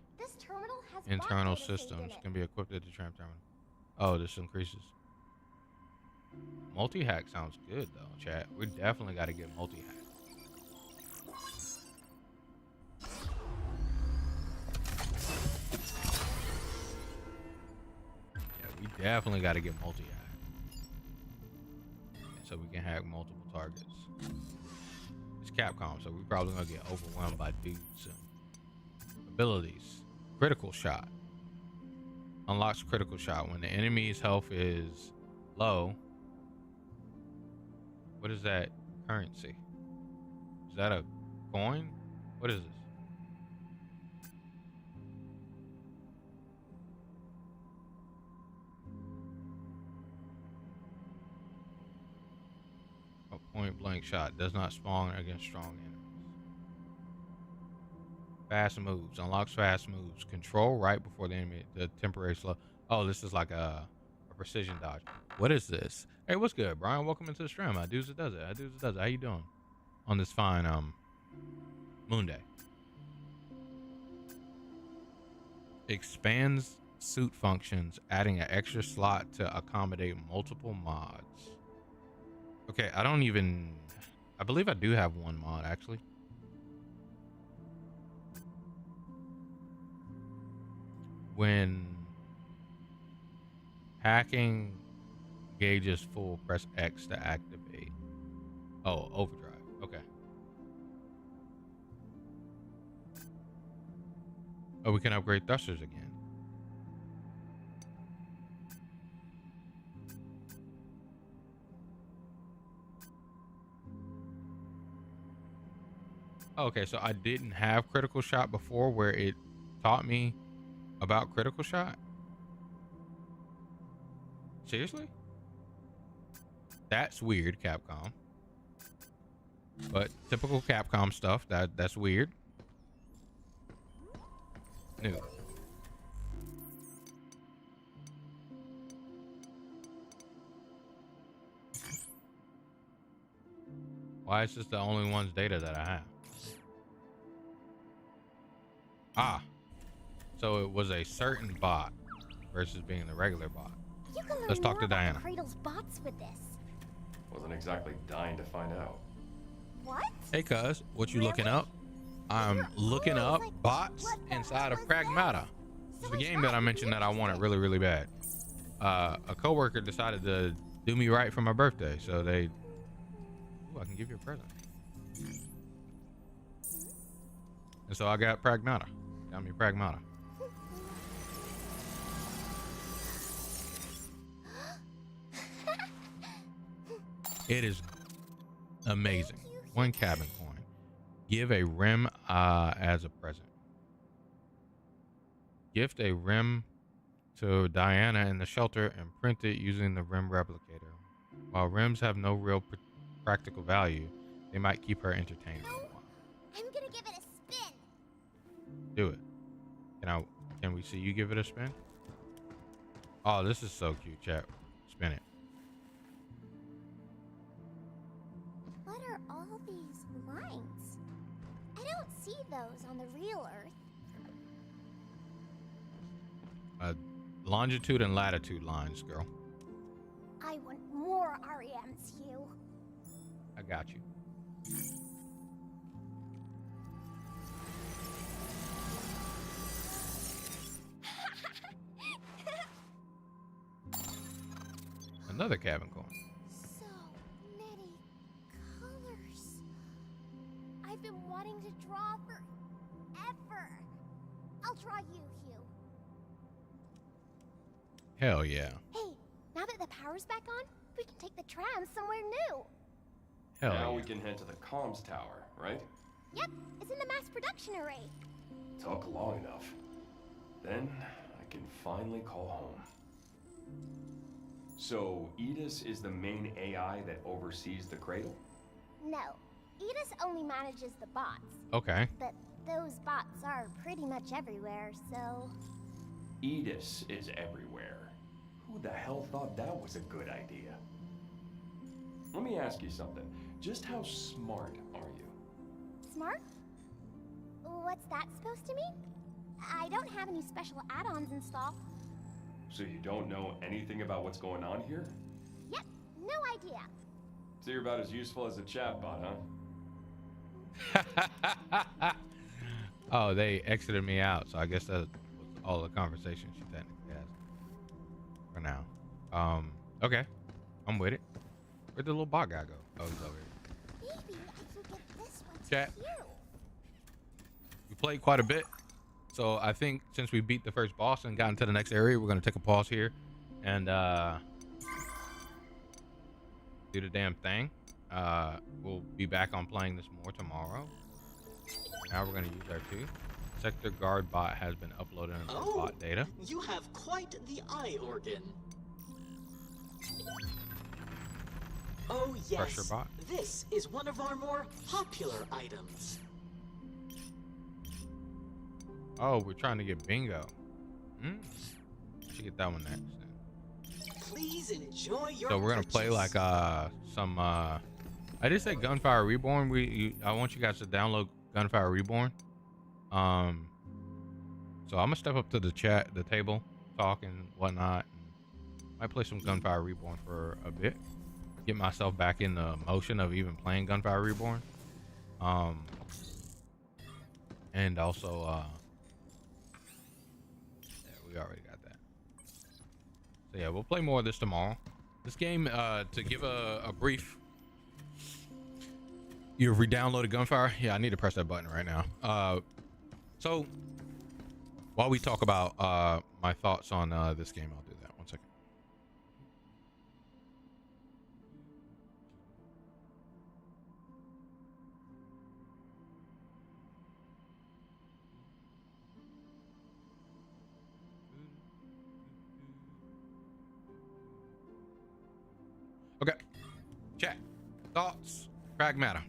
internal systems can be equipped at the tram terminal. Oh, this increases. Multi-hack sounds good though, chat. We definitely got to get multi-hack. Yeah, we definitely got to get multi-hack. So we can hack multiple targets. It's Capcom, so we're probably going to get overwhelmed by dudes. Abilities. Critical shot. Unlocks critical shot. When the enemy's health is low. What is that currency? Is that a coin? What is this? A point blank shot does not spawn against strong enemies. Fast moves. Unlocks fast moves. Control right before the enemy. The temporary slow. Oh, this is like a precision dodge. What is this? Hey, what's good, Brian? Welcome into the stream. I does it. How you doing on this fine moon day? Expands suit functions, adding an extra slot to accommodate multiple mods. Okay, I believe I do have one mod actually. When hacking gauges full, press X to activate. Oh, overdrive. Okay. Oh, we can upgrade thrusters again. Okay, so I didn't have critical shot before where it taught me about critical shot. Seriously? That's weird, Capcom. But typical Capcom stuff, that's weird. New. Why is this the only one's data that I have? Ah. So it was a certain bot versus being the regular bot. You can learn Let's talk more to about Diana. the Cradle's bots with this. Wasn't exactly dying to find out. What? Hey, cuz, what you looking up? I'm looking up bots inside of Pragmata. It's the game that I mentioned that I wanted really, really bad. A coworker decided to do me right for my birthday, so they... Ooh, I can give you a present. And so I got Pragmata. Got me Pragmata. It is amazing. 1 cabin coin. Give a rim as a present. Gift a rim to Diana in the shelter and print it using the rim replicator. While rims have no real practical value, they might keep her entertained for a while. I'm gonna give it a spin. Do it. Can we see you give it a spin? Oh, this is so cute, chat. Spin it. What are all these lines? I don't see those on the real Earth. Longitude and latitude lines, girl. I want more REMs, Hugh. I got you. Another cabin coin. So many colors. I've been wanting to draw forever. I'll draw you, Hugh. Hell yeah. Hey, now that the power's back on, we can take the tram somewhere new. Hell now yeah. we can head to the comms tower, right? Yep, it's in the mass production array. Took long enough. Then I can finally call home. So, Edis is the main AI that oversees the cradle? No, Edis only manages the bots. Okay. But those bots are pretty much everywhere, so... Edis is everywhere. Who the hell thought that was a good idea? Let me ask you something. Just how smart are you? Smart? What's that supposed to mean? I don't have any special add-ons installed. So you don't know anything about what's going on here? Yep, no idea. So you're about as useful as a chatbot, huh? Oh, they exited me out, so I guess that was all the conversation she technically has for now. Okay, I'm with it. Where'd the little bot guy go? Oh, he's over here. Maybe I can get this one to Chat. you. We played quite a bit, so I think since we beat the first boss and got into the next area, we're gonna take a pause here and do the damn thing. We'll be back on playing this more tomorrow. Now we're gonna use our 2. Sector guard bot has been uploaded into the bot data. You have quite the eye organ. Oh yes, Pressure bot. This is one of our more popular items. Oh, we're trying to get bingo. Should get that one next. Then. Please enjoy your So we're gonna play like some I did say Gunfire Reborn. I want you guys to download Gunfire Reborn. So I'm gonna step up to the table, talk and whatnot. And might play some Gunfire Reborn for a bit. Get myself back in the motion of even playing Gunfire Reborn. And also yeah, we already got that. So yeah, we'll play more of this tomorrow. This game, to give a brief, you've re-downloaded Gunfire. Yeah, I need to press that button right now. So while we talk about my thoughts on this game, I'll do that. 1 second. Okay. Chat. Thoughts? Pragmata.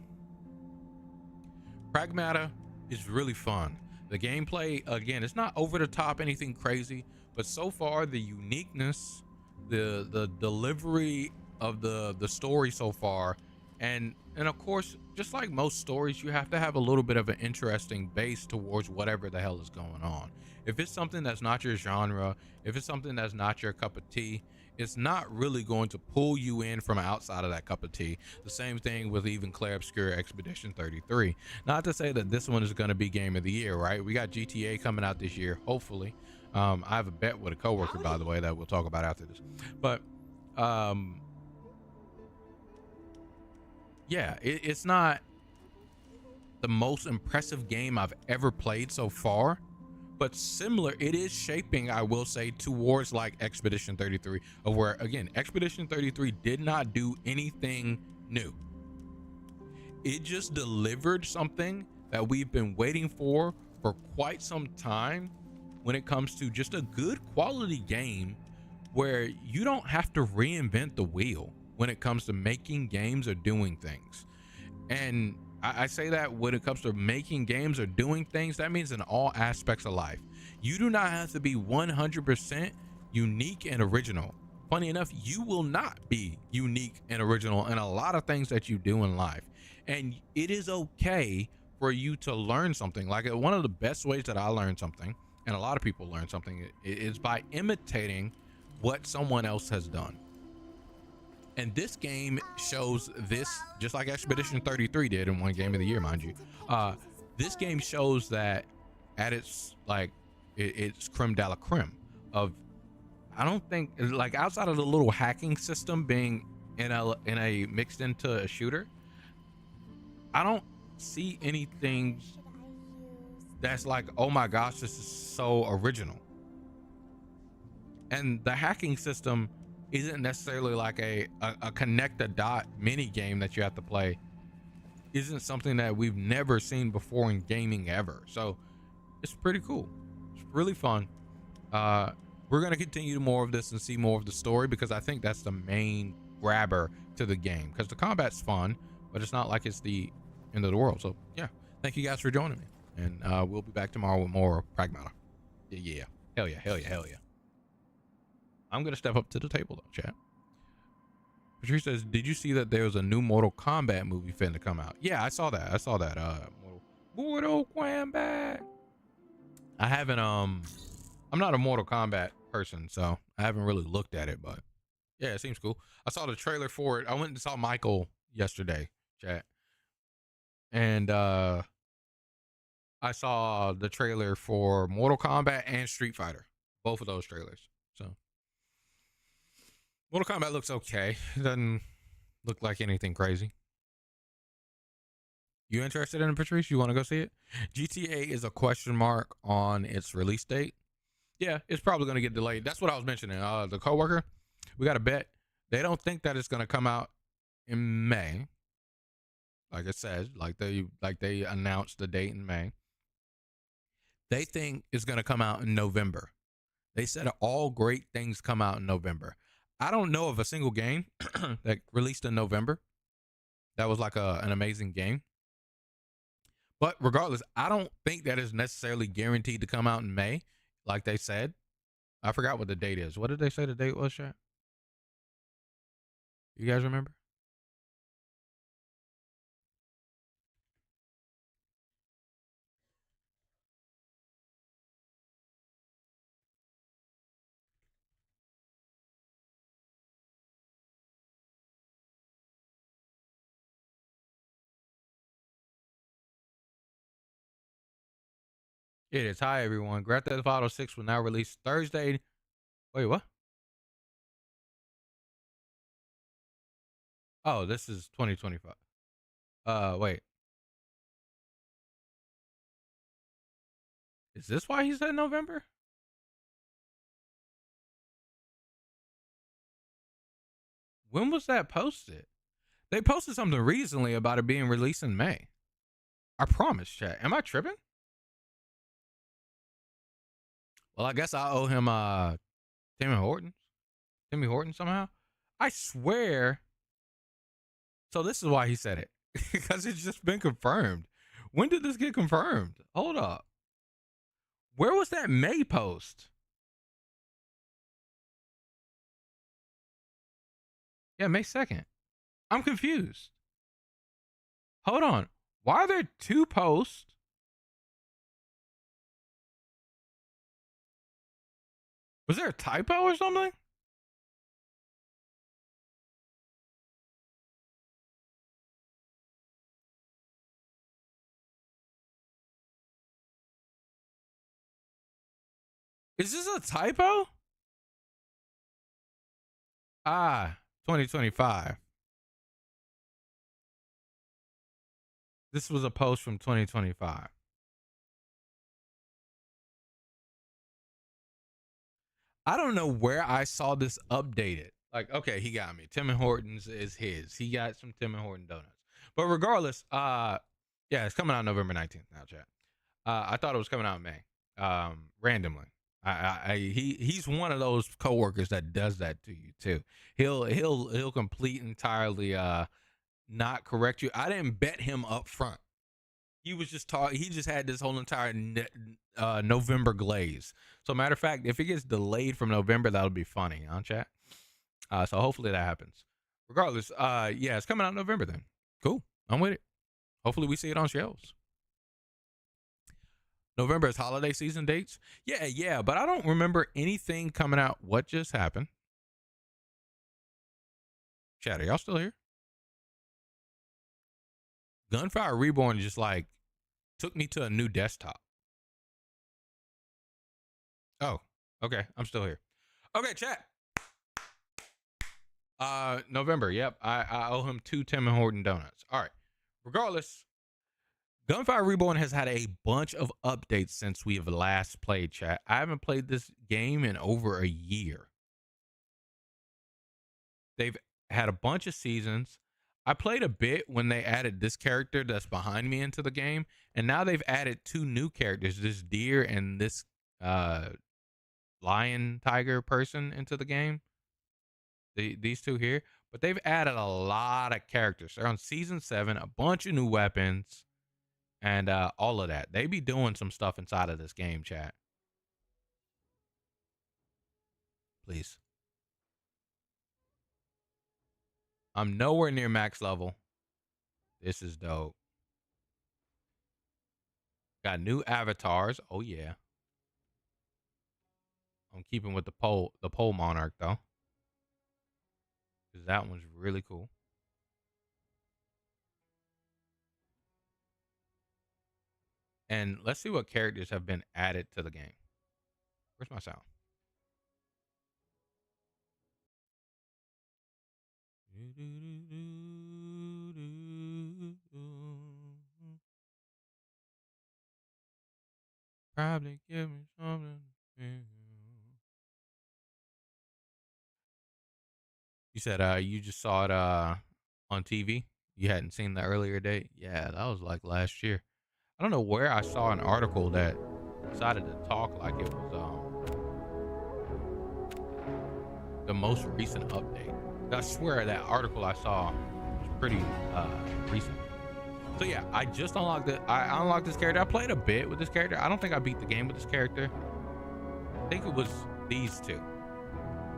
Pragmata is really fun. The gameplay, again, it's not over the top, anything crazy, but so far the uniqueness, the delivery of the story so far, and of course, just like most stories, you have to have a little bit of an interesting base towards whatever the hell is going on. If it's something that's not your genre, if it's something that's not your cup of tea, it's not really going to pull you in from outside of that cup of tea. The same thing with even Clair Obscur Expedition 33. Not to say that this one is going to be game of the year, right? We got GTA coming out this year, hopefully. I have a bet with a coworker, by the way, that we'll talk about after this. But yeah, it's not the most impressive game I've ever played so far, but similar, it is shaping, I will say, towards like Expedition 33, of where, again, Expedition 33 did not do anything new. It just delivered something that we've been waiting for quite some time when it comes to just a good quality game where you don't have to reinvent the wheel when it comes to making games or doing things. And I say that when it comes to making games or doing things, that means in all aspects of life. You do not have to be 100% unique and original. Funny enough, you will not be unique and original in a lot of things that you do in life. And it is okay for you to learn something. Like, one of the best ways that I learn something, and a lot of people learn something, is by imitating what someone else has done. And this game shows this, just like Expedition 33 did in one game of the year, mind you. This game shows that at its, like, it's creme de la creme of, I don't think, like, outside of the little hacking system being in a mixed into a shooter, I don't see anything that's like, oh my gosh, this is so original. And the hacking system isn't necessarily like a connect the dot mini game that you have to play. Isn't something that we've never seen before in gaming ever. So it's pretty cool. It's really fun. We're going to continue more of this and see more of the story, because I think that's the main grabber to the game, because the combat's fun, but it's not like it's the end of the world. So yeah, thank you guys for joining me, and we'll be back tomorrow with more Pragmata. Yeah, hell yeah, hell yeah, hell yeah. I'm gonna step up to the table though, chat. Patrice says, did you see that there was a new Mortal Kombat movie finna come out? Yeah, I saw that. Mortal Kombat. I haven't I'm not a Mortal Kombat person, so I haven't really looked at it, but yeah, it seems cool. I saw the trailer for it. I went and saw Micheal yesterday, chat. And I saw the trailer for Mortal Kombat and Street Fighter. Both of those trailers. So Mortal Kombat looks okay. It doesn't look like anything crazy. You interested in it, Patrice? You want to go see it? GTA is a question mark on its release date. Yeah, it's probably going to get delayed. That's what I was mentioning. The coworker, we got a bet. They don't think that it's going to come out in May. Like I said, like they announced the date in May. They think it's going to come out in November. They said all great things come out in November. I don't know of a single game that released in November that was like an amazing game. But regardless, I don't think that is necessarily guaranteed to come out in May, like they said. I forgot what the date is. What did they say the date was, chat? You guys remember? It is. Hi, everyone. Grand Theft Auto 6 will now release Thursday. Wait, what? Oh, this is 2025. Wait. Is this why he said November? When was that posted? They posted something recently about it being released in May. I promise, chat. Am I tripping? Well, I guess I owe him Timmy Horton somehow. I swear So this is why he said it. Because it's just been confirmed. When did this get confirmed? Hold up. Where was that May post? Yeah, May 2nd. I'm confused. Hold on. Why are there 2 posts? Was there a typo or something? Is this a typo? 2025. This was a post from 2025. I don't know where I saw this updated. Like, okay, he got me. Tim Hortons is his. He got some Tim Horton donuts. But regardless, yeah, it's coming out November 19th now, chat. I thought it was coming out in May. Randomly. He's one of those coworkers that does that to you too. He'll complete entirely not correct you. I didn't bet him up front. He was just talking. He just had this whole entire November glaze. So matter of fact, if it gets delayed from November, that'll be funny, huh, chat? So hopefully that happens. Regardless, yeah, it's coming out in November then. Cool. I'm with it. Hopefully we see it on shelves. November is holiday season dates. Yeah, but I don't remember anything coming out. What just happened? Chat, are y'all still here? Gunfire Reborn just like took me to a new desktop. Oh, okay. I'm still here. Okay, chat. November. Yep. I owe him 2 Tim Horton donuts. All right. Regardless, Gunfire Reborn has had a bunch of updates since we have last played, chat. I haven't played this game in over a year. They've had a bunch of seasons. I played a bit when they added this character that's behind me into the game, and now they've added 2 new characters, this deer and this lion tiger person into the game. These 2 here, but they've added a lot of characters. They're on season 7, a bunch of new weapons, and all of that. They be doing some stuff inside of this game, chat. Please. I'm nowhere near max level. This is dope. Got new avatars. Oh yeah. I'm keeping with the pole monarch though, because that one's really cool. And let's see what characters have been added to the game. Where's my sound? Probably give me something. You said you just saw it on TV. You hadn't seen the earlier date. Yeah, that was like last year. I don't know where I saw an article that decided to talk like it was the most recent update. I swear that article I saw was pretty recent. So yeah, I just unlocked it. I unlocked this character. I played a bit with this character. I don't think I beat the game with this character. I think it was these 2.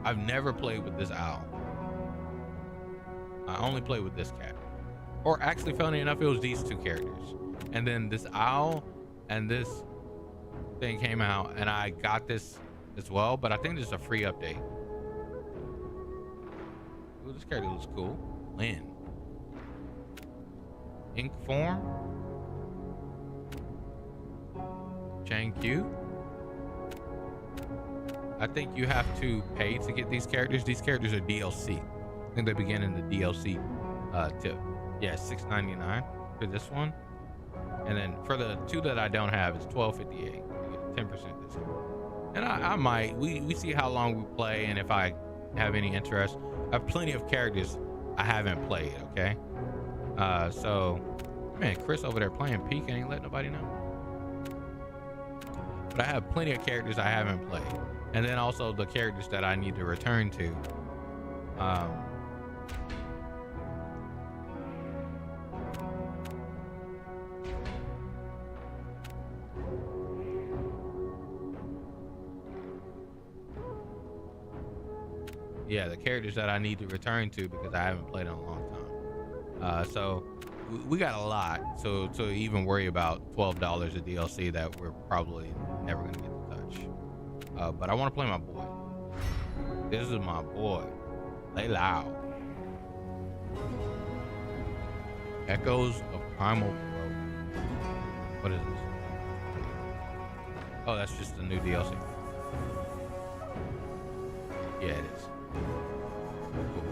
I've never played with this owl. I only played with this cat. Or actually, funny enough, it was these 2 characters. And then this owl and this thing came out, and I got this as well, but I think this is a free update. Ooh, this character looks cool. Lynn. Ink form. Chang Q. I think you have to pay to get these characters. These characters are DLC. I think they begin in the DLC tip. Yeah, $6.99 for this one. And then for the 2 that I don't have, it's $12.58. You get 10% discount. And I might. We see how long we play, and if I have any interest. I have plenty of characters I haven't played, okay? So, man, Chris over there playing Peek and ain't let nobody know. But I have plenty of characters I haven't played. And then also the characters that I need to return to. Yeah, the characters that I need to return to because I haven't played in a long time. So we got a lot. So to even worry about $12 of DLC that we're probably never gonna get to touch. But I want to play my boy. This is my boy. Lay loud. Echoes of Primal Growth. What is this? Oh, that's just a new DLC. Yeah, it is. Cool.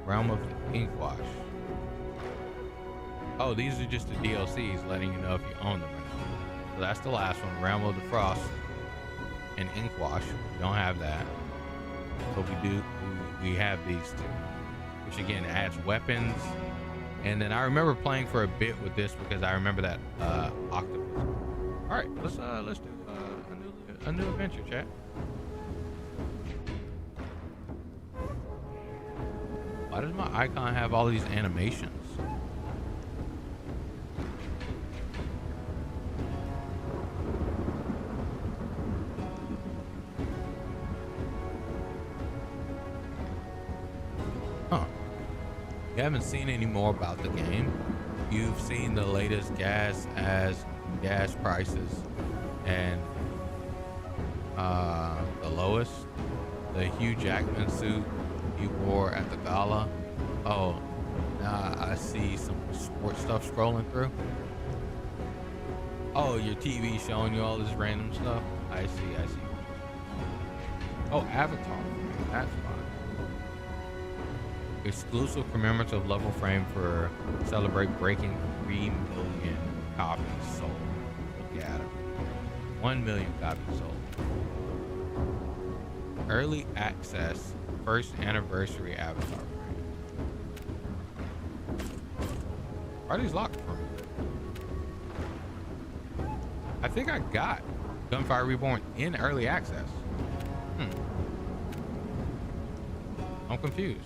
Realm of the Inkwash. Oh, these are just the DLCs letting you know if you own them or not. So that's the last one, Realm of the Frost and Inkwash. We don't have that. But we have these two. Which again adds weapons. And then I remember playing for a bit with this because I remember that octopus. Alright, let's do a new adventure, chat. Why does my icon have all these animations? Huh. You haven't seen any more about the game. You've seen the latest gas prices and the lowest, the Hugh Jackman suit you wore at the gala. Oh, now I see some sports stuff scrolling through. Oh, your TV showing you all this random stuff. I see. Oh, Avatar. That's fine. Exclusive commemorative level frame for celebrate breaking 3 million copies sold. Look at it. 1 million copies sold. Early access, first anniversary Avatar frame. Are these locked for me? I think I got Gunfire Reborn in early access. I'm confused.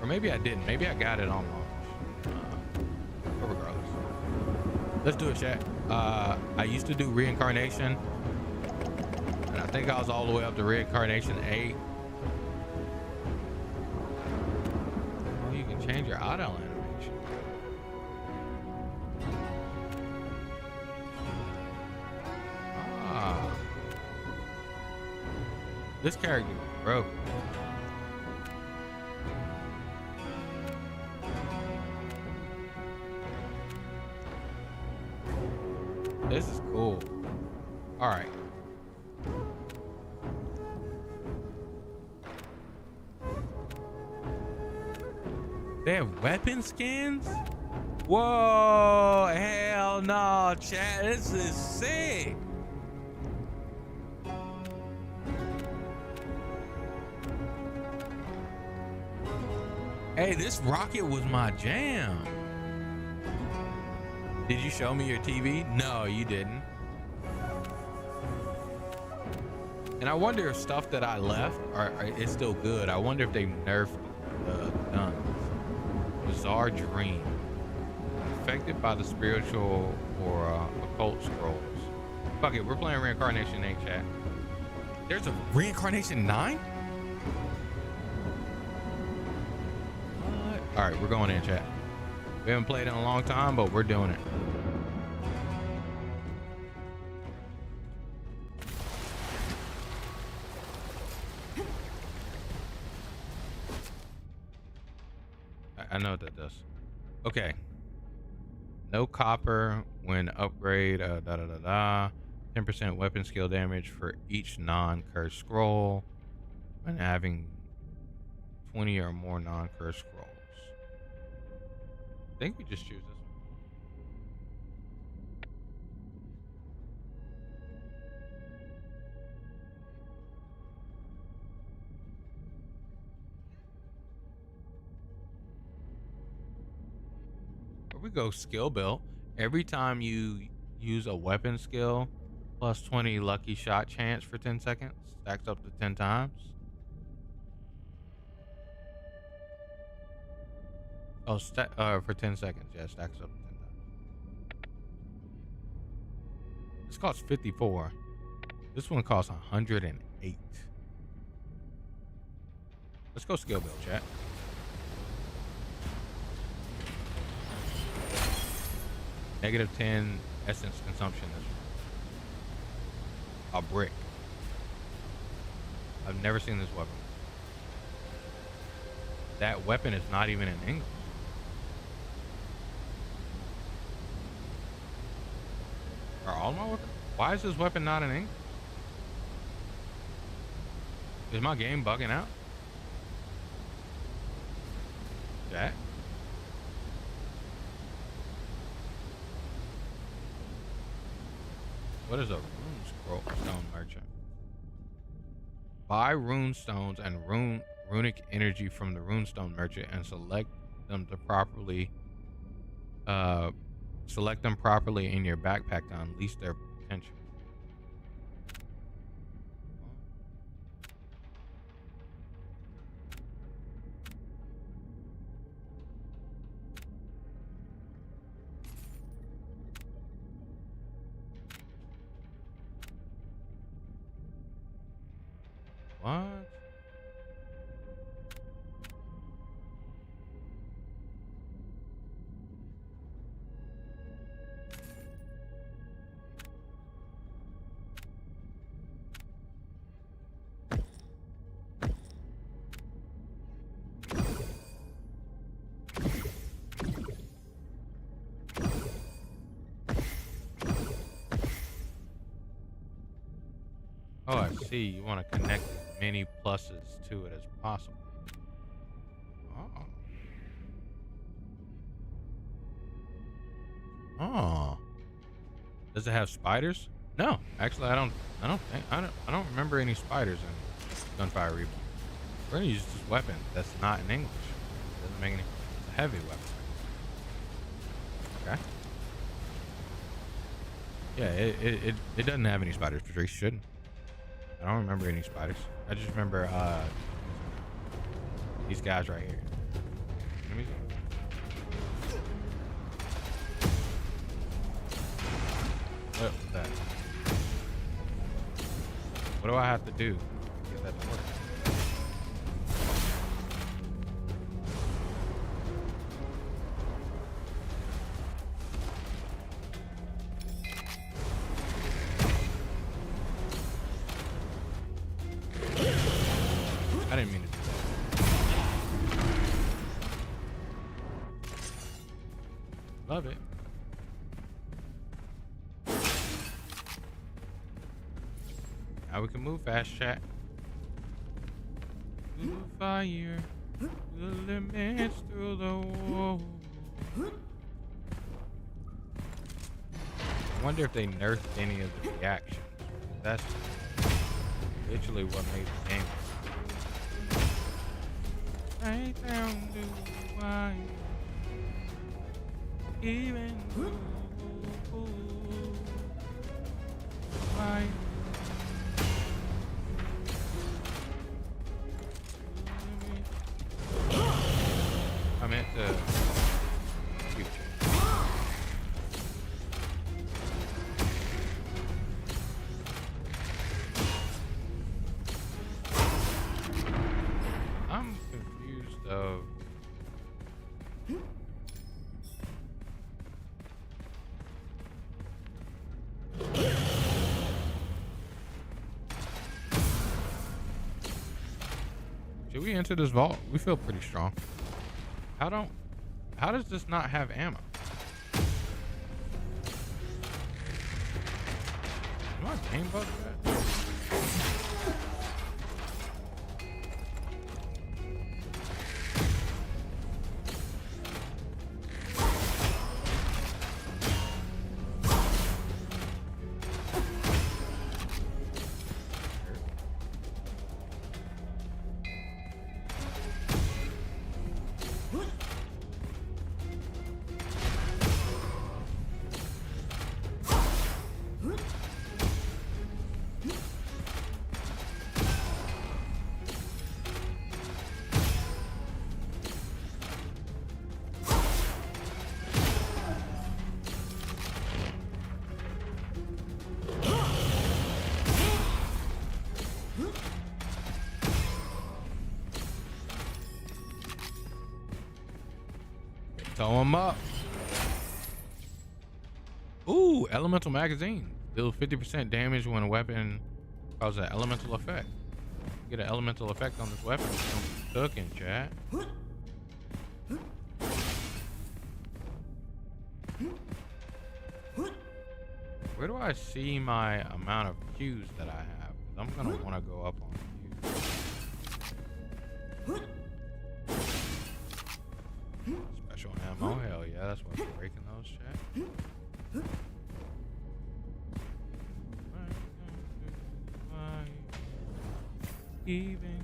Or maybe I didn't. Maybe I got it on launch. But regardless. Let's do it, chat. I used to do Reincarnation. And I think I was all the way up to Reincarnation 8. Oh, you can change your auto animation. Ah. This character is broken. This is cool. All right. They have weapon skins? Whoa, hell no, chat. This is sick. Hey, this rocket was my jam. Did you show me your TV? No, you didn't. And I wonder if stuff that I left is still good. I wonder if they nerfed the guns. Bizarre Dream. Affected by the spiritual or occult scrolls. Fuck it, we're playing Reincarnation 8, chat. There's a Reincarnation 9? What? All right, we're going in, chat. We haven't played in a long time, but we're doing it. I know what that does. Okay. No copper when upgrade 10% weapon skill damage for each non-cursed scroll when having 20 or more non-cursed scrolls. I think we just choose this one. Here we go, skill build. Every time you use a weapon skill, plus 20 lucky shot chance for 10 seconds, stacks up to 10 times. Oh, for 10 seconds. Yeah, stacks up 10 times. This costs 54. This one costs 108. Let's go skill build, chat. -10 essence consumption. A brick. I've never seen this weapon. That weapon is not even in English. Are all my weapons? Why is this weapon not in English? Is my game bugging out? Jack? What is a rune stone merchant? Buy rune stones and runic energy from the runestone merchant and select them properly in your backpack to unleash their potential. What? Oh, I see. You want to connect as many pluses to it as possible. Oh. Does it have spiders? No, actually, I don't remember any spiders in Gunfire Reborn. We're gonna use this weapon that's not in English. It doesn't make any. It's a heavy weapon. Okay. Yeah, it doesn't have any spiders. Patrice shouldn't. I don't remember any spiders. I just remember these guys right here. Let me see. What was that? What do I have to do to get that to work? I didn't mean to do that. Love it. Now we can move fast, chat. Through the fire, the limits through the wall. I wonder if they nerfed any of the reactions. That's literally what made the game. Right down to why, even why. I meant to future. I'm confused of should we enter this vault? We feel pretty strong. How does this not have ammo? Am I game bugged that? Tow him up. Ooh, elemental magazine. Deal 50% damage when a weapon causes an elemental effect. Get an elemental effect on this weapon. It's gonna be cooking, chat. Where do I see my amount of Qs that I have? Because I'm gonna want to go up on Qs. Special ammo, hell yeah, that's why I'm breaking those, chat. Even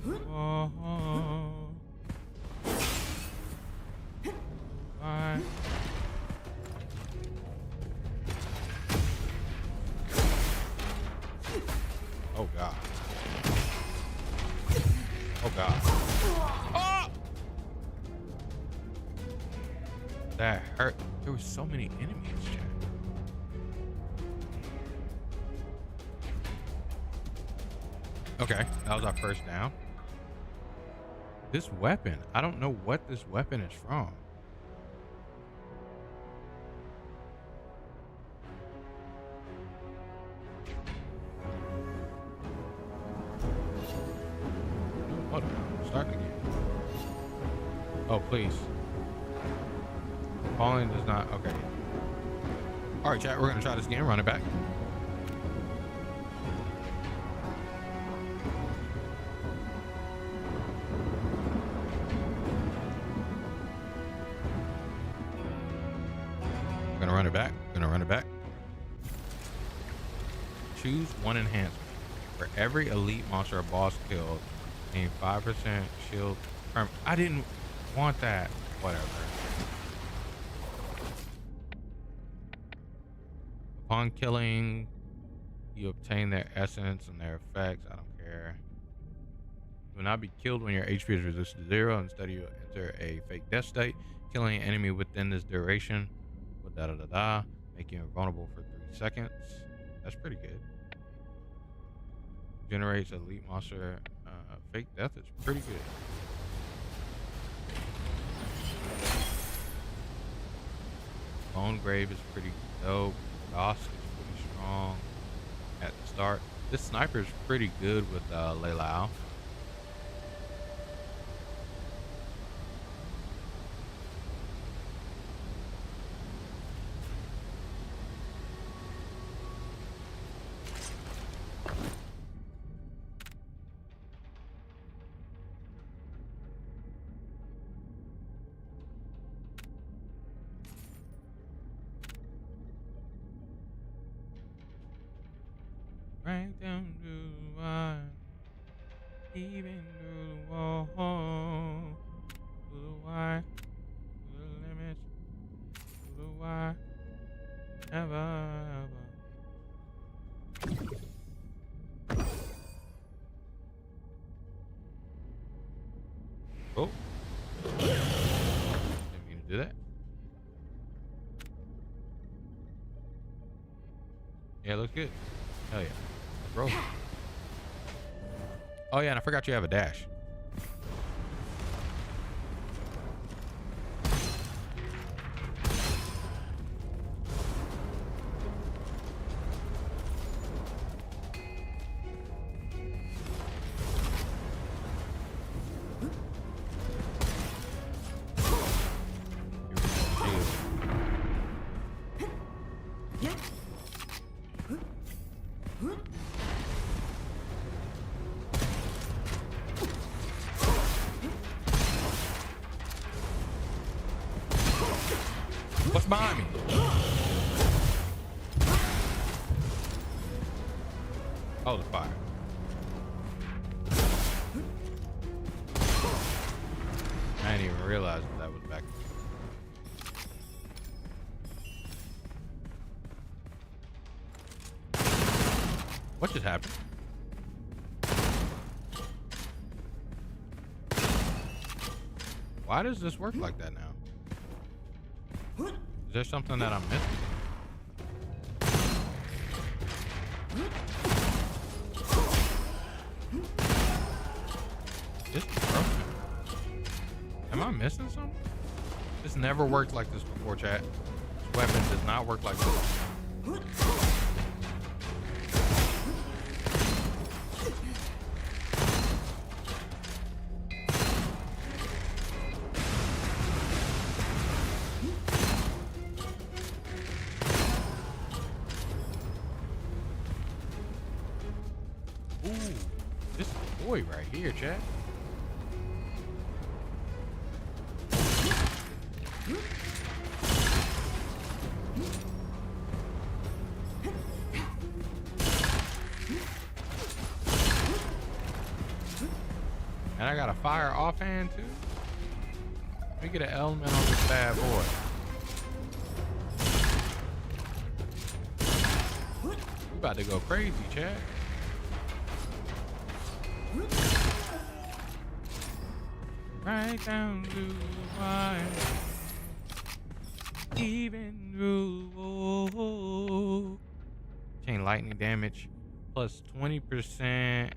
through the wall. Why? Oh god. Oh god. Oh! That hurt. There were so many enemies, chat. Okay, that was our first down. This weapon, I don't know what this weapon is from. What? Start again. Oh, please. Falling does not. Okay. All right, chat. We're gonna try this again. Run it back. Gonna run it back. Gonna run it back. Choose one enhancement. For every elite monster or boss killed, gain 5% shield. I didn't want that. Whatever. Upon killing, you obtain their essence and their effects. I don't care. You will not be killed when your HP is reduced to 0. Instead, you enter a fake death state. Killing an enemy within this duration will make you invulnerable for 3 seconds. That's pretty good. Generates elite monster. Fake death is pretty good. Bone Grave is pretty dope. Goss is pretty strong at the start. This sniper is pretty good with Lei Lao. Right down to the wire, even through the wall, to the wire, to the limits, to the wire, never ever. Oh, didn't mean to do that. Yeah, looks good. Hell yeah. Bro. Oh yeah, and I forgot you have a dash. What's behind me? Oh, the fire. I didn't even realize that was back. What just happened? Why does this work like that now? Is there something that I'm missing? This is broken. Am I missing something? This never worked like this before, chat. This weapon does not work like this. Ooh, this is the boy right here, chat. And I got a fire offhand too. Let me get an element on this bad boy. We about to go crazy, Chad. Right down to the wire. Even through chain lightning damage plus 20%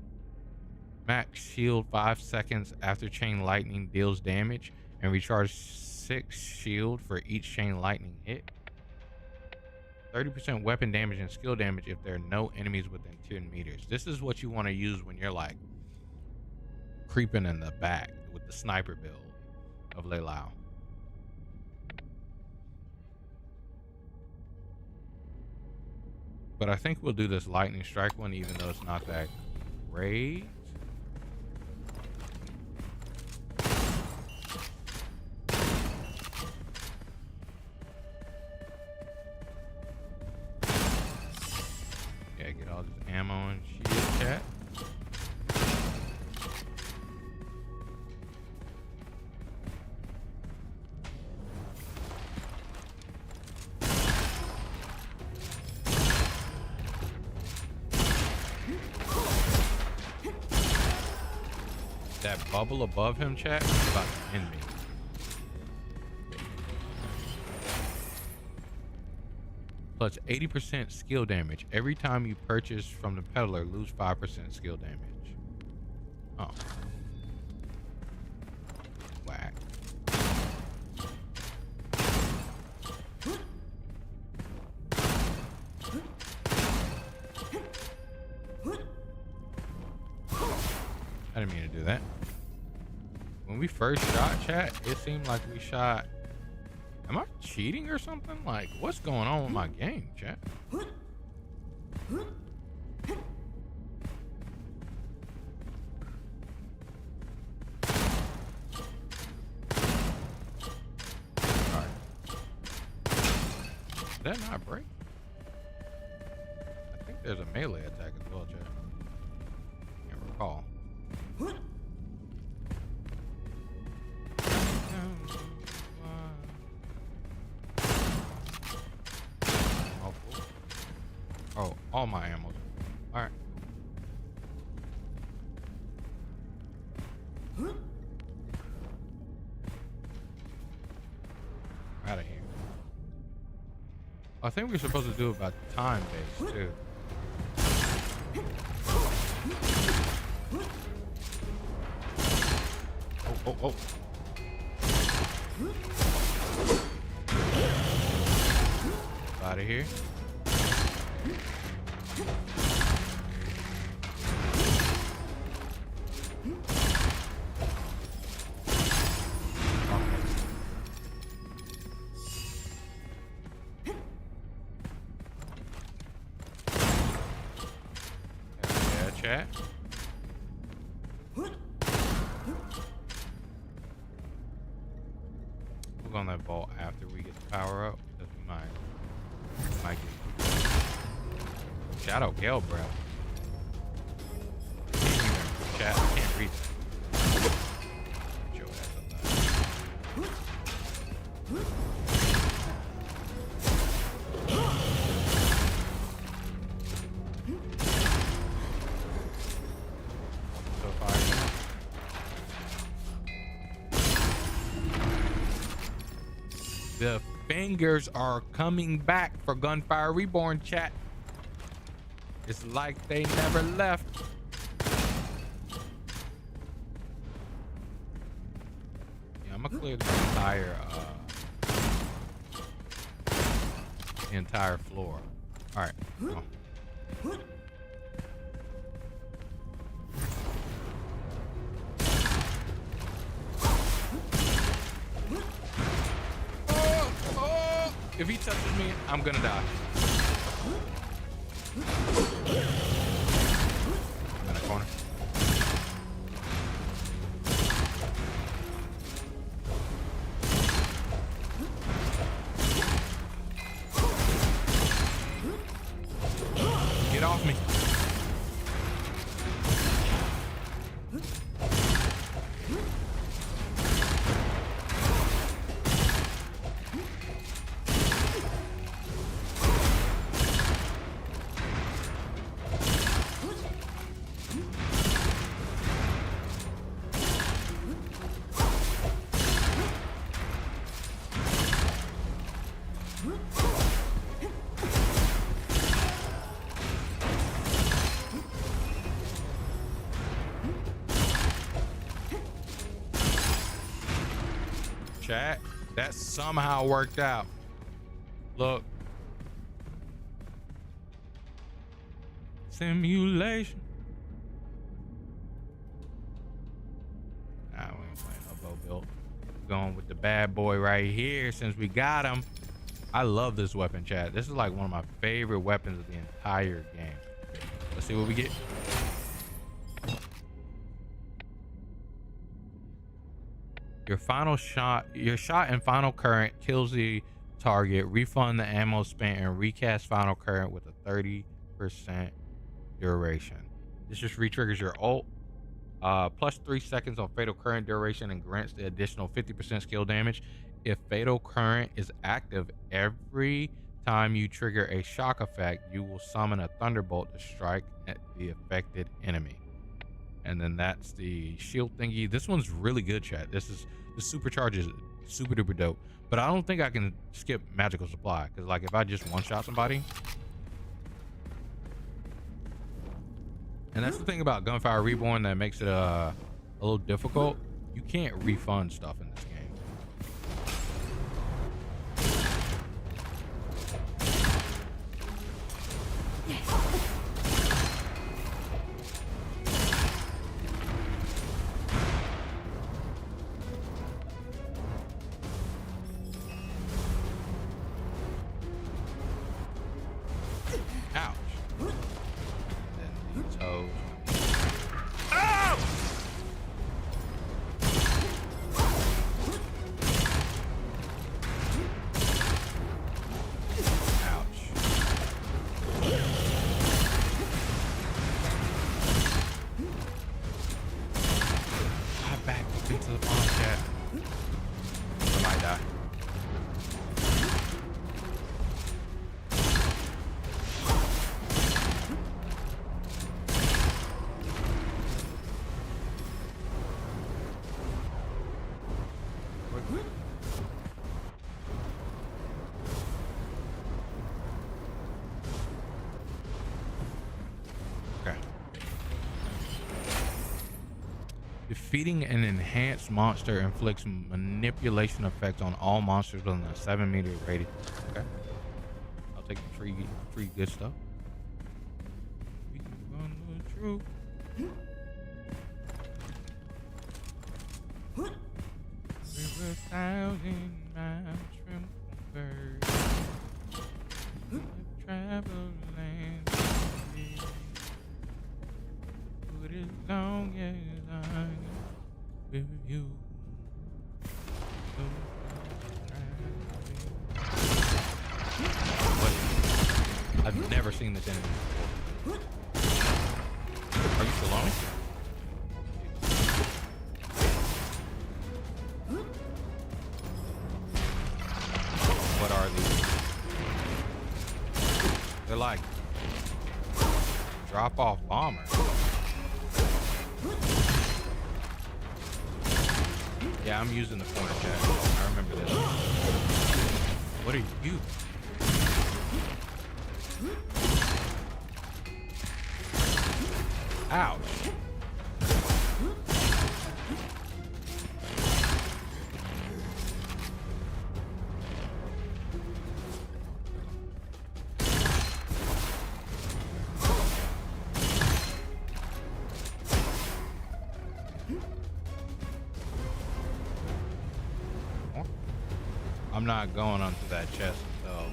max shield 5 seconds after chain lightning deals damage, and recharge 6 shield for each chain lightning hit. 30% weapon damage and skill damage if there are no enemies within 10 meters. This is what you want to use when you're like creeping in the back with the sniper build of Leilao. But I think we'll do this lightning strike one, even though it's not that great. Yeah, get all this ammo and shit, chat. That bubble above him, chat, is about to end me. Plus 80% skill damage. Every time you purchase from the peddler, lose 5% skill damage. Oh. Whack. I didn't mean to do that. When we first shot, chat, it seemed like we shot... Am I cheating or something? Like, what's going on with my game, chat? Alright. Did that not break? I think there's a melee attack as well, chat. Can't recall. Oh, all my ammo. Alright. Out of here. I think we're supposed to do it by time base too. Oh, oh, oh. Out of here. Yeah, chat. We'll go on that vault after we get the power up, because we might get Shadow Gale, bro. Chat, I can't read that. Get your ass up there. So far. The fingers are coming back for Gunfire Reborn, chat. It's like they never left. Yeah, I'm gonna clear the entire the entire floor. All right, come on. If he touches me, I'm gonna die. In a corner. Get off me. Chat, that somehow worked out. Look. Simulation. Nah, we ain't playing no bow build. Going with the bad boy right here since we got him. I love this weapon, chat. This is like one of my favorite weapons of the entire game. Let's see what we get. Your shot and final current kills the target. Refund the ammo spent and recast final current with a 30% duration. This just re-triggers your ult. Plus 3 seconds on fatal current duration and grants the additional 50% skill damage. If fatal current is active, every time you trigger a shock effect, you will summon a thunderbolt to strike at the affected enemy. And then that's the shield thingy. This one's really good, chat. The supercharge is super duper dope. But I don't think I can skip magical supply, because like if I just one-shot somebody. And that's the thing about Gunfire Reborn that makes it a little difficult. You can't refund stuff in this game. Defeating an enhanced monster inflicts manipulation effects on all monsters within a 7-meter radius. Okay. I'll take the free good stuff. We can run the truth. We're 1,000 miles from bird. Travel land. But as long as I'm with you. What? I've never seen this enemy before. Are you still on me? What are these? They're like drop off bombers. Yeah, I'm using the corner chat. I remember this. What are you? Ouch. I'm not going onto that chest until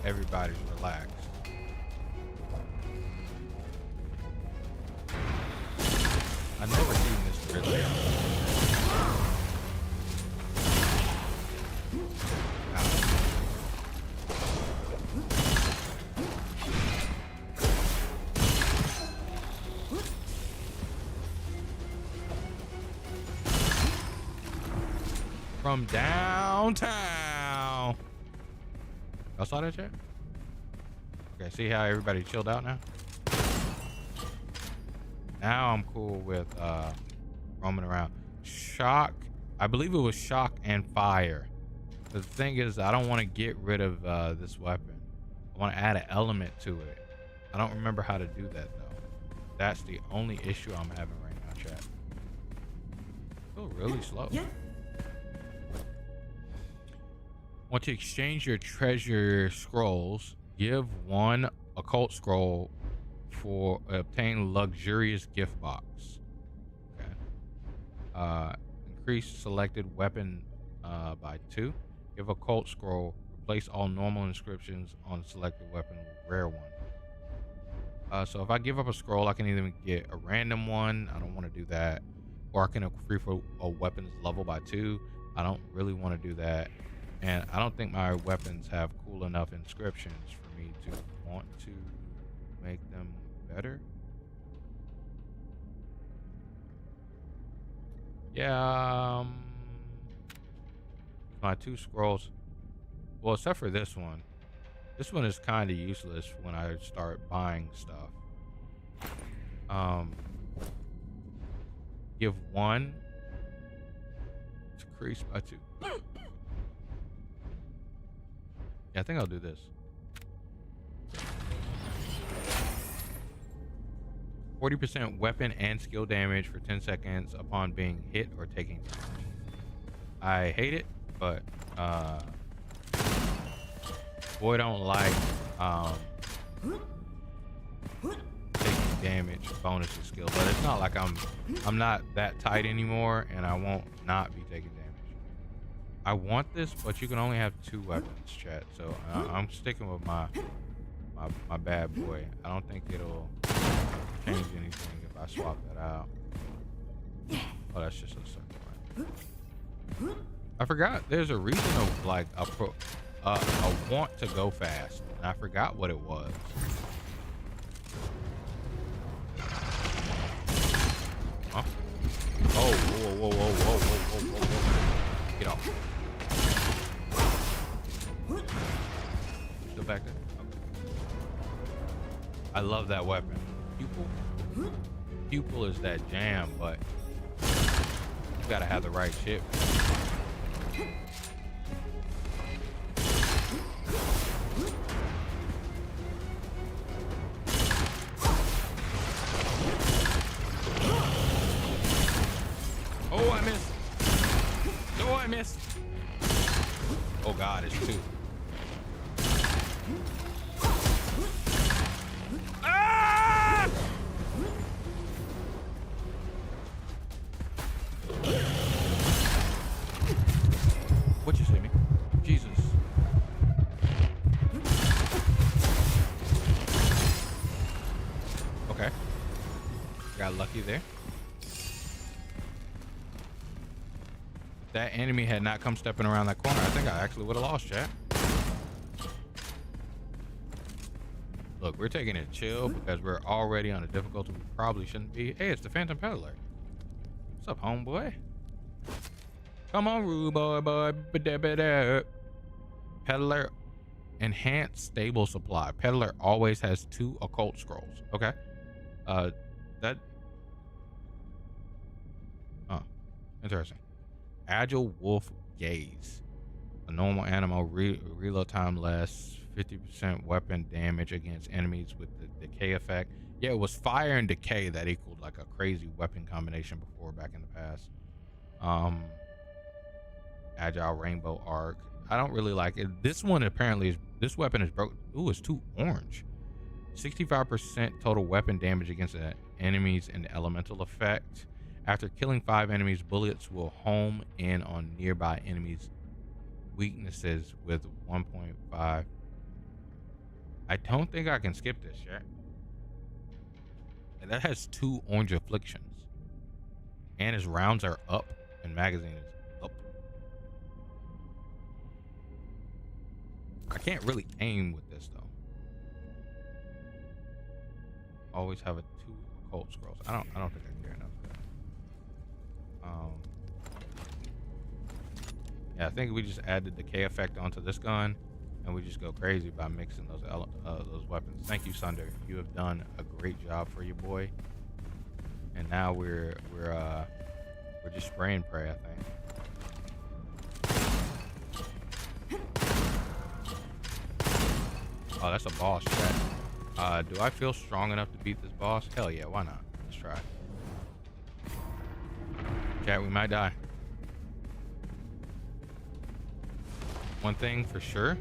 everybody's relaxed. I've never seen this really. From downtown. Y'all saw that yet? Okay, see how everybody chilled out now? Now I'm cool with roaming around. Shock. I believe it was shock and fire. The thing is, I don't want to get rid of this weapon. I want to add an element to it. I don't remember how to do that though. That's the only issue I'm having right now, chat. I feel really slow. Yeah. Want to exchange your treasure scrolls? Give one occult scroll for obtain luxurious gift box. Okay. Increase selected weapon by 2. Give occult scroll. Replace all normal inscriptions on selected weapon with rare one. So if I give up a scroll, I can either get a random one. I don't want to do that. Or I can increase a weapon's level by 2. I don't really want to do that. And I don't think my weapons have cool enough inscriptions for me to want to make them better. Yeah, my 2 scrolls. Well, except for this one. This one is kind of useless when I start buying stuff. Give 1. Decrease by 2. Yeah, I think I'll do this. 40% weapon and skill damage for 10 seconds upon being hit or taking damage. I hate it, but boy don't like taking damage bonus to skill. But it's not like I'm not that tight anymore, and I won't not be taking damage. I want this, but you can only have 2 weapons, chat. So I'm sticking with my bad boy. I don't think it'll change anything if I swap that out. Oh, that's just a second one. I forgot there's a reason of like a want to go fast, and I forgot what it was. Huh? Oh, whoa. Get off. Still back there? Okay. I love that weapon. Pupil is that jam, but you gotta have the right shit. Oh, I missed. Oh, I missed. Oh God, it's 2. Ah! What you say, me? Jesus. Okay. Got lucky there. If that enemy had not come stepping around that corner, I think I actually would have lost, chat. Look, we're taking it chill because we're already on a difficulty we probably shouldn't be. Hey, it's the Phantom Peddler. What's up, homeboy? Come on, rude boy. Peddler, enhanced stable supply. Peddler always has 2 occult scrolls. Okay. Interesting. Agile wolf gaze. A normal animal, reload time less, 50% weapon damage against enemies with the decay effect. Yeah, it was fire and decay that equaled like a crazy weapon combination before back in the past. Agile rainbow arc. I don't really like it. This one apparently is, this weapon is broken. Ooh, it's too orange. 65% total weapon damage against enemies and elemental effect. After killing 5 enemies, bullets will home in on nearby enemies weaknesses with 1.5. I don't think I can skip this yet. And that has 2 orange afflictions. And his rounds are up and magazine is up. I can't really aim with this though. Always have a 2 occult scrolls. I don't think I care enough for that. Yeah, I think we just add the decay effect onto this gun, and we just go crazy by mixing those weapons. Thank you, Sunder. You have done a great job for your boy. And now we're just spraying prey, I think. Oh, that's a boss, chat. Do I feel strong enough to beat this boss? Hell yeah, why not? Let's try. Chat, we might die. One thing for sure.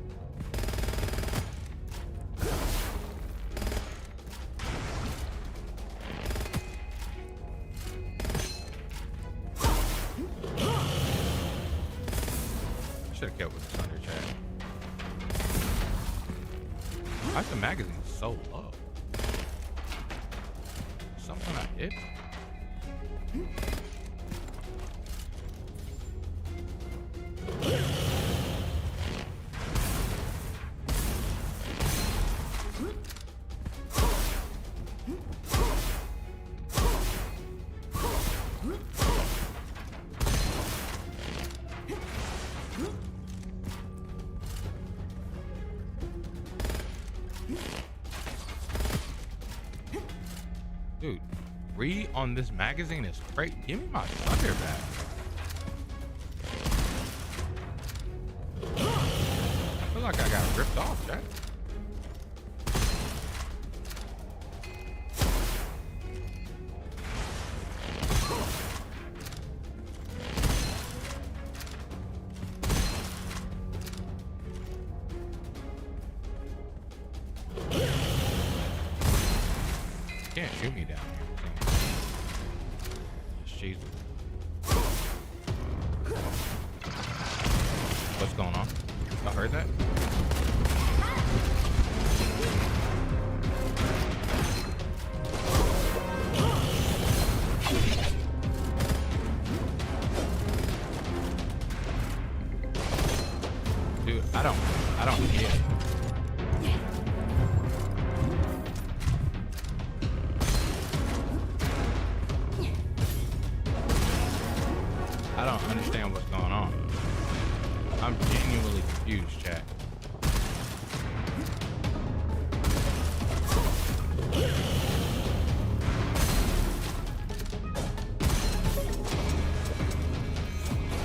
Should have kept with the Thunder, chat. Why is the magazine so low? Something I hit? Dude, 3 on this magazine is great. Give me my thunder back. I feel like I got ripped off, Jack. Can't shoot me down here. Jesus. What's going on? Y'all heard that? Dude, I don't hit. I don't understand what's going on. I'm genuinely confused, chat.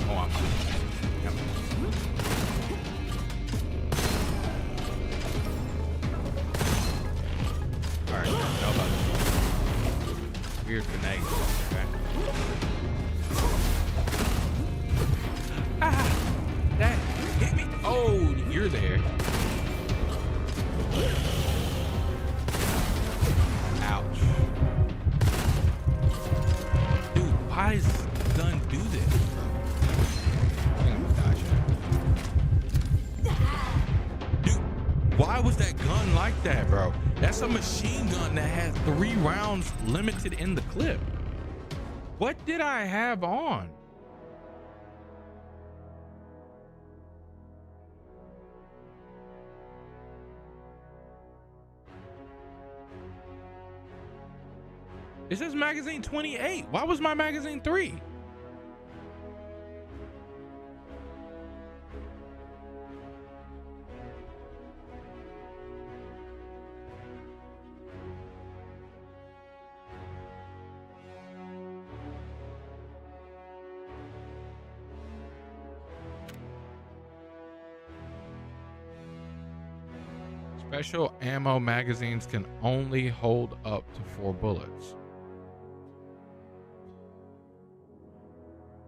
Oh, I'm yep. Alright, know about this. Weird grenade, okay? That hit me. Oh, you're there. Ouch. Dude, why does the gun do this, bro? I think I'm gonna die. Dude, why was that gun like that, bro? That's a machine gun that has 3 rounds limited in the clip. What did I have on? It says magazine 28. Why was my magazine 3? Special ammo magazines can only hold up to 4 bullets.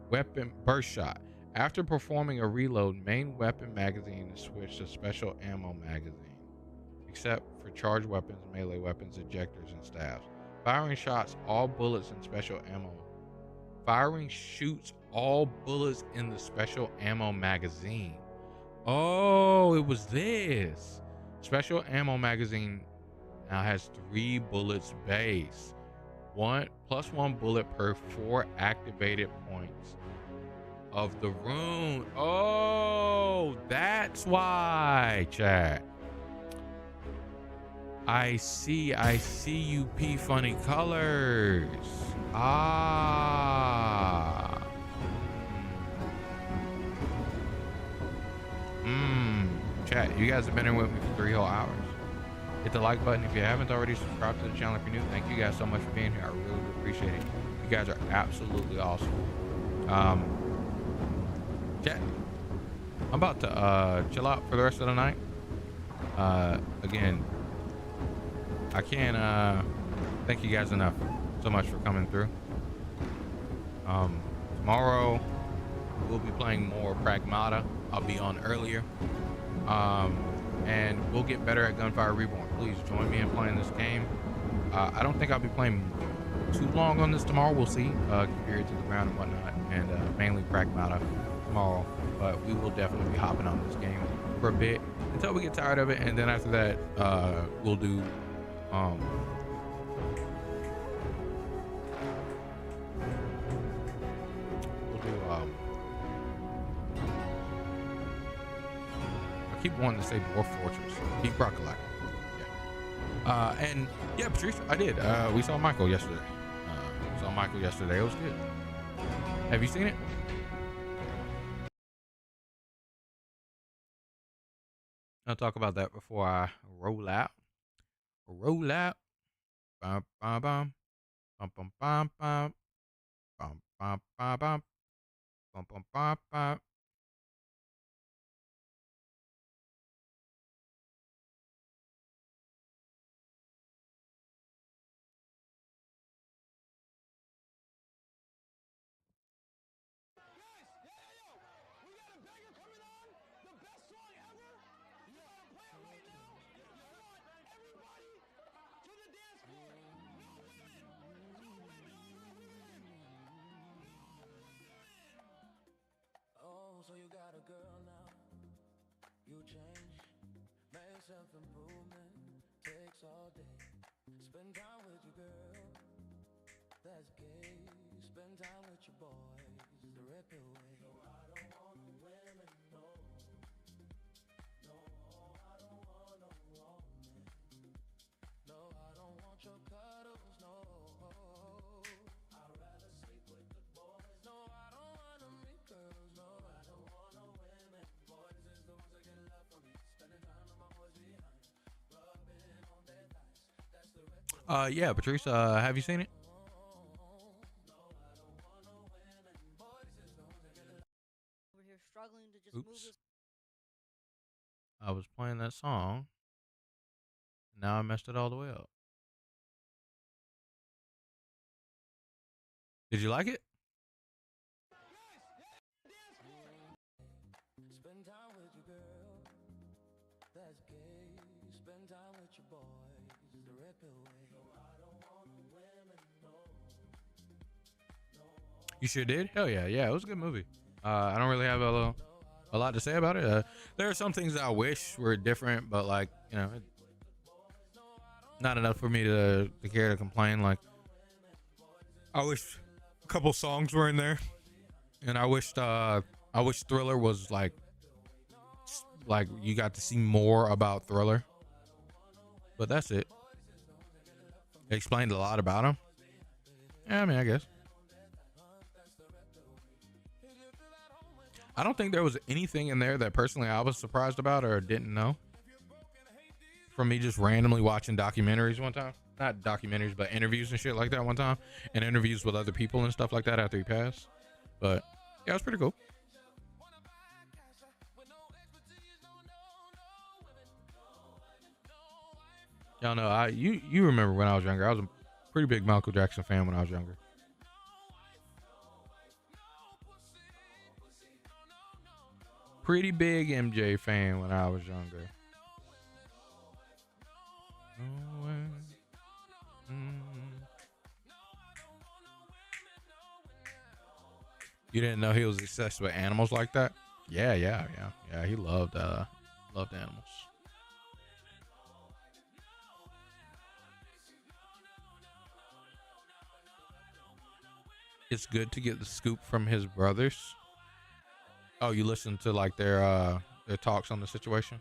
Weapon burst shot. After performing a reload, main weapon magazine is switched to special ammo magazine, except for charged weapons, melee weapons, ejectors, and staffs. Firing shots all bullets in special ammo. Firing shoots all bullets in the special ammo magazine. Oh, it was this. Special ammo magazine now has 3 bullets base. +1 bullet per 4 activated points of the rune. Oh, that's why, chat. I see UP funny colors. Ah. Chat, you guys have been here with me for 3 whole hours. Hit the like button if you haven't already. Subscribe to the channel if you're new. Thank you guys so much for being here. I really appreciate it. You guys are absolutely awesome. Chat, I'm about to chill out for the rest of the night. Again, I can't thank you guys enough so much for coming through. Tomorrow we'll be playing more Pragmata. I'll be on earlier. And we'll get better at Gunfire Reborn. Please join me in playing this game. I don't think I'll be playing too long on this tomorrow. We'll see. Keep your ear to the ground and whatnot, and mainly Pragmata tomorrow. But we will definitely be hopping on this game for a bit until we get tired of it, and then after that, we'll do I keep wanting to say Dwarf Fortress. Deep Rock Galactic. Yeah. And yeah, Patrice, I did. We saw Micheal yesterday. It was good. Have you seen it? I'll talk about that before I roll out. Bum, bum, bum. Bum, bum, bum, bum. Bum, bum, bum, bum. Bum, bum, bum, bum. So you got a girl now, you change, make self-improvement, takes all day. Spend time with your girl, that's gay. Spend time with your boys, the red pill way. No, I don't want no women, no. No, I don't want no woman. No, I don't want your cuddles, no. I'd rather sleep with the boys. No, I don't wanna meet girls, no. Yeah, Patrice, have you seen it? Oops. I was playing that song. Now I messed it all the way up. Did you like it? Spend time with your girl, that's gay. Spend time with your boys, the red pill way. No, I don't want no women, no. You sure did? Hell yeah. Yeah, it was a good movie. I don't really have a lot to say about it. There are some things that I wish were different, but like, you know, not enough for me to care to complain. Like, I wish a couple songs were in there, and I wish Thriller was like you got to see more about Thriller. But that's it. They explained a lot about him. Yeah, I mean, I guess. I don't think there was anything in there that personally I was surprised about or didn't know. From me just randomly watching documentaries one time. Not documentaries, but interviews and shit like that one time. And interviews with other people and stuff like that after he passed. But yeah, it was pretty cool. Y'all know, you remember when I was younger. I was a pretty big Michael Jackson fan when I was younger. Pretty big MJ fan when I was younger. You didn't know he was obsessed with animals like that? Yeah. He loved animals. It's good to get the scoop from his brothers. Oh, you listen to like their talks on the situation?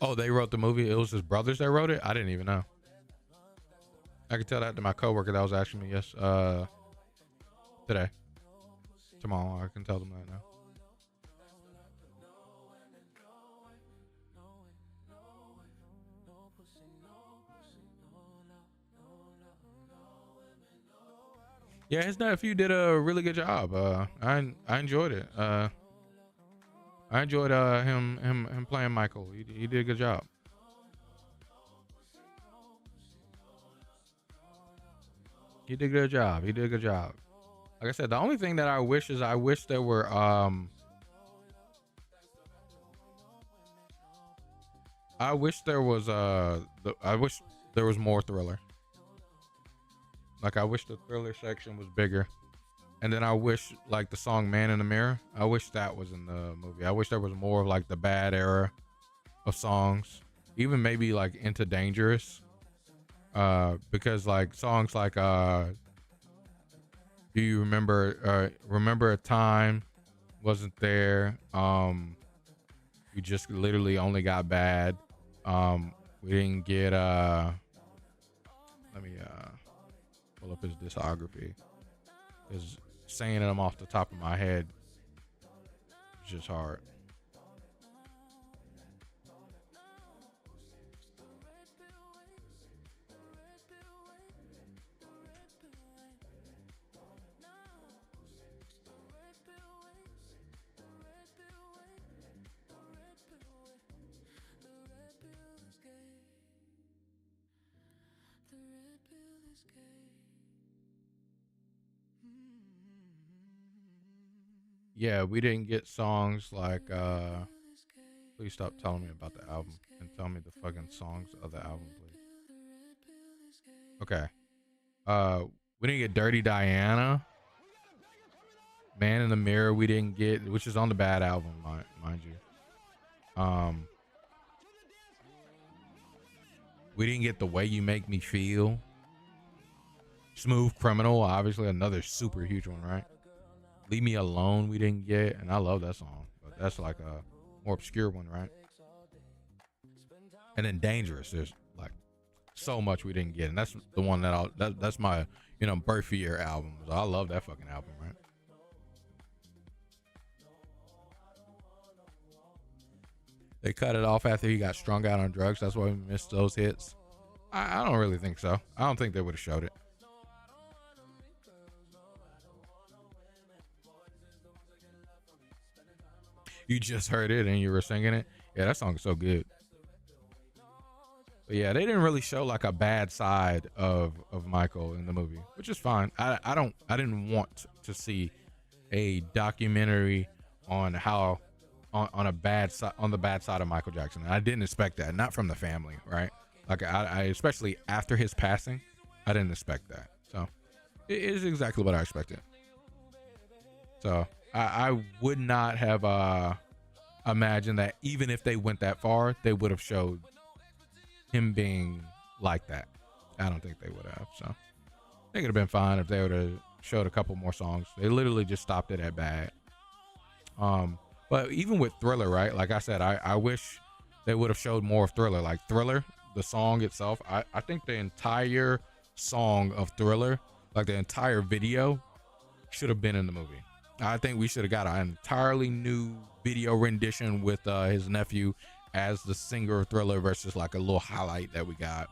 Oh, they wrote the movie. It was his brothers that wrote it. I didn't even know. I could tell that to my coworker that was asking me today. Tomorrow, I can tell them that now. Yeah, his nephew did a really good job. I enjoyed it. I enjoyed him playing Michael. He did a good job. He did a good job. Like I said, the only thing that I wish is I wish there were I wish there was more Thriller. Like I wish the Thriller section was bigger. And then I wish like the song Man in the Mirror, I wish that was in the movie. I wish there was more of like the bad era of songs. Even maybe like Into Dangerous. Because like songs like do you remember a time wasn't there, we just literally only got bad, we didn't get let me pull up his discography, because saying them off the top of my head is just hard. Yeah, we didn't get songs like please stop telling me about the album and tell me the fucking songs of the album, please. Okay. We didn't get Dirty Diana. Man in the Mirror we didn't get, which is on the Bad album, mind you. We didn't get The Way You Make Me Feel. Smooth Criminal, obviously another super huge one, right? Leave Me Alone we didn't get, and I love that song, but that's like a more obscure one, right? And then Dangerous, there's like so much we didn't get, and that's the one that's my birth year album. So I love that fucking album, right? They cut it off after he got strung out on drugs. That's why we missed those hits. I don't really think so. I don't think they would have showed it. You just heard it and you were singing it. Yeah, that song is so good. But yeah, they didn't really show like a bad side of Michael in the movie, which is fine. I didn't want to see a documentary on how on the bad side of Michael Jackson. And I didn't expect that, not from the family, right? Like I especially after his passing, I didn't expect that. So it is exactly what I expected. So I would not have imagined that even if they went that far, they would have showed him being like that. I don't think they would have. So I think it'd have been fine if they would have showed a couple more songs. They literally just stopped it at bad. But even with Thriller, right? Like I said, I wish they would have showed more of Thriller. Like Thriller, the song itself, I think the entire song of Thriller, like the entire video, should have been in the movie. I think we should have got an entirely new video rendition with his nephew as the singer of Thriller versus like a little highlight that we got.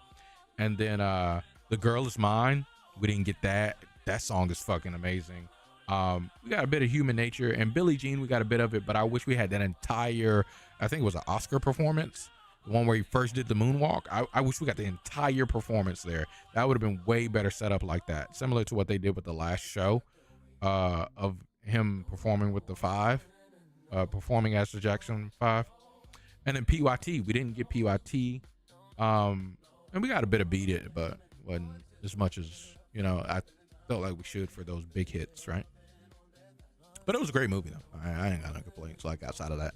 And then The Girl Is Mine, we didn't get that. That song is fucking amazing. We got a bit of Human Nature, and Billie Jean, we got a bit of it, but I wish we had that entire, I think it was an Oscar performance, the one where he first did the moonwalk. I wish we got the entire performance there. That would have been way better set up like that, similar to what they did with the last show of him performing with the 5, performing as the Jackson 5. And then PYT, we didn't get PYT. And we got a bit of Beat It, but wasn't as much as, I felt like we should for those big hits, right? But it was a great movie, though. I ain't got no complaints, like, outside of that.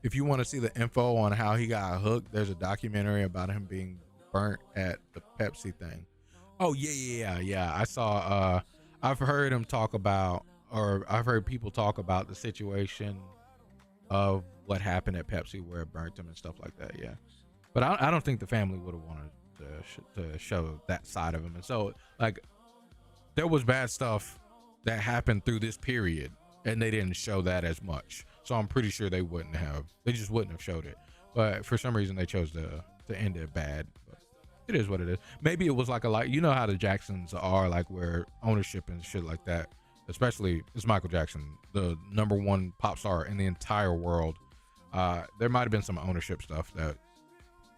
If you want to see the info on how he got hooked, there's a documentary about him being burnt at the Pepsi thing. Oh, yeah. I saw, I've heard him talk about, or I've heard people talk about the situation of what happened at Pepsi where it burnt him and stuff like that, yeah. But I don't think the family would have wanted to show that side of him. And so, like, there was bad stuff that happened through this period, and they didn't show that as much. So I'm pretty sure they just wouldn't have showed it. But for some reason, they chose to end it bad. But it is what it is. Maybe it was like you know how the Jacksons are, like, where ownership and shit like that, especially it's Michael Jackson, the #1 pop star in the entire world. There might have been some ownership stuff that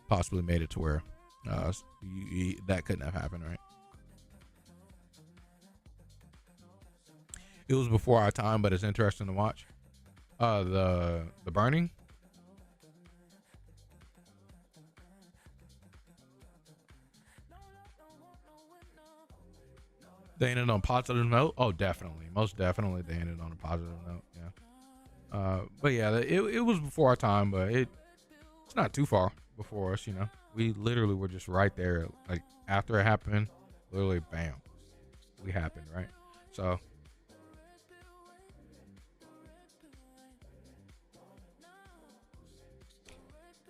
possibly made it to where that couldn't have happened, right? It was before our time, but it's interesting to watch. The burning. They ended on a positive note. Oh, definitely, most definitely, they ended on a positive note. Yeah. But yeah, it was before our time, but it's not too far before us. We literally were just right there. Like, after it happened, literally, bam, we happened, right? So.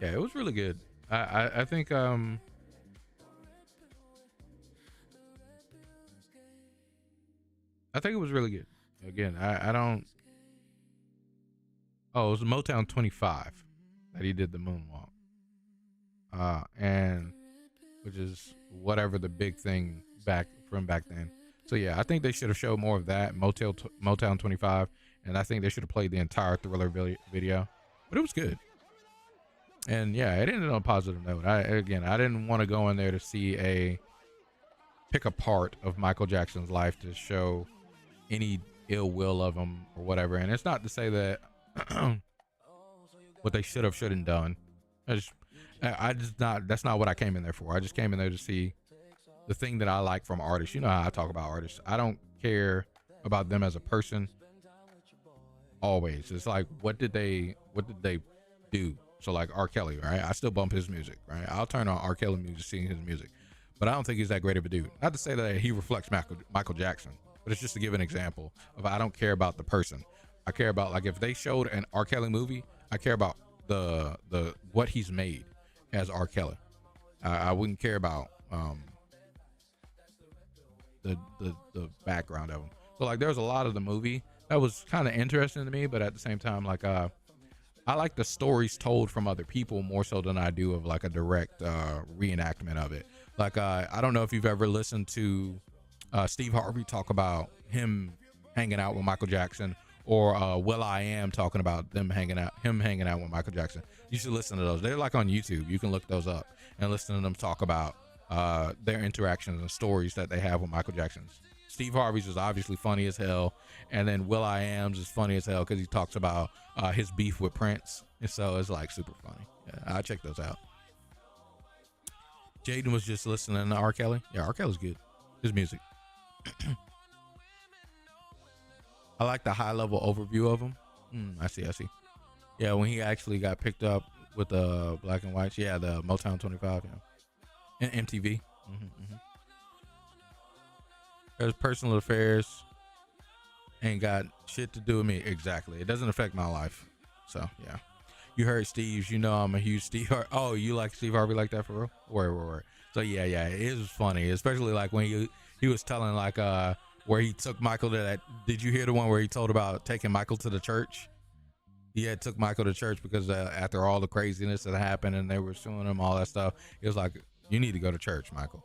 Yeah, it was really good. I think I think it was really good. Again, I don't. Oh, it was Motown 25 that he did the moonwalk. And which is whatever the big thing back then. So yeah, I think they should have showed more of that Motown 25, and I think they should have played the entire Thriller video. But it was good. And yeah, it ended on a positive note. I didn't want to go in there to pick a part of Michael Jackson's life to show any ill will of him or whatever. And it's not to say that what they shouldn't done. That's not what I came in there for. I just came in there to see the thing that I like from artists. You know how I talk about artists. I don't care about them as a person. Always. It's like, what did they do? So like R. Kelly, right? I still bump his music, right? I'll turn on R. Kelly music, seeing his music, but I don't think he's that great of a dude. Not to say that he reflects Michael Jackson, but it's just to give an example of, I don't care about the person. I care about, like, if they showed an R. Kelly movie, I care about the what he's made as R. Kelly. I wouldn't care about the background of him. So like, there's a lot of the movie that was kind of interesting to me, but at the same time, like, I like the stories told from other people more so than I do of like a direct reenactment of it. Like, I don't know if you've ever listened to Steve Harvey talk about him hanging out with Michael Jackson, or will.i.am talking about him hanging out with Michael Jackson. You should listen to those. They're like on YouTube. You can look those up and listen to them talk about their interactions and stories that they have with Michael Jackson. Steve Harvey's is obviously funny as hell, and then will.i.am's is funny as hell because he talks about his beef with Prince, and so it's like super funny. Yeah, I check those out. Jaden was just listening to R. Kelly. Yeah, R. Kelly's good. His music. I like the high level overview of him. I see. Yeah, when he actually got picked up with the black and whites. Yeah, the Motown 25. Yeah, and MTV. There's personal affairs ain't got shit to do with me. Exactly. It doesn't affect my life. So yeah. You heard Steve's, you know I'm a huge Steve Harvey. Oh, you like Steve Harvey like that for real? Word. So yeah, it was funny, especially like when he was telling like where he took Michael to that. Did you hear the one where he told about taking Michael to the church? He had took Michael to church because after all the craziness that happened and they were suing him, all that stuff, it was like, you need to go to church, Michael.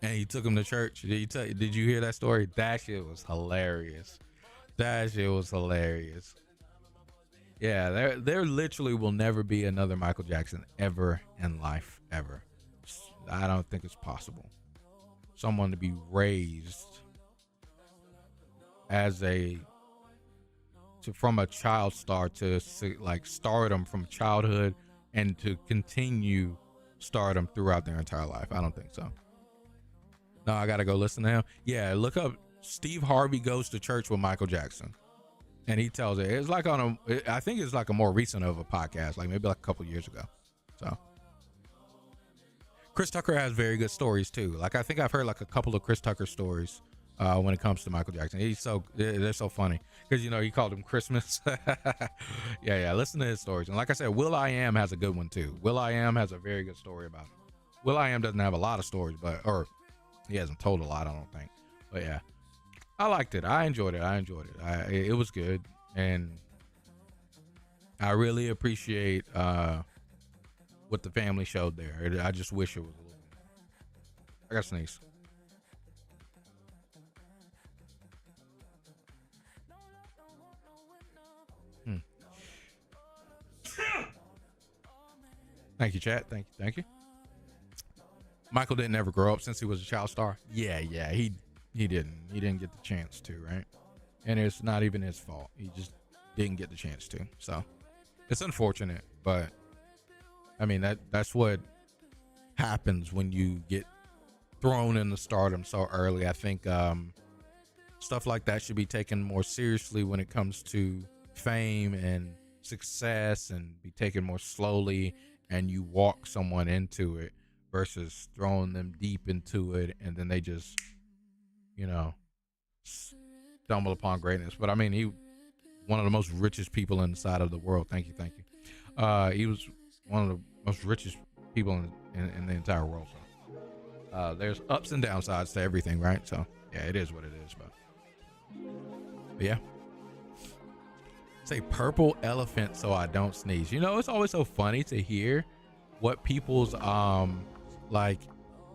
And he took him to church. Did you hear that story? That shit was hilarious. Yeah, there literally will never be another Michael Jackson ever in life, ever. I don't think it's possible. Someone to be raised as from a child star to like stardom from childhood and to continue stardom throughout their entire life. I don't think so. No, I gotta go listen to him. Yeah, look up Steve Harvey Goes to Church with Michael Jackson, and he tells it. It's like I think it's like a more recent of a podcast, like maybe like a couple years ago. So Chris Tucker has very good stories too. Like I think I've heard like a couple of Chris Tucker stories when it comes to Michael Jackson. They're so funny because, you know, he called him Christmas. yeah, listen to his stories. And like I said, will.i.am has a good one too. will.i.am has a very good story about him. will.i.am doesn't have a lot of stories, or he hasn't told a lot, I don't think. But yeah, I liked it. I enjoyed it. It was good, and I really appreciate what the family showed there. I just wish it was a little. I got sneeze. Thank you, chat. Thank you. Michael didn't ever grow up since he was a child star. Yeah, he didn't get the chance to, right? And it's not even his fault. He just didn't get the chance to. So it's unfortunate, but I mean that's what happens when you get thrown into stardom so early. I think stuff like that should be taken more seriously when it comes to fame and success, and be taken more slowly, and you walk someone into it versus throwing them deep into it and then they just, you know, stumble upon greatness. But I mean, he one of the most richest people inside of the world. Thank you. He was one of the most richest people in the entire world. So there's ups and downsides to everything, right? So yeah, it is what it is. But yeah, say purple elephant so I don't sneeze. You know, it's always so funny to hear what people's like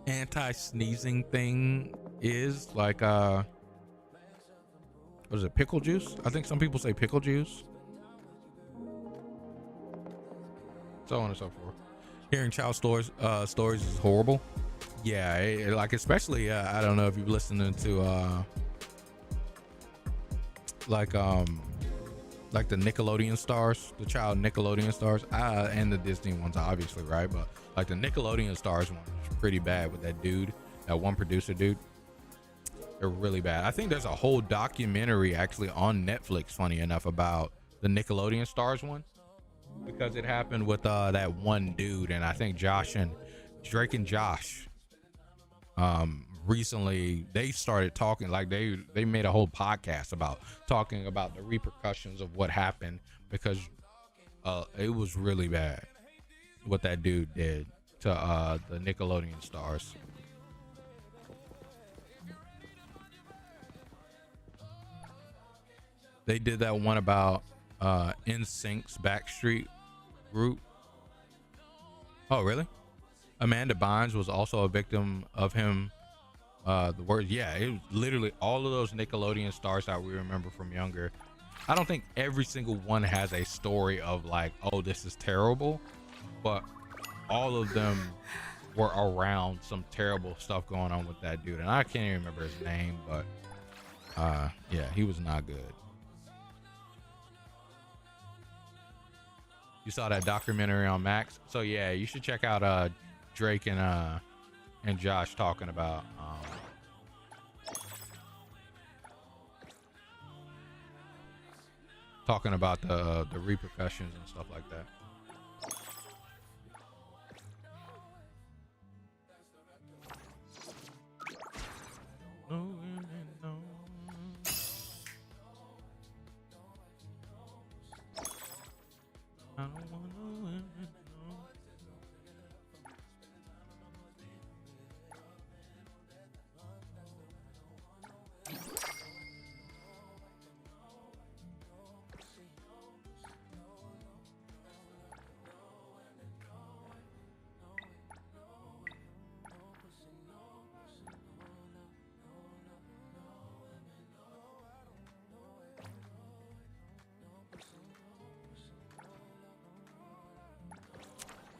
anti-sneezing thing is. Like what is it, pickle juice? I think some people say pickle juice, so on and so forth. Hearing child stories is horrible. Yeah, like especially I don't know if you've listened to like the Nickelodeon stars, the child Nickelodeon stars, and the Disney ones, obviously, right? But like the Nickelodeon stars one was pretty bad with that one producer dude. They're really bad. I think there's a whole documentary actually on Netflix, funny enough, about the Nickelodeon stars one, because it happened with that one dude, and I think Drake and Josh recently they started talking, like they made a whole podcast about talking about the repercussions of what happened, because it was really bad what that dude did to the Nickelodeon stars. They did that one about NSYNC's Backstreet group. Oh really? Amanda Bynes was also a victim of him. It was literally all of those Nickelodeon stars that we remember from younger. I don't think every single one has a story of like, oh, this is terrible, but all of them were around some terrible stuff going on with that dude, and I can't even remember his name, but yeah, he was not good. You saw that documentary on Max, so yeah, you should check out Drake and Josh talking about the repercussions and stuff like that.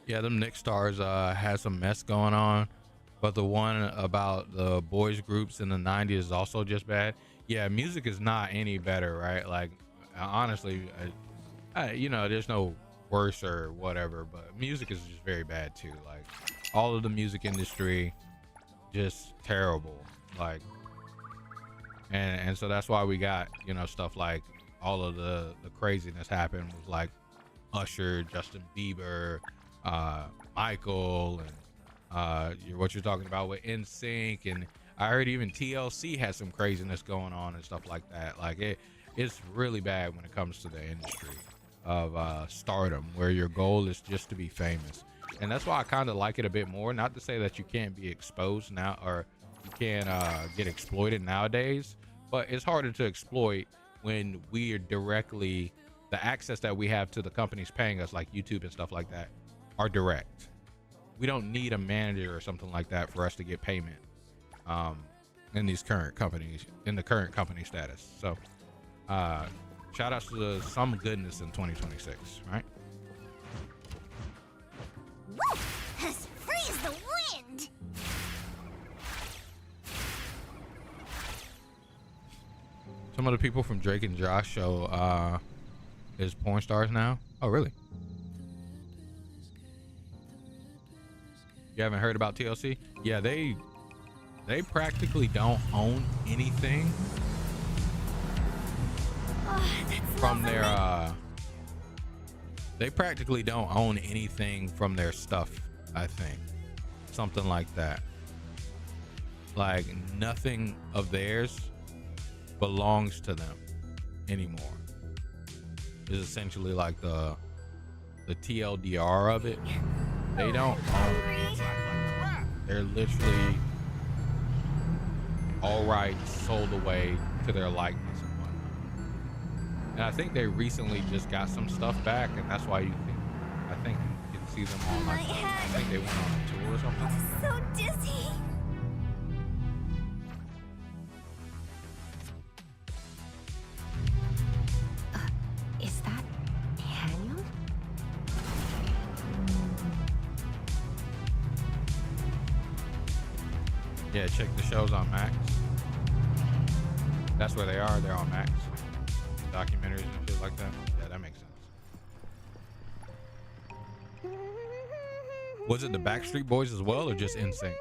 Yeah, them Nick stars had some mess going on, but the one about the boys groups in the 90s is also just bad. Yeah, music is not any better, right? Like, honestly, you know, there's no worse or whatever, but music is just very bad too. Like, all of the music industry, just terrible. Like, and so that's why we got, you know, stuff like all of the craziness happened with like Usher, Justin Bieber, Michael, and what you're talking about with NSYNC, and I heard even TLC has some craziness going on and stuff like that. Like it's really bad when it comes to the industry of stardom, where your goal is just to be famous. And that's why I kind of like it a bit more. Not to say that you can't be exposed now, or you can't get exploited nowadays, but it's harder to exploit when we are directly, the access that we have to the companies paying us, like YouTube and stuff like that, are direct. We don't need a manager or something like that for us to get payment in these current companies, in the current company status. So shout outs to some goodness in 2026, right? Woo! As free as the wind! Some of the people from Drake and Josh show is porn stars now. Oh, really? You haven't heard about TLC? Yeah, they practically don't own anything from their they practically don't own anything from their stuff. I think something like that. Like nothing of theirs belongs to them anymore. Is essentially like the TLDR of it. They don't own it. They're literally all rights sold away to their likeness and whatnot. And I think they recently just got some stuff back, and that's why I think you can see them on like I think they went on a tour or something. So dizzy. Is that Daniel? Yeah, check the shows on Max. That's where they are. They're on Max. Documentaries and shit like that. Yeah, that makes sense. Was it the Backstreet Boys as well, or just NSYNC?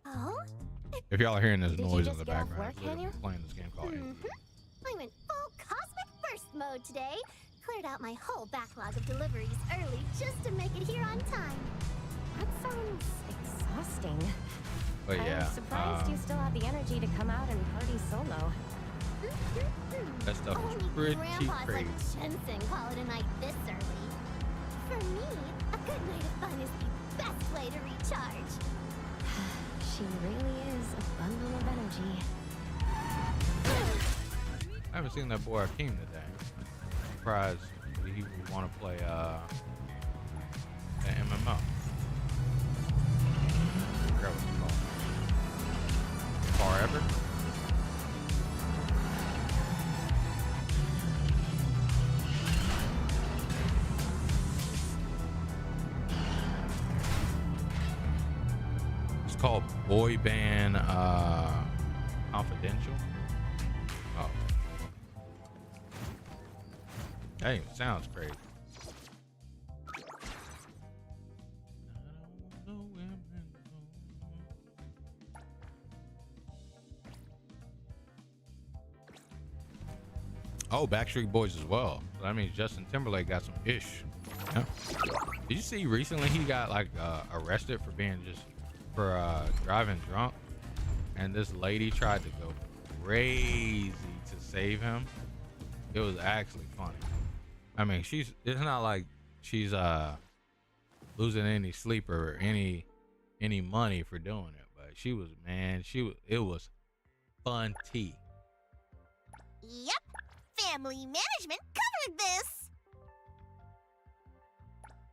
Oh? If y'all are hearing this Did you noise just in the get off background, work, Daniel? I'm playing this game called NSYNC. I'm in full cosmic burst mode today. Cleared out my whole backlog of deliveries early just to make it here on time. That sounds exhausting. But yeah, I'm surprised you still have the energy to come out and party solo. that stuff is Only pretty Grandpa's crazy. like Jensen call it a night this early. For me, a good night of fun is the best way to recharge. She really is a bundle of energy. I haven't seen that boy Akeem today. I'm surprised he would want to play an MMO. I forgot what it's called. Forever? It's called Boy Band Confidential. Oh. That even sounds crazy. Oh, Backstreet Boys as well. So that means Justin Timberlake got some ish. Yeah. Did you see recently he got like arrested for being driving drunk, and this lady tried to go crazy to save him. It was actually funny. I mean, it's not like she's losing any sleep or any money for doing it, but it was fun tea. Yep, family management covered this.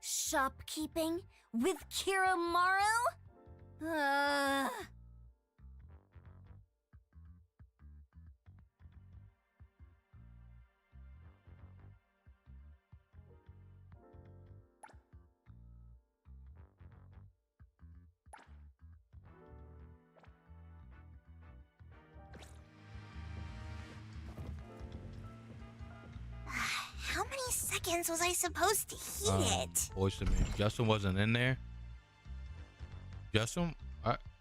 Shopkeeping with Kira Morrow? many seconds was I supposed to heat it? Boys to Men. Justin wasn't in there. Justin,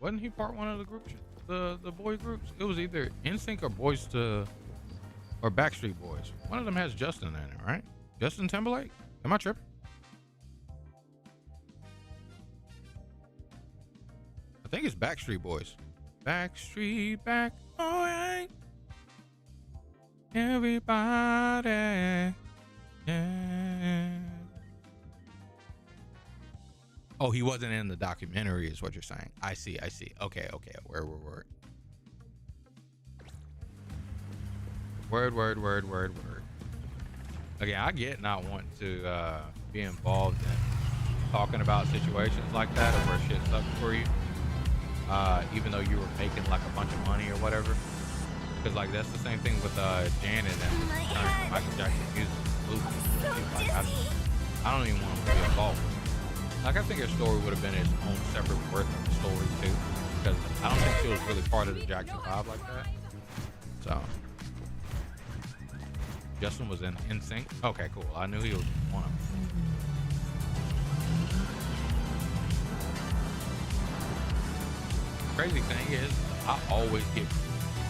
wasn't he part one of the groups? The boy groups? It was either NSYNC or Backstreet Boys. One of them has Justin in it, right? Justin Timberlake? Am I tripping? I think it's Backstreet Boys. Backstreet back, oh yeah. Everybody, yeah. Oh, he wasn't in the documentary, is what you're saying. I see. Okay. Word. Again, I get not wanting to be involved in talking about situations like that or where shit sucks for you. Even though you were making like a bunch of money or whatever. Because like that's the same thing with Janet and Michael Jackson music. Like, I don't even want to be involved with it. Like I think her story would have been its own separate worth of the story too. Because I don't think she was really part of the Jackson 5 like that. So Justin was in NSYNC. Okay, cool. I knew he was one of them. Crazy thing is, I always get,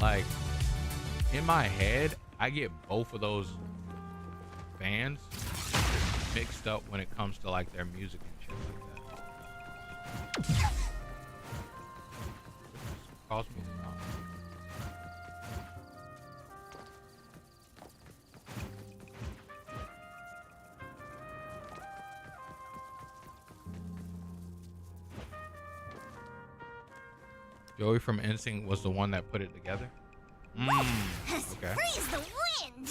like, in my head, I get both of those bands mixed up when it comes to like their music and shit like that. Cost me some money. Joey from NSYNC was the one that put it together. Okay. Freeze the wind.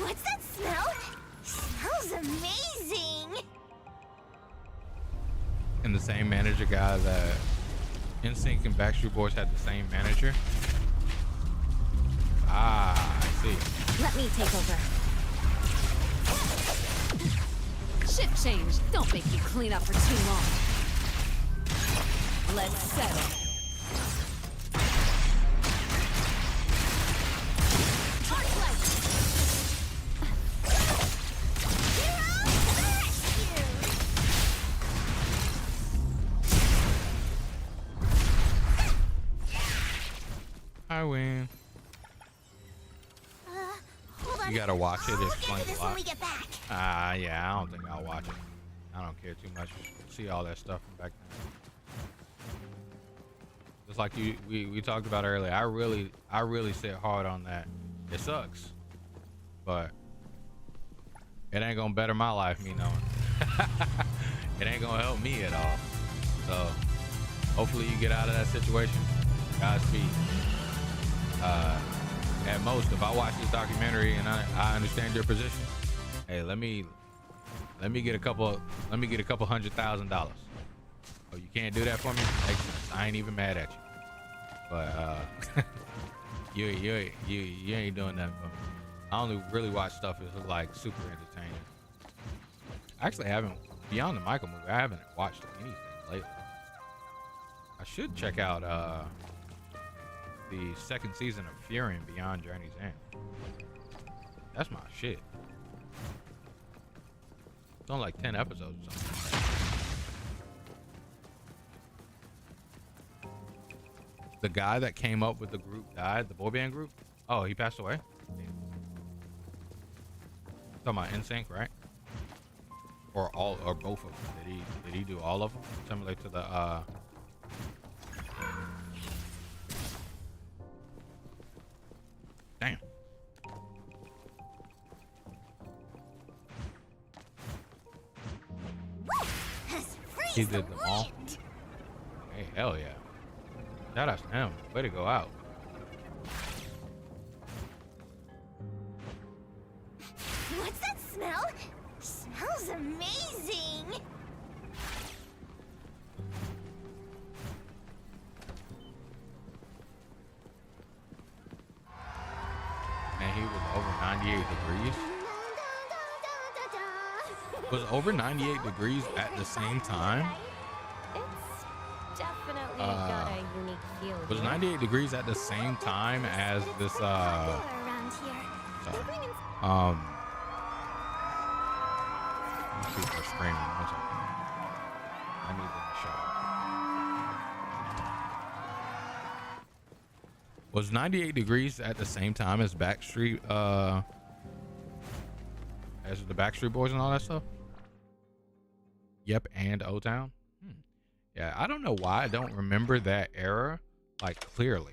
What's that smell? Smells amazing. And the same manager guy that NSYNC and Backstreet Boys had the same manager. Ah, I see. Let me take over. Shift change. Don't make you clean up for too long. Let's settle. I win. You gotta watch it. It explains a lot. Yeah, I don't think I'll watch it. I don't care too much. See all that stuff from back then. Just like we talked about earlier. I really sit hard on that. It sucks, but it ain't gonna better my life. Me knowing it ain't gonna help me at all. So hopefully you get out of that situation. Godspeed. At most, if I watch this documentary and I understand your position, hey, let me get a couple $100,000. Oh, you can't do that for me? Makes sense. I ain't even mad at you. But you ain't doing that for me. I only really watch stuff that's like super entertaining. I actually haven't, beyond the Michael movie, I haven't watched anything lately. I should check out the second season of Fury and Beyond Journey's End. That's my shit. It's only like 10 episodes or something. The guy that came up with the group died, the boy band group. Oh, he passed away? Damn. Talking about NSYNC, right? Or all, or both of them. Did he do all of them? Similar to the damn. He did them all. Hey, hell yeah. Shout out to him. Way to go out. What's that smell? Smells amazing. Man, he was over 98 degrees. Was over 98 degrees at the same time? It's definitely got a unique feel. Was 98 degrees at the same time as this around here. People are screaming. One second. I need them to shut up. Was 98 degrees at the same time as Backstreet as the Backstreet Boys and all that stuff? Yep, and O-Town. Yeah, I don't know why I don't remember that era like clearly.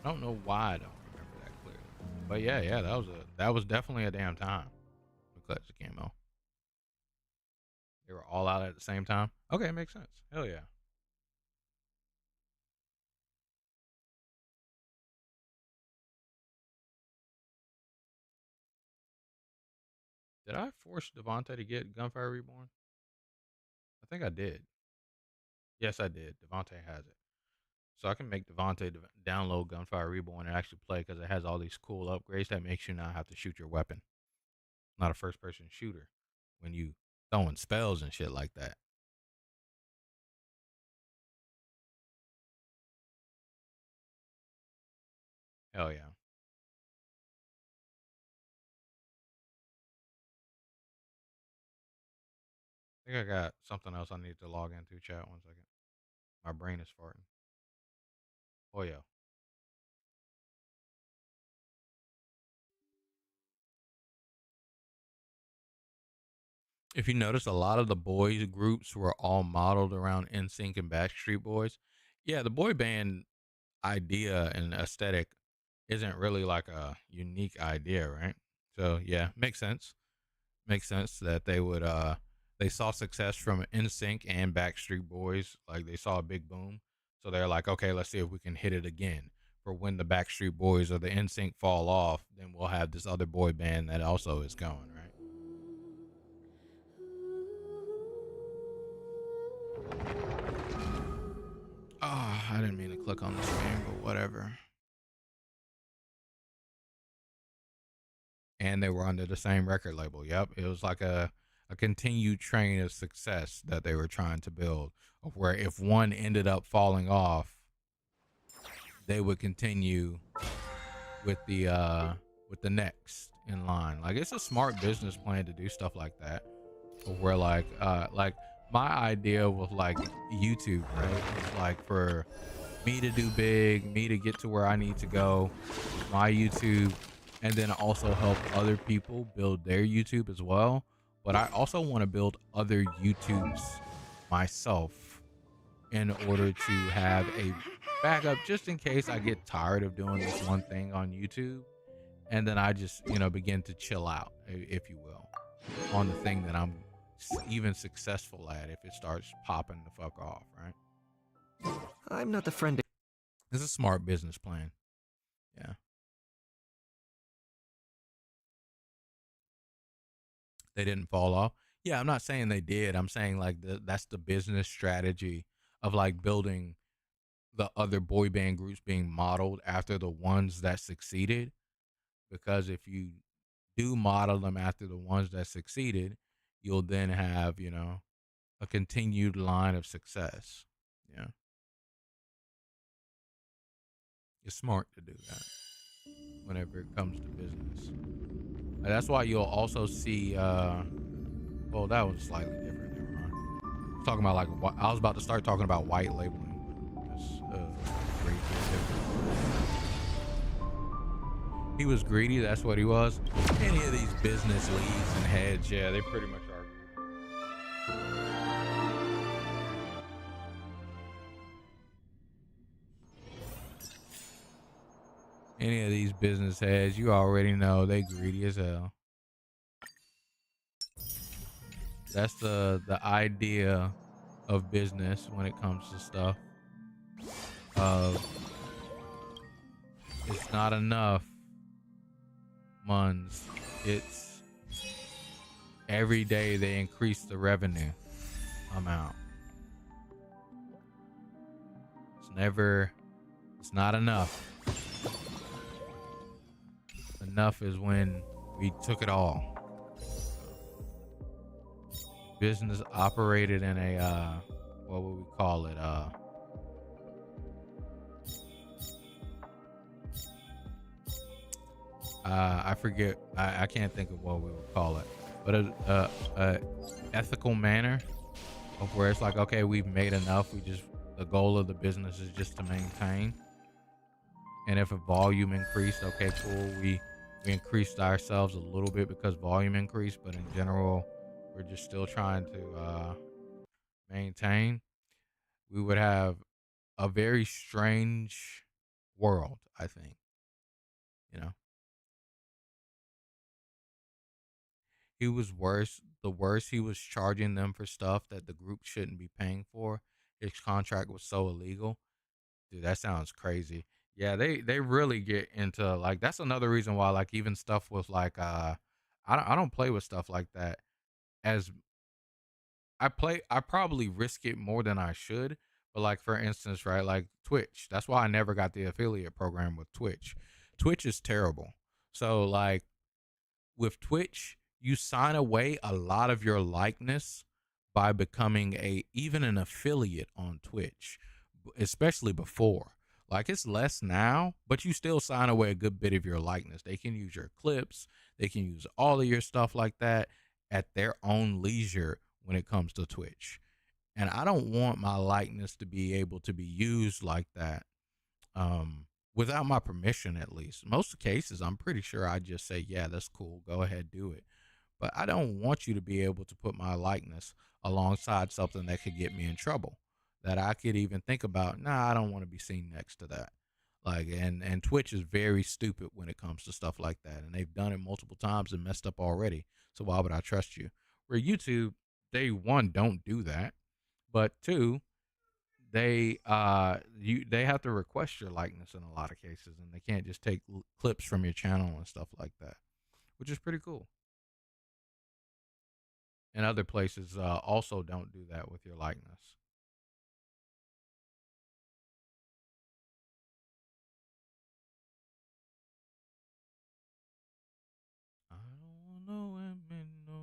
I don't know why I don't remember that clearly. But yeah, that was definitely a damn time. Clutch the camo. They were all out at the same time. Okay, it makes sense. Hell yeah. Did I force Devontae to get Gunfire Reborn? I think I did. Yes, I did. Devontae has it. So I can make Devontae download Gunfire Reborn and actually play because it has all these cool upgrades that makes you not have to shoot your weapon. Not a first-person shooter when you throwing spells and shit like that. Hell yeah. I think I got something else I need to log into chat. 1 second. My brain is farting. Oh yeah. If you notice, a lot of the boys groups were all modeled around NSYNC and Backstreet Boys. Yeah, the boy band idea and aesthetic isn't really like a unique idea, right? So yeah, makes sense. Makes sense that they would they saw success from NSYNC and Backstreet Boys, like they saw a big boom. So they're like, okay, let's see if we can hit it again. For when the Backstreet Boys or the NSYNC fall off, then we'll have this other boy band that also is going, right? Oh, I didn't mean to click on the screen, but whatever. And they were under the same record label. Yep. It was like a continued train of success that they were trying to build, of where if one ended up falling off, they would continue with the next in line. Like, it's a smart business plan to do stuff like that. Of where like my idea with like YouTube, right? It's like for me to do big, me to get to where I need to go, my YouTube, and then also help other people build their YouTube as well. But I also want to build other YouTubes myself in order to have a backup just in case I get tired of doing this one thing on YouTube. And then I just, begin to chill out, if you will, on the thing that I'm even successful at if it starts popping the fuck off, right? I'm not the friend. It's a smart business plan. Yeah. They didn't fall off. Yeah, I'm not saying they did. I'm saying like that's the business strategy of like building the other boy band groups being modeled after the ones that succeeded. Because if you do model them after the ones that succeeded, you'll then have, a continued line of success. Yeah. It's smart to do that whenever it comes to business. And that's why you'll also see, well, that was slightly different. Never mind. Talking about I was about to start talking about white labeling. Great. He was greedy. That's what he was. Any of these business leads and heads, yeah, they pretty much are. Any of these business heads, you already know they greedy as hell. That's the idea of business when it comes to stuff. It's not enough months. It's every day they increase the revenue amount. It's not enough. Enough is when we took it all. Business operated in a, what would we call it? I forget. I can't think of what we would call it, but a ethical manner of where it's like, okay, we've made enough. The goal of the business is just to maintain. And if a volume increased, okay, cool. We increased ourselves a little bit because volume increased, but in general, we're just still trying to maintain. We would have a very strange world, I think. You know, he was worse. The worse he was charging them for stuff that the group shouldn't be paying for. His contract was so illegal. Dude, that sounds crazy. Yeah, they really get into like that's another reason why like even stuff with like I don't play with stuff like that as I probably risk it more than I should. But like for instance, right, like Twitch. That's why I never got the affiliate program with Twitch. Twitch is terrible. So like with Twitch, you sign away a lot of your likeness by becoming even an affiliate on Twitch, especially before. Like it's less now, but you still sign away a good bit of your likeness. They can use your clips, they can use all of your stuff like that at their own leisure when it comes to Twitch. And I don't want my likeness to be able to be used like that without my permission, at least. Most cases, I'm pretty sure I just say, yeah, that's cool. Go ahead, do it. But I don't want you to be able to put my likeness alongside something that could get me in trouble. That I could even think about, nah, I don't want to be seen next to that. Like, and Twitch is very stupid when it comes to stuff like that. And they've done it multiple times and messed up already. So why would I trust you? Where YouTube, they one, don't do that. But two, they have to request your likeness in a lot of cases, and they can't just take clips from your channel and stuff like that, which is pretty cool. And other places also don't do that with your likeness. I don't know women, no.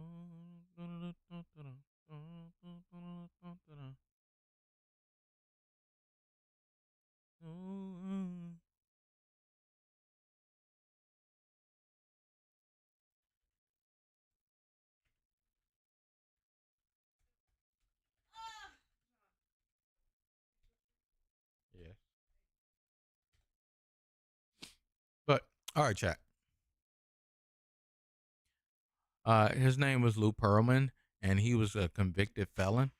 Yeah. But all right, chat. His name was Lou Pearlman, and he was a convicted felon.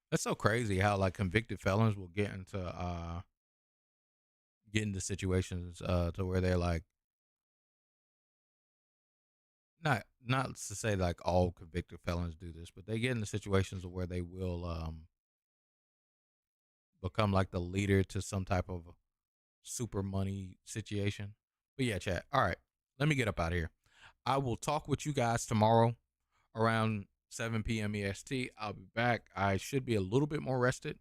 That's so crazy how like convicted felons will get into situations to where they're like not to say like all convicted felons do this, but they get into situations where they will become like the leader to some type of super money situation. But yeah, chat. All right, let me get up out of here. I will talk with you guys tomorrow around 7 p.m. EST. I'll be back. I should be a little bit more rested.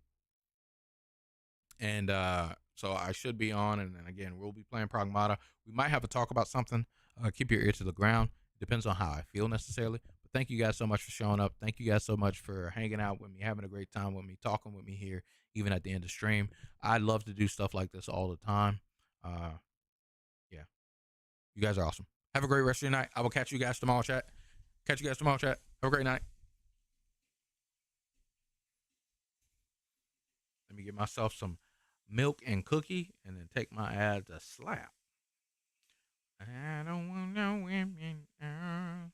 And so I should be on. And then again, we'll be playing Pragmata. We might have a talk about something. Keep your ear to the ground. Depends on how I feel necessarily. But thank you guys so much for showing up. Thank you guys so much for hanging out with me, having a great time with me, talking with me here, even at the end of stream. I love to do stuff like this all the time. Yeah. You guys are awesome. Have a great rest of your night. I will catch you guys tomorrow, chat. Catch you guys tomorrow, chat. Have a great night. Let me get myself some milk and cookie and then take my ass to slap. I don't want no women. No,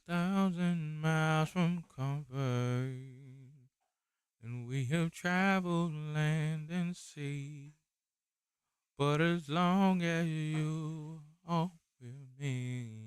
1,000 miles from comfort, and we have traveled land and sea. But as long as you are with me.